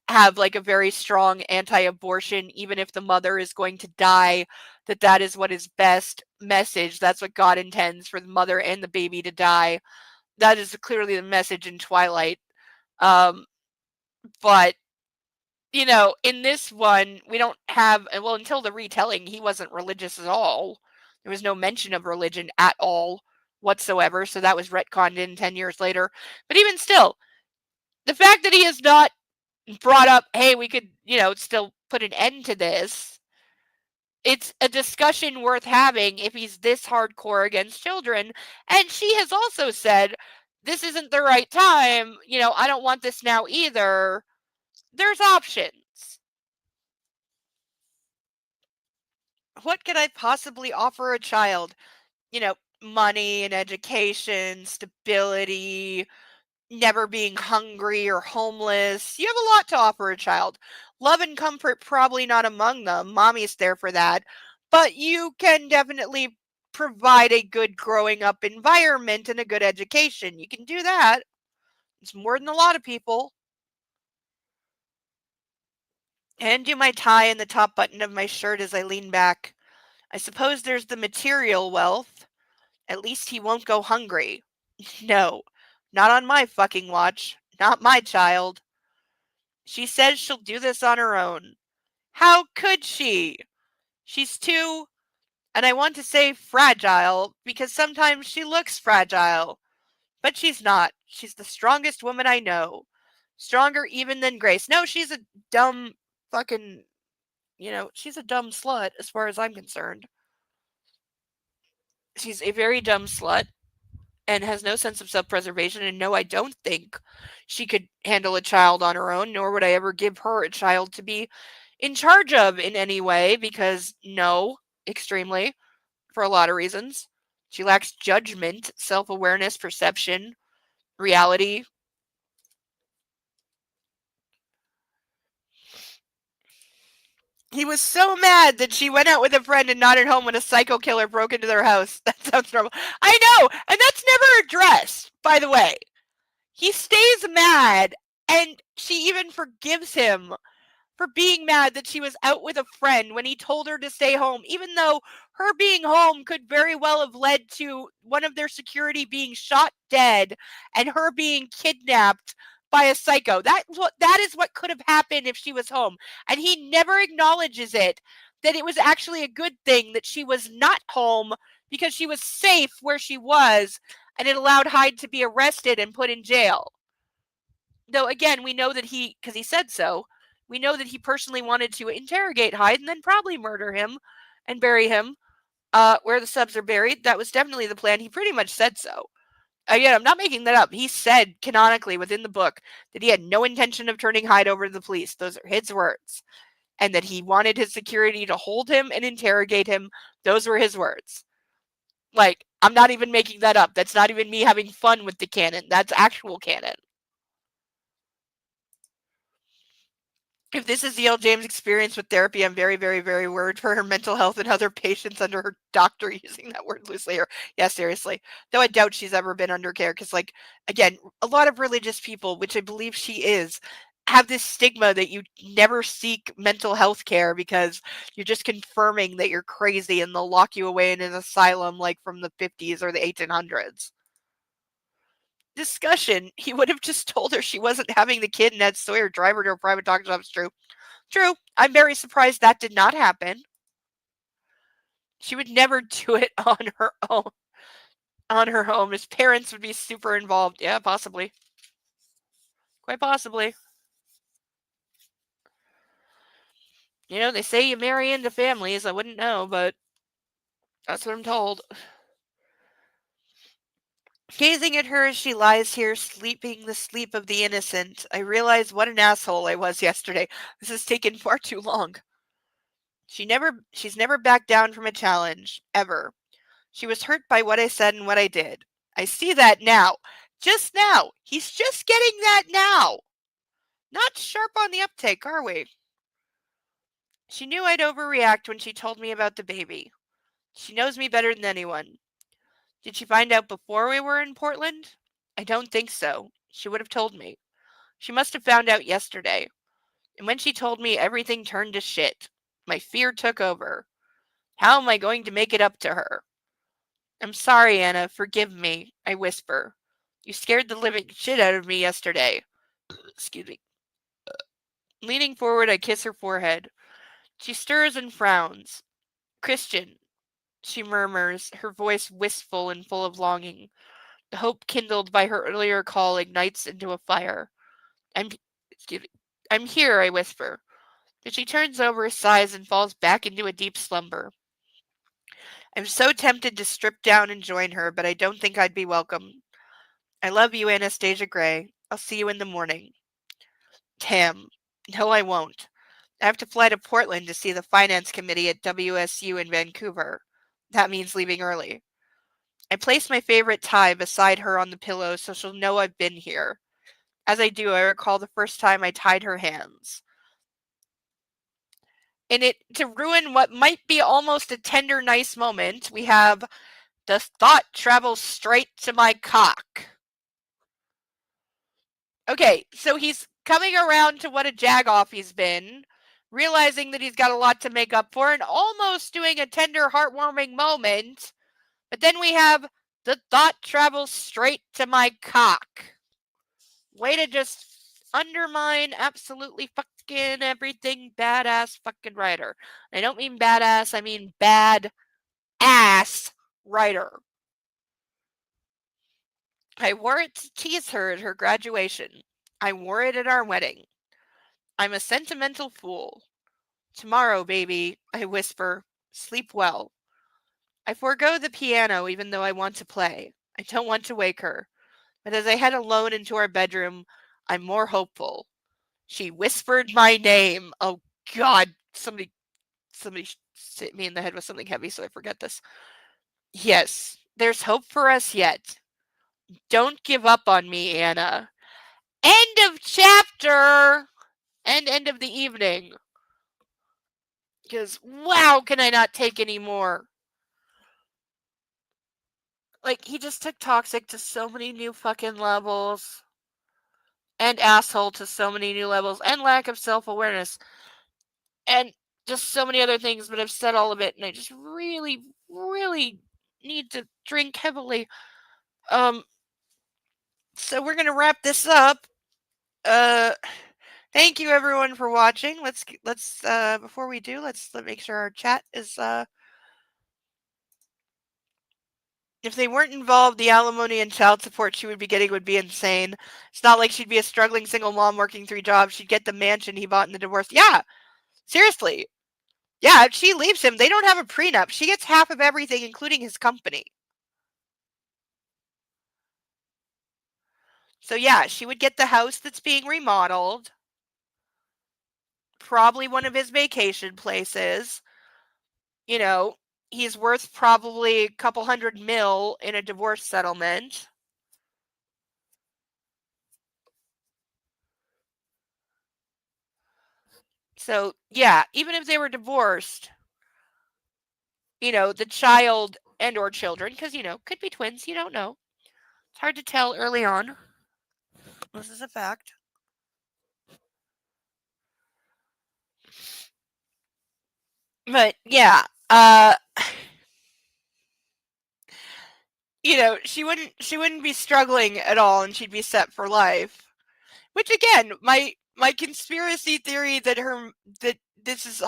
have like a very strong anti-abortion, even if the mother is going to die, that is what is best message. That's what God intends, for the mother and the baby to die. That is clearly the message in Twilight. But, you know, in this one, we don't have, well, until the retelling, he wasn't religious at all. There was no mention of religion at all whatsoever, so that was retconned in 10 years later. But even still, the fact that he has not brought up, hey, we could, you know, still put an end to this, it's a discussion worth having if he's this hardcore against children. And she has also said, this isn't the right time, you know, I don't want this now either. There's options. What could I possibly offer a child? You know, money and education, stability, never being hungry or homeless. You have a lot to offer a child. Love and comfort, probably not among them. Mommy's there for that. But you can definitely provide a good growing up environment and a good education. You can do that. It's more than a lot of people. And do my tie and the top button of my shirt as I lean back. I suppose there's the material wealth. At least he won't go hungry. No, not on my fucking watch. Not my child. She says she'll do this on her own. How could she? She's too, and I want to say fragile, because sometimes she looks fragile. But she's not. She's the strongest woman I know. Stronger even than Grace. No, she's a dumb fucking, you know, she's a dumb slut as far as I'm concerned. She's a very dumb slut and has no sense of self-preservation. And no, I don't think she could handle a child on her own, nor would I ever give her a child to be in charge of in any way, because no, extremely, for a lot of reasons. She lacks judgment, self-awareness, perception, reality. He was so mad that she went out with a friend and not at home when a psycho killer broke into their house. That sounds normal. I know, and that's never addressed, by the way. He stays mad, and she even forgives him for being mad that she was out with a friend when he told her to stay home, even though her being home could very well have led to one of their security being shot dead and her being kidnapped by a psycho. That is what could have happened if she was home. And he never acknowledges it, that it was actually a good thing that she was not home because she was safe where she was, and it allowed Hyde to be arrested and put in jail. Though, again, we know that because he said so, we know that he personally wanted to interrogate Hyde and then probably murder him and bury him where the subs are buried. That was definitely the plan. He pretty much said so. Again, I'm not making that up. He said canonically within the book that he had no intention of turning Hyde over to the police. Those are his words. And that he wanted his security to hold him and interrogate him. Those were his words. Like, I'm not even making that up. That's not even me having fun with the canon. That's actual canon. If this is E.L. James' experience with therapy, I'm very, very, very worried for her mental health and other patients under her doctor, using that word loosely here. Yeah, seriously. Though I doubt she's ever been under care because, like, again, a lot of religious people, which I believe she is, have this stigma that you never seek mental health care because you're just confirming that you're crazy and they'll lock you away in an asylum like from the 50s or the 1800s. Discussion. He would have just told her she wasn't having the kid and had Sawyer drive her to a private doctor's office. True. True. I'm very surprised that did not happen. She would never do it on her own. On her own. His parents would be super involved. Yeah, possibly. Quite possibly. You know, they say you marry into families. I wouldn't know, but that's what I'm told. Gazing at her as she lies here, sleeping the sleep of the innocent, I realize what an asshole I was yesterday. This has taken far too long. She's never backed down from a challenge, ever. She was hurt by what I said and what I did. I see that now. Just now. He's just getting that now. Not sharp on the uptake, are we? She knew I'd overreact when she told me about the baby. She knows me better than anyone. Did she find out before we were in Portland? I don't think so. She would have told me. She must have found out yesterday. And when she told me, everything turned to shit. My fear took over. How am I going to make it up to her? I'm sorry, Anna. Forgive me, I whisper. You scared the living shit out of me yesterday. Excuse me. Leaning forward, I kiss her forehead. She stirs and frowns. Christian, she murmurs, her voice wistful and full of longing. The hope kindled by her earlier call ignites into a fire. Excuse me. I'm here, I whisper. But she turns over, sighs, and falls back into a deep slumber. I'm so tempted to strip down and join her, but I don't think I'd be welcome. I love you, Anastasia Gray. I'll see you in the morning. Tam. No, I won't. I have to fly to Portland to see the finance committee at WSU in Vancouver. That means leaving early. I place my favorite tie beside her on the pillow so she'll know I've been here. As I do, I recall the first time I tied her hands. In it, to ruin what might be almost a tender, nice moment, we have the thought travels straight to my cock. Okay, so he's coming around to what a jagoff he's been, realizing that he's got a lot to make up for, and almost doing a tender, heartwarming moment. But then we have the thought travels straight to my cock. Way to just undermine absolutely fucking everything badass fucking writer. I don't mean badass, I mean bad ass writer. I wore it to tease her at her graduation. I wore it at our wedding. I'm a sentimental fool. Tomorrow, baby, I whisper, sleep well. I forego the piano even though I want to play. I don't want to wake her. But as I head alone into our bedroom, I'm more hopeful. She whispered my name. Oh God, somebody hit me in the head with something heavy so I forget this. Yes, there's hope for us yet. Don't give up on me, Anna. End of chapter! And end of the evening. Because, wow, can I not take any more? Like, he just took Toxic to so many new fucking levels. And Asshole to so many new levels. And lack of self-awareness. And just so many other things, but I've said all of it, and I just really, really need to drink heavily. So we're gonna wrap this up. Thank you everyone for watching. Let's before we do, let's make sure our chat is if they weren't involved, the alimony and child support she would be getting would be insane. It's not like she'd be a struggling single mom working 3 jobs. She'd get the mansion he bought in the divorce. Yeah, seriously. Yeah, if she leaves him, they don't have a prenup. She gets half of everything, including his company. So yeah, she would get the house that's being remodeled. Probably one of his vacation places. You know, he's worth probably a couple $100 million in a divorce settlement. So, yeah, even if they were divorced, the child and or children, because, could be twins, you don't know. It's hard to tell early on. This is a fact. But, yeah, she wouldn't be struggling at all and she'd be set for life. Which again, my conspiracy theory that this is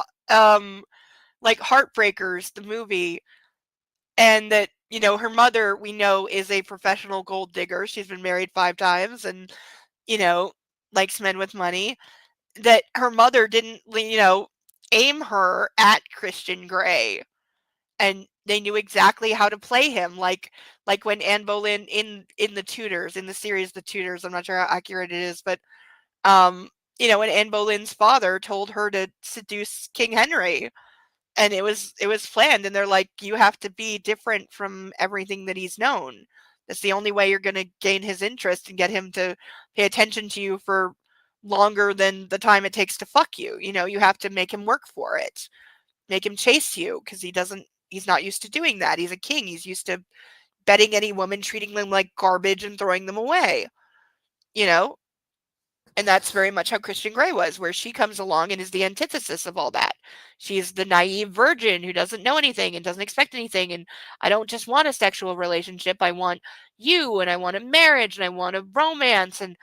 like Heartbreakers, the movie, and that her mother we know is a professional gold digger. She's been married 5 times and you know likes men with money. That her mother didn't aim her at Christian Grey, and they knew exactly how to play him. Like when Anne Boleyn in the Tudors, in the series The Tudors. I'm not sure how accurate it is, but um, when Anne Boleyn's father told her to seduce King Henry, and it was planned, and they're like, you have to be different from everything that he's known. That's the only way you're going to gain his interest and get him to pay attention to you for longer than the time it takes to fuck you. You have to make him work for it, make him chase you, because he's not used to doing that. He's a king. He's used to betting any woman, treating them like garbage and throwing them away. You know, And that's very much how Christian Grey was, where she comes along and is the antithesis of all that. She's the naive virgin who doesn't know anything and doesn't expect anything. And I don't just want a sexual relationship. I want you, and I want a marriage, and I want a romance. And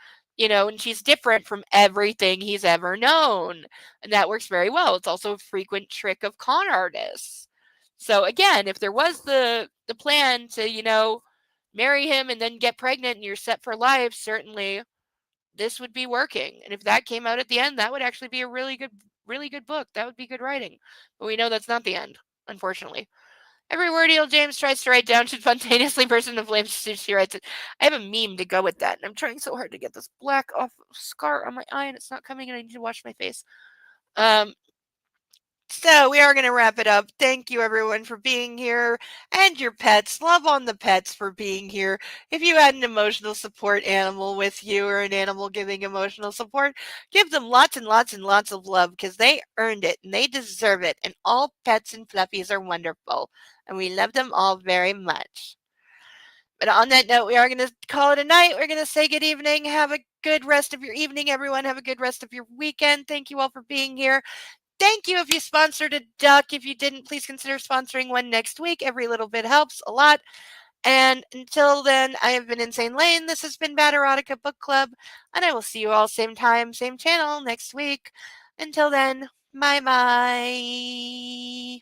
she's different from everything he's ever known. And that works very well. It's also a frequent trick of con artists. So again, if there was the plan to, marry him and then get pregnant and you're set for life, certainly this would be working. And if that came out at the end, that would actually be a really good book. That would be good writing. But we know that's not the end, unfortunately. Every word E.L. James tries to write down should spontaneously burst into flames as soon as she writes it. I have a meme to go with that, and I'm trying so hard to get this black off scar on my eye, and it's not coming, and I need to wash my face. So we are going to wrap it up. Thank you, everyone, for being here, and your pets. Love on the pets for being here. If you had an emotional support animal with you, or an animal giving emotional support, give them lots and lots and lots of love, because they earned it and they deserve it. And all pets and fluffies are wonderful, and we love them all very much. But on that note, we are going to call it a night. We're going to say good evening. Have a good rest of your evening, everyone. Have a good rest of your weekend. Thank you all for being here. Thank you if you sponsored a duck. If you didn't, please consider sponsoring one next week. Every little bit helps a lot. And until then, I have been Insane Lane. This has been Bad Erotica Book Club. And I will see you all same time, same channel next week. Until then, bye bye.